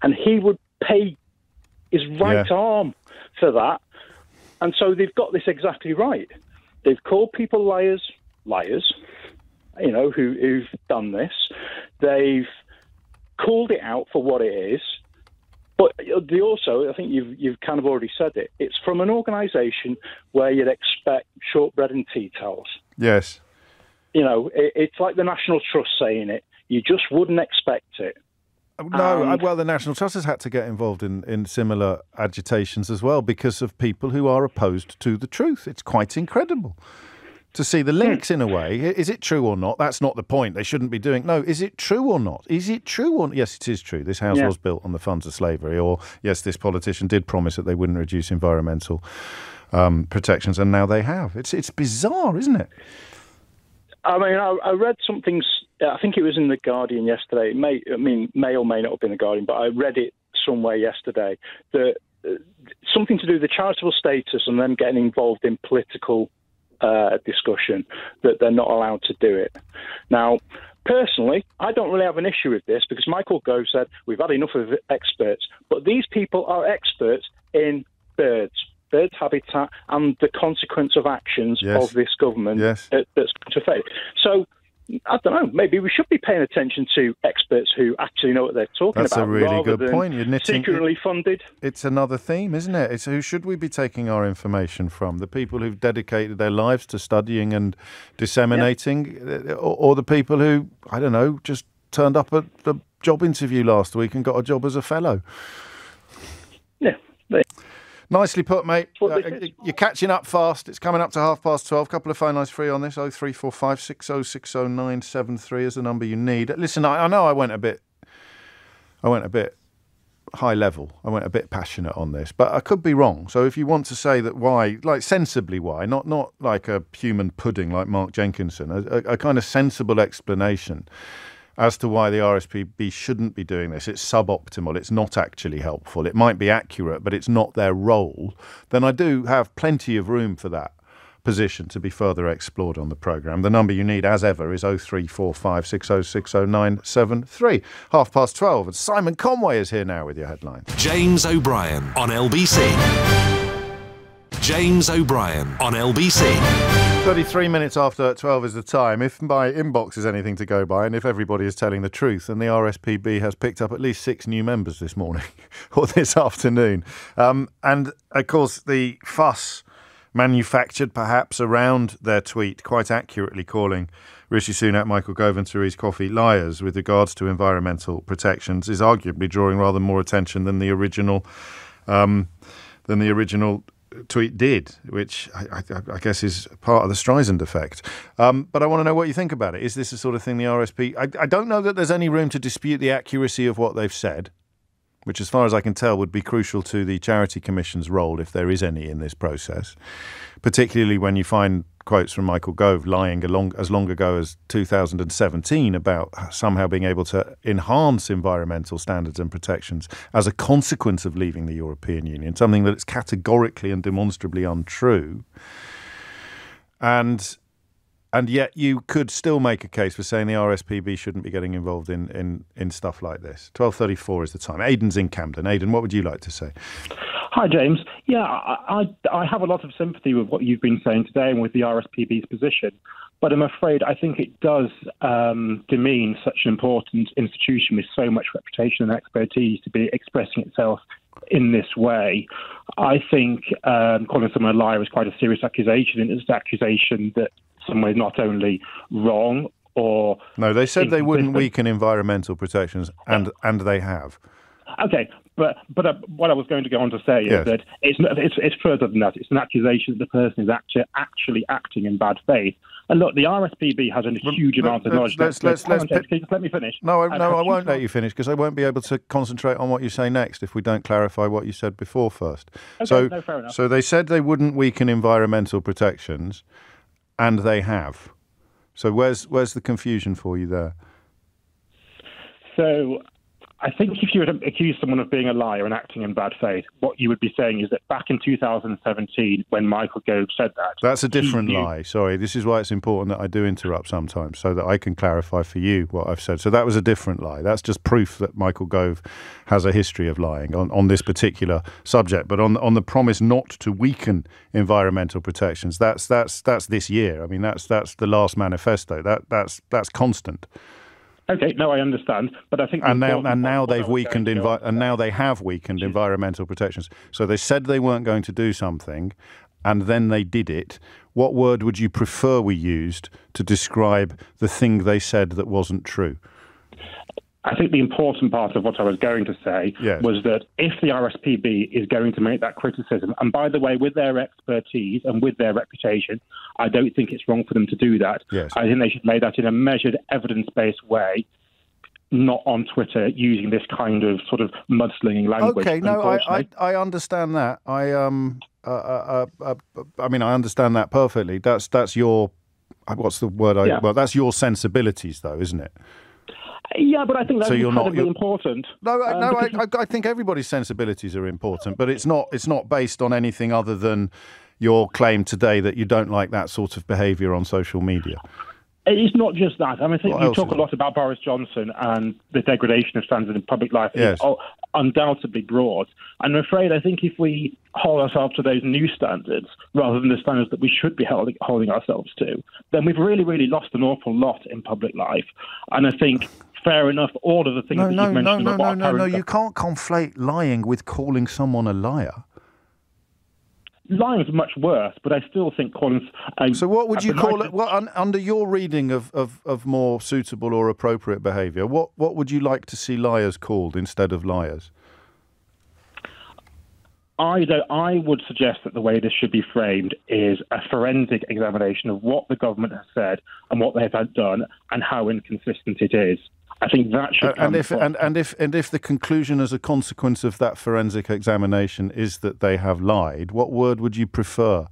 and he would pay his right arm for that, and so they've got this exactly right. They've called people liars, who've done this. They've called it out for what it is. But they also, I think you've kind of already said it, it's from an organisation where you'd expect shortbread and tea towels. Yes. It's like the National Trust saying it. You just wouldn't expect it. No, well, the National Trust has had to get involved in similar agitations as well because of people who are opposed to the truth. It's quite incredible to see the links in a way. Is it true or not? That's not the point. They shouldn't be doing... No, is it true or not? Is it true or not? Yes, it is true. This house was built on the funds of slavery. Or, yes, this politician did promise that they wouldn't reduce environmental protections, and now they have. It's bizarre, isn't it? I mean, I read something... I think it was in The Guardian yesterday. It may or may not have been The Guardian, but I read it somewhere yesterday. That something to do with the charitable status and them getting involved in political discussion, that they're not allowed to do it. Now, personally, I don't really have an issue with this because Michael Gove said we've had enough of experts, but these people are experts in bird habitat and the consequence of actions of this government that's going to affect. So, I don't know, maybe we should be paying attention to experts who actually know what they're talking about. That's a really good point. You're knitting, secretly funded. It's another theme, isn't it? It's who should we be taking our information from? The people who've dedicated their lives to studying and disseminating, or the people who, I don't know, just turned up at the job interview last week and got a job as a fellow? Yeah. Nicely put, mate. You're catching up fast. It's coming up to 12:30. Couple of phone lines free on this. 0345 6060973 is the number you need. Listen, I know I went a bit high level. I went a bit passionate on this, but I could be wrong. So if you want to say that why, like sensibly why, not like a human pudding like Mark Jenkinson, a kind of sensible explanation as to why the RSPB shouldn't be doing this. It's suboptimal. It's not actually helpful. It might be accurate, but it's not their role. Then I do have plenty of room for that position to be further explored on the programme. The number you need, as ever, is 0345 6060973. 12:30. And Simon Conway is here now with your headlines. James O'Brien on LBC. James O'Brien on LBC. 33 minutes after 12 is the time. If my inbox is anything to go by, and if everybody is telling the truth, and the RSPB has picked up at least 6 new members this morning or this afternoon. And, of course, the fuss manufactured perhaps around their tweet, quite accurately calling Rishi Sunak, Michael Gove and Therese Coffey liars with regards to environmental protections, is arguably drawing rather more attention than the original tweet did, which I guess is part of the Streisand effect. But I want to know what you think about it. Is this the sort of thing the RSP... I don't know that there's any room to dispute the accuracy of what they've said, which as far as I can tell would be crucial to the Charity Commission's role, if there is any in this process, particularly when you find quotes from Michael Gove lying as long ago as 2017 about somehow being able to enhance environmental standards and protections as a consequence of leaving the European Union, something that is categorically and demonstrably untrue. And yet you could still make a case for saying the RSPB shouldn't be getting involved in stuff like this. 12:34 is the time. Aidan's in Camden. Aidan, what would you like to say? Hi, James. Yeah, I have a lot of sympathy with what you've been saying today and with the RSPB's position, but I'm afraid I think it does demean such an important institution with so much reputation and expertise to be expressing itself in this way. I think calling someone a liar is quite a serious accusation, and it's an accusation that someone is not only wrong or... No, they said they wouldn't weaken environmental protections, and they have. Okay, but what I was going to go on to say is that it's further than that. It's an accusation that the person is actually acting in bad faith. And look, the RSPB has a huge amount of knowledge. Can you just let me finish? No, I won't let you finish, because I won't be able to concentrate on what you say next if we don't clarify what you said before first. Okay, fair enough. So they said they wouldn't weaken environmental protections, and they have. So where's the confusion for you there? So I think if you were to accuse someone of being a liar and acting in bad faith, what you would be saying is that back in 2017, when Michael Gove said that... That's a different lie. Sorry, this is why it's important that I do interrupt sometimes, so that I can clarify for you what I've said. So that was a different lie. That's just proof that Michael Gove has a history of lying on this particular subject. But on the promise not to weaken environmental protections, that's this year. I mean, that's the last manifesto. That's constant. Okay, no, I understand, but I think now they have weakened environmental protections. So they said they weren't going to do something, and then they did it. What word would you prefer we used to describe the thing they said that wasn't true? I think the important part of what I was going to say was that if the RSPB is going to make that criticism, and by the way, with their expertise and with their reputation, I don't think it's wrong for them to do that. Yes. I think they should make that in a measured, evidence-based way, not on Twitter using this kind of sort of mudslinging language. Okay, no, I understand that. I mean, I understand that perfectly. That's your, what's the word? Well, that's your sensibilities, though, isn't it? Yeah, but I think that's incredibly important. I think everybody's sensibilities are important, but it's not based on anything other than your claim today that you don't like that sort of behaviour on social media. It's not just that. I mean, I think you talk a lot about Boris Johnson and the degradation of standards in public life. Yes. It's undoubtedly broad. I'm afraid I think if we hold ourselves to those new standards rather than the standards that we should be holding ourselves to, then we've really, really lost an awful lot in public life. And I think, fair enough, all of the things that you've mentioned... No, you can't conflate lying with calling someone a liar. Lying is much worse, but I still think calling... So what would you call it? Well, under your reading of more suitable or appropriate behaviour, what would you like to see liars called instead of liars? I would suggest that the way this should be framed is a forensic examination of what the government has said and what they have done and how inconsistent it is. I think that should come and if the conclusion as a consequence of that forensic examination is that they have lied, what word would you prefer?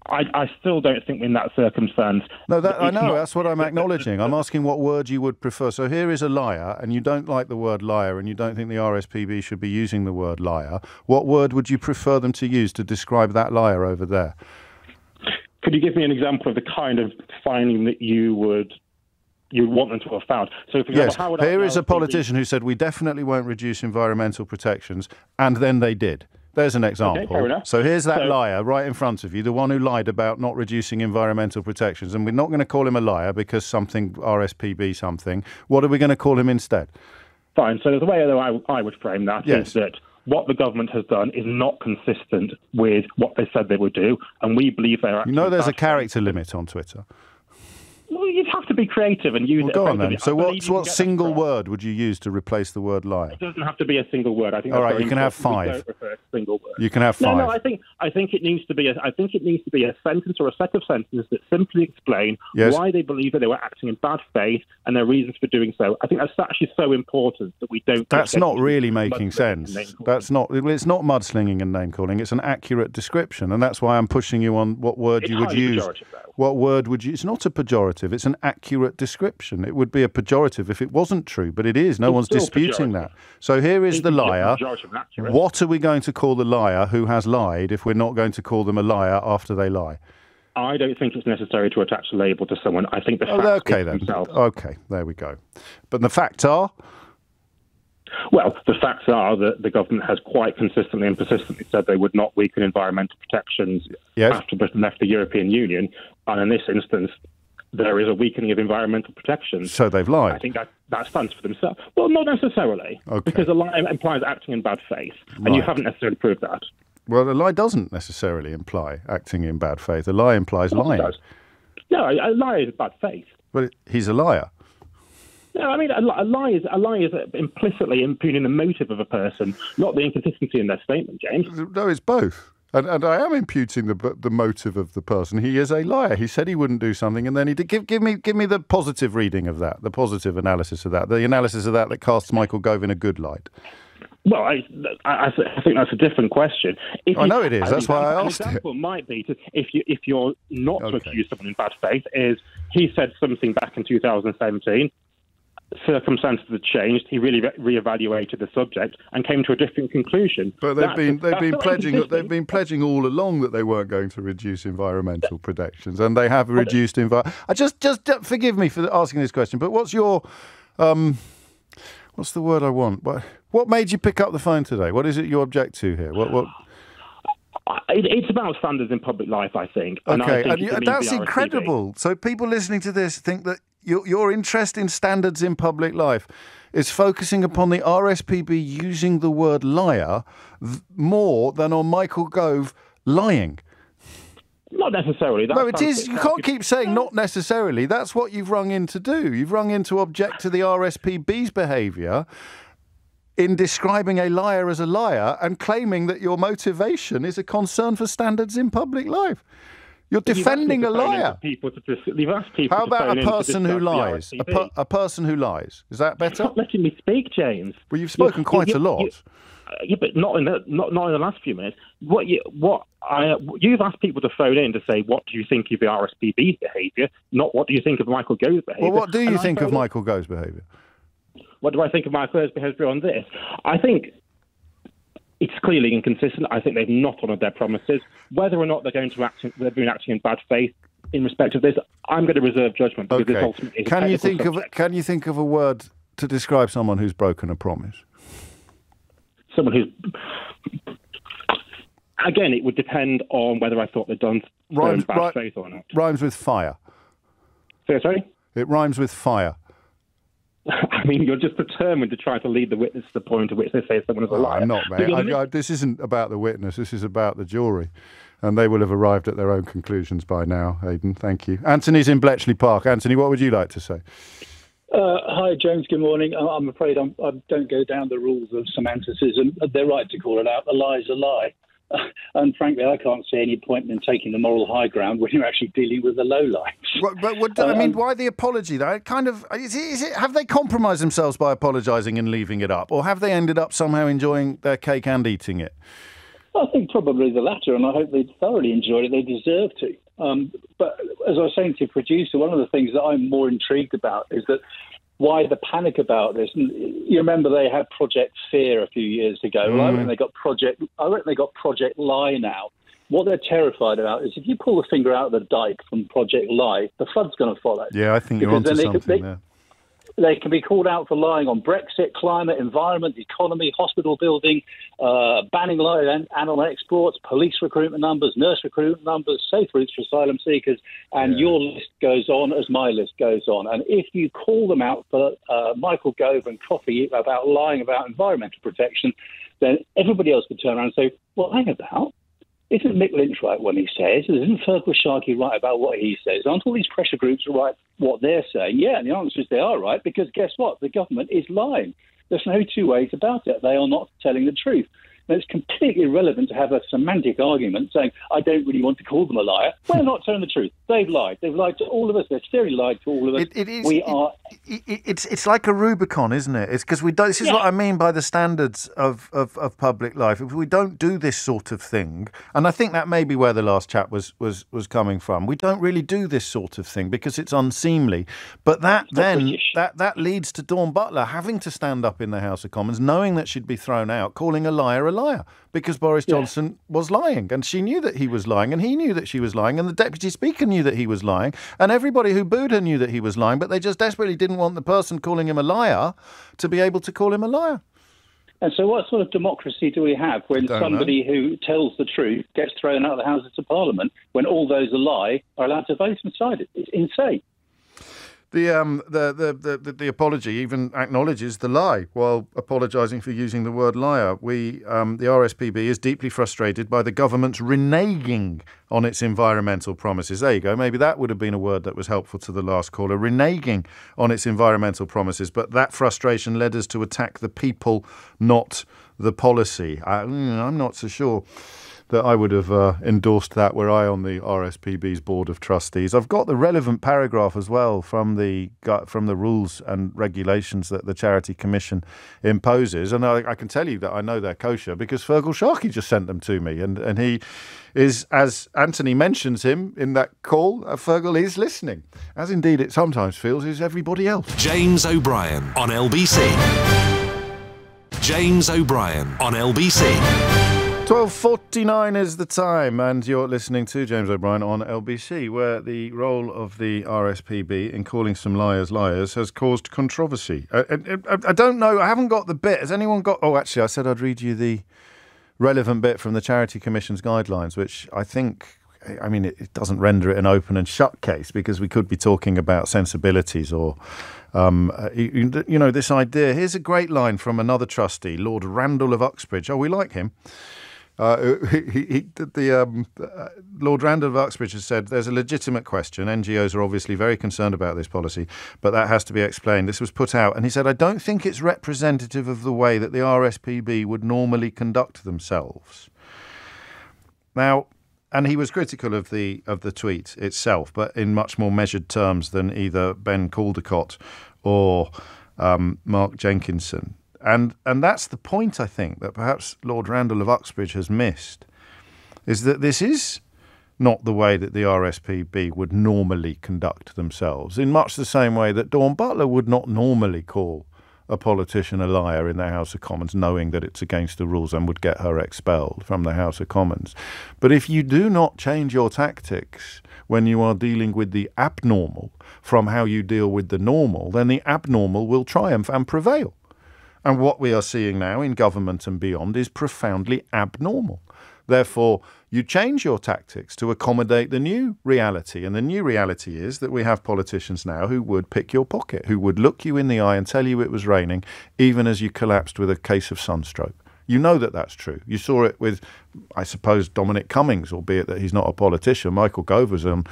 I still don't think in that circumstance... No, I know, that's what I'm acknowledging. I'm asking what word you would prefer. So here is a liar, and you don't like the word liar, and you don't think the RSPB should be using the word liar. What word would you prefer them to use to describe that liar over there? Could you give me an example of the kind of finding that you would want them to have found? So, for example, here is a politician who said we definitely won't reduce environmental protections, and then they did. There's an example. Okay, fair enough. So here's that liar right in front of you, the one who lied about not reducing environmental protections. And we're not going to call him a liar because something, RSPB something. What are we going to call him instead? Fine. So the way that I would frame that is that what the government has done is not consistent with what they said they would do, and we believe they're actually... there's a character limit on Twitter. Well, you'd have to be creative and use it. Go on then. So what single word would you use to replace the word liar? It doesn't have to be a single word. I think. All right, you can have 5. We don't refer to single words. You can have 5. No, I think it needs to be a sentence or a set of sentences that simply explain why they believe that they were acting in bad faith and their reasons for doing so. I think that's actually so important that we don't. That's not really making sense. That's not. It's not mudslinging and name calling. It's an accurate description, and that's why I'm pushing you on what word you would use. What word would you? It's not a pejorative. It's an accurate description. It would be a pejorative if it wasn't true, but it is. No one's disputing that. So here is the liar. What are we going to call the liar who has lied if we're not going to call them a liar after they lie? I don't think it's necessary to attach a label to someone. I think the facts themselves. Okay, there we go. But the facts are? Well, the facts are that the government has quite consistently and persistently said they would not weaken environmental protections after Britain left the European Union. And in this instance, there is a weakening of environmental protections. So they've lied. I think that stands for themselves. Well, not necessarily. Okay. Because a lie implies acting in bad faith. And you haven't necessarily proved that. Well, a lie doesn't necessarily imply acting in bad faith. A lie implies lying. No, a lie is bad faith. But he's a liar. No, I mean, a lie is implicitly impugning the motive of a person, not the inconsistency in their statement, James. No, it's both. And I am imputing the motive of the person. He is a liar. He said he wouldn't do something, and then he did. Give me the positive reading of that, the positive analysis of that, the analysis of that casts Michael Gove in a good light. Well, I think that's a different question. I know it is. That's why I asked it. An example might be if you're not to accuse someone in bad faith is he said something back in 2017. Circumstances had changed. He really reevaluated the subject and came to a different conclusion. But they've been pledging all along that they weren't going to reduce environmental protections, and they have reduced Just forgive me for asking this question, but what's your what's the word I want? What made you pick up the phone today? What is it you object to here? What? It's about standards in public life, I think. Okay, and that's incredible. So people listening to this think that your interest in standards in public life is focusing upon the RSPB using the word liar more than on Michael Gove lying. Not necessarily. No, it is. You can't keep saying not necessarily. That's what you've rung in to do. You've rung in to object to the RSPB's behaviour in describing a liar as a liar and claiming that your motivation is a concern for standards in public life. You're defending a liar. How about a person who lies? A person who lies. Is that better? You're not letting me speak, James. Well, you've spoken quite a lot. But not in the last few minutes. You've asked people to phone in to say, what do you think of the RSPB's behaviour, not what do you think of Michael Gove's behaviour. Well, what do you think of Michael Gove's behaviour? What do I think of Michael Gove's behaviour on this? I think it's clearly inconsistent. I think they've not honoured their promises. Whether or not they've been acting in bad faith in respect of this, I'm going to reserve judgment. Because this ultimately is Can you think of a word to describe someone who's broken a promise? Someone who's... Again, it would depend on whether I thought they'd done bad faith or not. Rhymes with fire. Sorry? It rhymes with fire. I mean, you're just determined to try to lead the witness to the point at which they say someone is a liar. I'm not, mate. This isn't about the witness. This is about the jury. And they will have arrived at their own conclusions by now, Aidan. Thank you. Anthony's in Bletchley Park. Anthony, what would you like to say? Hi, James. Good morning. I'm afraid I don't go down the rules of semanticism. They're right to call it out. A lie's a lie. And frankly, I can't see any point in taking the moral high ground when you're actually dealing with the low lights. I mean, why the apology? Though, have they compromised themselves by apologising and leaving it up, or have they ended up somehow enjoying their cake and eating it? I think probably the latter, and I hope they thoroughly enjoyed it. They deserve to. But as I was saying to your producer, one of the things that I'm more intrigued about is that why the panic about this? And you remember they had Project Fear a few years ago. Well, I reckon they got Project Lie now. What they're terrified about is if you pull the finger out of the dike from Project Lie, the flood's going to follow. Yeah, I think you're onto something there. They can be called out for lying on Brexit, climate, environment, economy, hospital building, banning lying animal exports, police recruitment numbers, nurse recruitment numbers, safe routes for asylum seekers, and your list goes on as my list goes on. And if you call them out for Michael Gove and Coffey about lying about environmental protection, then everybody else could turn around and say, well, hang about. Isn't Mick Lynch right when he says? Isn't Fergal Sharkey right about what he says? Aren't all these pressure groups right what they're saying? Yeah, and the answer is they are right, because guess what? The government is lying. There's no two ways about it. They are not telling the truth. And it's completely irrelevant to have a semantic argument saying, I don't really want to call them a liar. Well, they're not telling the truth. They've lied. They've lied to all of us. They've seriously lied to all of us. It's like a Rubicon, isn't it? It's because we don't. This is what I mean by the standards of public life. If we don't do this sort of thing, and I think that may be where the last chat was coming from. We don't really do this sort of thing because it's unseemly. But that leads to Dawn Butler having to stand up in the House of Commons, knowing that she'd be thrown out, calling a liar, because Boris Johnson was lying, and she knew that he was lying, and he knew that she was lying, and the Deputy Speaker knew that he was lying, and everybody who booed her knew that he was lying, but they just desperately didn't want the person calling him a liar to be able to call him a liar. And so what sort of democracy do we have when somebody who tells the truth gets thrown out of the Houses of Parliament when all those who lie are allowed to vote inside it? It's insane. The apology even acknowledges the lie while apologising for using the word liar. The RSPB is deeply frustrated by the government's reneging on its environmental promises. There you go. Maybe that would have been a word that was helpful to the last caller. Reneging on its environmental promises. But that frustration led us to attack the people, not the policy. I'm not so sure that I would have endorsed that were I on the RSPB's Board of Trustees. I've got the relevant paragraph as well from the rules and regulations that the Charity Commission imposes, and I can tell you that I know they're kosher because Fergal Sharkey just sent them to me, and he is, as Anthony mentions him in that call, Fergal is listening, as indeed it sometimes feels is everybody else. James O'Brien on LBC. James O'Brien on LBC. 12:49 is the time, and you're listening to James O'Brien on LBC, where the role of the RSPB in calling some liars liars has caused controversy. I don't know, I haven't got the bit. Has anyone got... Oh, actually, I said I'd read you the relevant bit from the Charity Commission's guidelines, which I think... I mean, it doesn't render it an open and shut case, because we could be talking about sensibilities or... this idea. Here's a great line from another trustee, Lord Randall of Uxbridge. Oh, we like him. Lord Randall of Uxbridge has said there's a legitimate question. NGOs are obviously very concerned about this policy, but that has to be explained. This was put out, and he said, I don't think it's representative of the way that the RSPB would normally conduct themselves. Now, and he was critical of the tweet itself, but in much more measured terms than either Ben Caldecott or Mark Jenkinson. And that's the point, I think, that perhaps Lord Randall of Uxbridge has missed, is that this is not the way that the RSPB would normally conduct themselves, in much the same way that Dawn Butler would not normally call a politician a liar in the House of Commons, knowing that it's against the rules and would get her expelled from the House of Commons. But if you do not change your tactics when you are dealing with the abnormal from how you deal with the normal, then the abnormal will triumph and prevail. And what we are seeing now in government and beyond is profoundly abnormal. Therefore, you change your tactics to accommodate the new reality. And the new reality is that we have politicians now who would pick your pocket, who would look you in the eye and tell you it was raining, even as you collapsed with a case of sunstroke. You know that that's true. You saw it with, I suppose, Dominic Cummings, albeit that he's not a politician. Michael Gove was on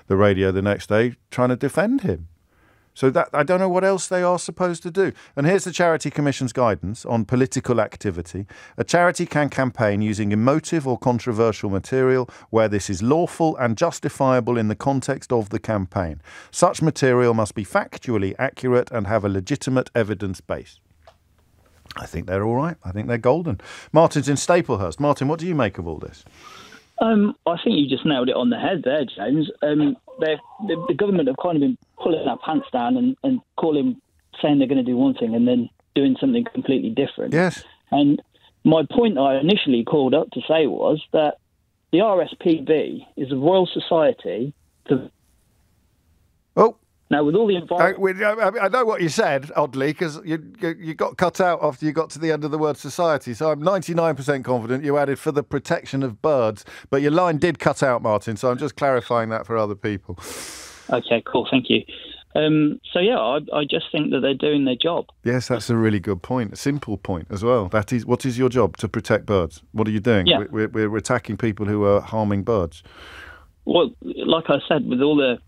the radio the next day trying to defend him. So that I don't know what else they are supposed to do. And here's the Charity Commission's guidance on political activity. A charity can campaign using emotive or controversial material where this is lawful and justifiable in the context of the campaign. Such material must be factually accurate and have a legitimate evidence base. I think they're all right. I think they're golden. Martin's in Staplehurst. Martin, what do you make of all this? I think you just nailed it on the head there, James. The government have kind of been pulling their pants down and saying they're going to do one thing and then doing something completely different. Yes. And my point I initially called up to say was that the RSPB is a Royal Society to... Oh, Now, with all the environment... I know what you said, oddly, because you got cut out after you got to the end of the word society, so I'm 99% confident you added for the protection of birds, but your line did cut out, Martin, so I'm just clarifying that for other people. Okay, cool, thank you. I just think that they're doing their job. Yes, that's a really good point, a simple point as well. That is, what is your job? To protect birds. What are you doing? Yeah. We're attacking people who are harming birds. Well, like I said, with all the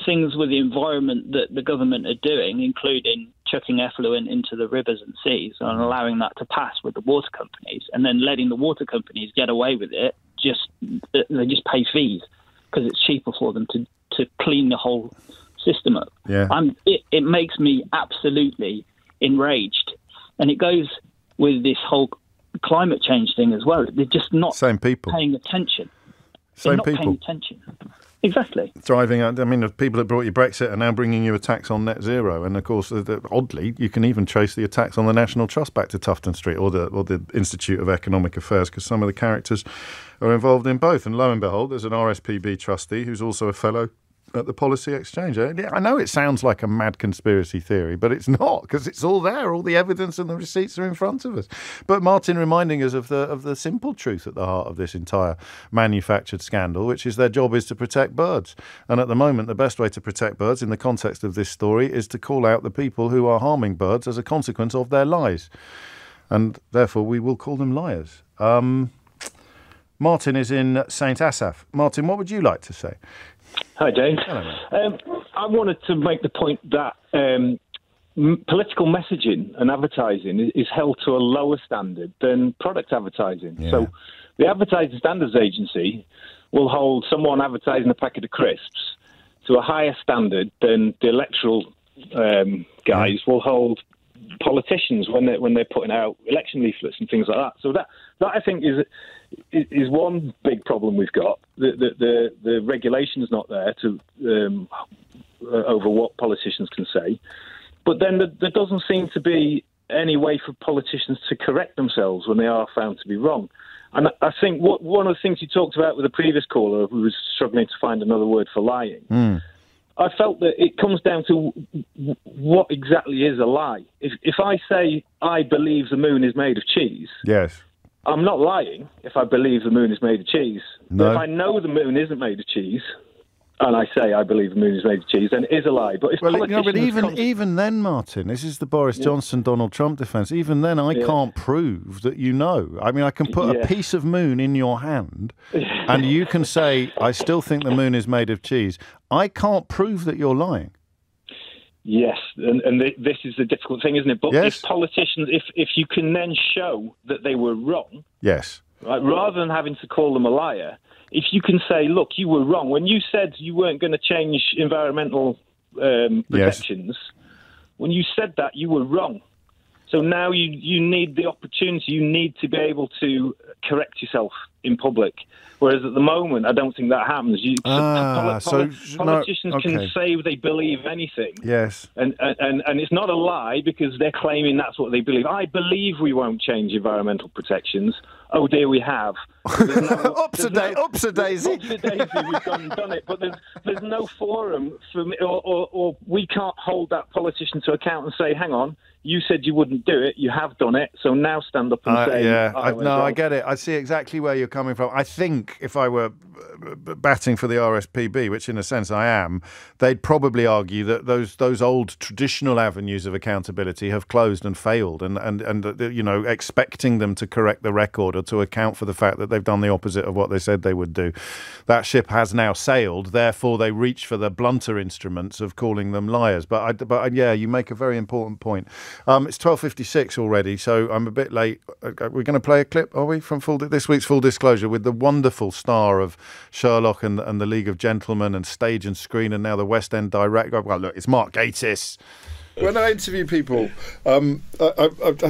things with the environment that the government are doing, including chucking effluent into the rivers and seas and allowing that to pass with the water companies, and then letting the water companies get away with it, they just pay fees because it's cheaper for them to clean the whole system up. Yeah. It makes me absolutely enraged, and it goes with this whole climate change thing as well. They're just not paying attention. They're not paying attention. Exactly. Driving out. I mean, the people that brought you Brexit are now bringing you attacks on net zero, and of course, oddly, you can even trace the attacks on the National Trust back to Tufton Street or the Institute of Economic Affairs, because some of the characters are involved in both. And lo and behold, there's an RSPB trustee who's also a fellow at the Policy Exchange. I know it sounds like a mad conspiracy theory, but it's not, because it's all there. All the evidence and the receipts are in front of us. But Martin reminding us of the simple truth at the heart of this entire manufactured scandal, which is their job is to protect birds. And at the moment, the best way to protect birds in the context of this story is to call out the people who are harming birds as a consequence of their lies. And therefore, we will call them liars. Martin is in St Asaph. Martin, what would you like to say? Hi, James. Hello, I wanted to make the point that political messaging and advertising is held to a lower standard than product advertising. Yeah. So the Advertising Standards Agency will hold someone advertising a packet of crisps to a higher standard than the electoral guys will hold politicians when they're putting out election leaflets and things like that. So that I think is one big problem we've got. The regulation's not there to over what politicians can say, but then there doesn't seem to be any way for politicians to correct themselves when they are found to be wrong. And I think one of the things you talked about with the previous caller, who was struggling to find another word for lying. I felt that it comes down to what exactly is a lie. If I say I believe the moon is made of cheese, yes, I'm not lying if I believe the moon is made of cheese. No. But if I know the moon isn't made of cheese, and I say I believe the moon is made of cheese, then it is a lie. But even then, Martin, this is the Boris Johnson, Donald Trump defence. Even then, I can't prove that you know. I mean, I can put a piece of moon in your hand, and you can say, I still think the moon is made of cheese. I can't prove that you're lying. Yes, and this is the difficult thing, isn't it? But if politicians, if you can then show that they were wrong, yes, right, rather than having to call them a liar, if you can say, look, you were wrong when you said you weren't going to change environmental protections. When you said that, you were wrong. So now you need the opportunity. You need to be able to correct yourself in public. Whereas at the moment, I don't think that happens. Politicians can say they believe anything. Yes. And it's not a lie because they're claiming that's what they believe. I believe we won't change environmental protections. Oh dear, we have. Upsa-daisy, we've gone and done it. But there's no forum for me, or we can't hold that politician to account and say, hang on, you said you wouldn't do it, you have done it, so now stand up and say... I get it. I see exactly where you're coming from. I think if I were batting for the RSPB, which in a sense I am, they'd probably argue that those old traditional avenues of accountability have closed and failed, and you know, expecting them to correct the record or to account for the fact that they've done the opposite of what they said they would do. That ship has now sailed, therefore they reach for the blunter instruments of calling them liars. But you make a very important point. It's 12:56 already, so I'm a bit late. We're going to play a clip, are we, from this week's Full Disclosure with the wonderful star of Sherlock and the League of Gentlemen and Stage and Screen and now the West End director. Well, look, it's Mark Gatiss. When I interview people, I don't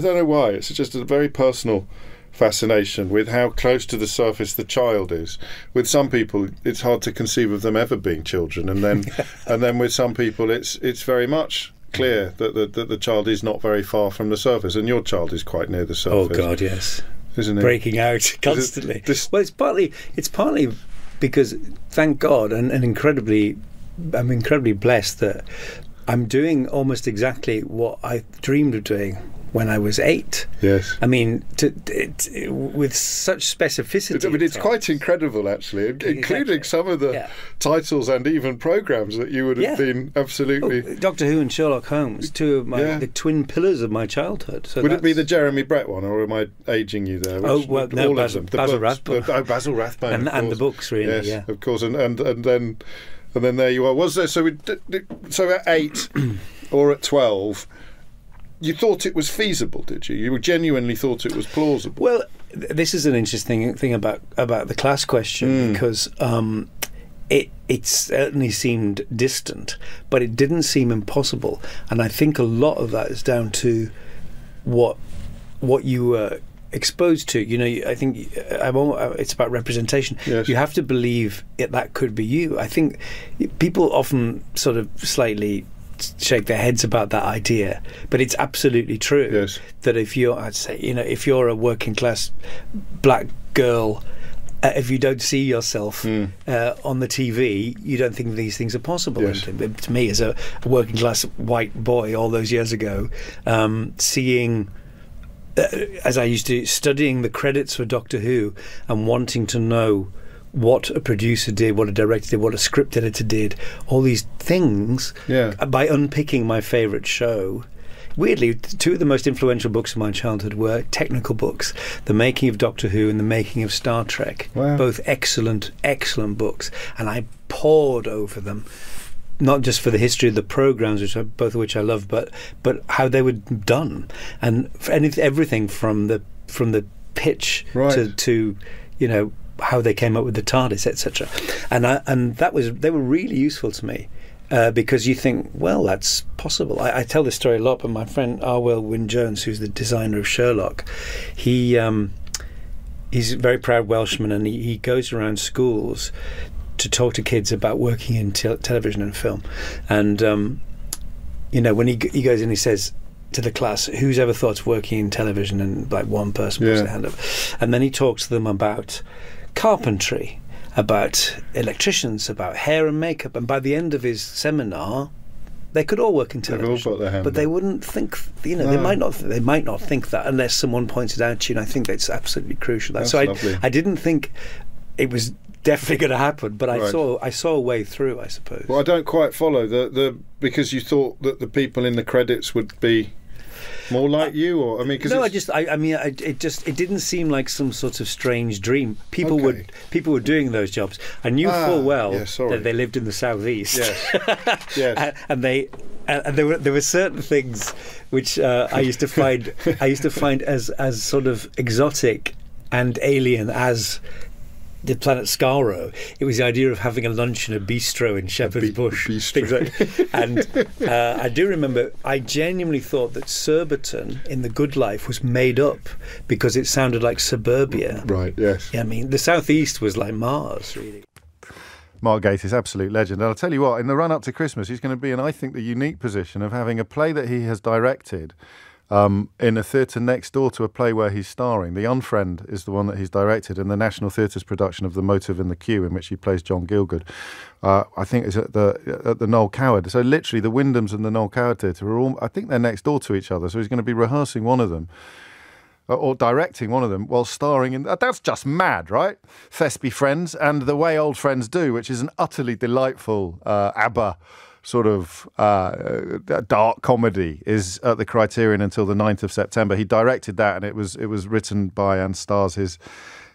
know why, it's just a very personal fascination with how close to the surface the child is. With some people, it's hard to conceive of them ever being children, and then with some people, it's very much clear that the child is not very far from the surface, and your child is quite near the surface. Oh God, yes, isn't it? Breaking out constantly. Well, it's partly because, thank God, and incredibly I'm incredibly blessed that I'm doing almost exactly what I dreamed of doing when I was 8. Yes. I mean, with such specificity. I mean, it's quite incredible, actually, including some of the titles and even programmes that you would have been absolutely... Doctor Who and Sherlock Holmes, two of the twin pillars of my childhood. So would it be the Jeremy Brett one, or am I aging you there? No, Basil Rathbone. Basil Rathbone, and the books, really, yes, of course, and then there you are. Was there so at 8 or at 12? You thought it was feasible, did you? You genuinely thought it was plausible. Well, this is an interesting thing about the class question, because it certainly seemed distant, but it didn't seem impossible. And I think a lot of that is down to what you were exposed to. You know, I think it's about representation. Yes. You have to believe that could be you. I think people often sort of slightly shake their heads about that idea, but it's absolutely true. Yes. That if you're a working class black girl, if you don't see yourself on the TV, you don't think these things are possible. Yes. And to me, as a working class white boy all those years ago, seeing, as I used to, studying the credits for Doctor Who and wanting to know what a producer did, what a director did, what a script editor did, all these things, by unpicking my favourite show. Weirdly, two of the most influential books of my childhood were technical books, The Making of Doctor Who and The Making of Star Trek. Wow. Both excellent, excellent books. And I pored over them, not just for the history of the programmes, both of which I love, but how they were done. And everything from the pitch to you know, how they came up with the TARDIS, etc. And they were really useful to me, because you think, well, that's possible. I tell this story a lot, but my friend Arwell Wynne-Jones, who's the designer of Sherlock, he's a very proud Welshman, and he goes around schools to talk to kids about working in television and film. And you know, when he goes in, he says to the class, who's ever thought of working in television? And like one person puts their hand up, and then he talks to them about carpentry, about electricians, about hair and makeup, and by the end of his seminar, they could all work in television. They've all got their hand but they wouldn't think, you know, they might not think that unless someone pointed out to you. And I think that's absolutely crucial. That's so lovely. I didn't think it was definitely going to happen, but I saw a way through, I suppose. Well, I don't quite follow because you thought that the people in the credits would be more like you, or it didn't seem like some sort of strange dream. People were doing those jobs. I knew full well that they lived in the southeast. Yes. and there were certain things which I used to find as sort of exotic and alien as the planet Skaro. It was the idea of having a lunch in a bistro in Shepherd's Bush. And I do remember, I genuinely thought that Surbiton in The Good Life was made up because it sounded like suburbia. Right, yes. Yeah, I mean, the southeast was like Mars, really. Mark Gatiss, absolute legend. And I'll tell you what, in the run-up to Christmas, he's going to be in, I think, the unique position of having a play that he has directed in a theatre next door to a play where he's starring. The Unfriend is the one that he's directed in the National Theatre's production of The Motive in the Queue, in which he plays John Gielgud. I think it's at the Noel Coward. So literally the Wyndhams and the Noel Coward Theatre are all, I think they're next door to each other. So he's going to be rehearsing one of them, or directing one of them, while starring in... That's just mad, right? Thespy Friends and The Way Old Friends Do, which is an utterly delightful ABBA sort of dark comedy, is at the Criterion until the 9th of September. He directed that, and it was written by and stars his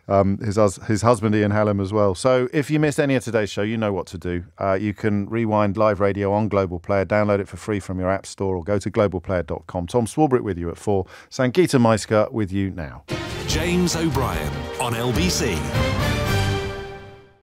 husband Ian Hallam as well. So if you missed any of today's show, you know what to do. You can rewind live radio on Global Player, download it for free from your app store, or go to globalplayer.com. Tom Swarbrick with you at 4. Sangeeta Maiska with you now. James O'Brien on LBC.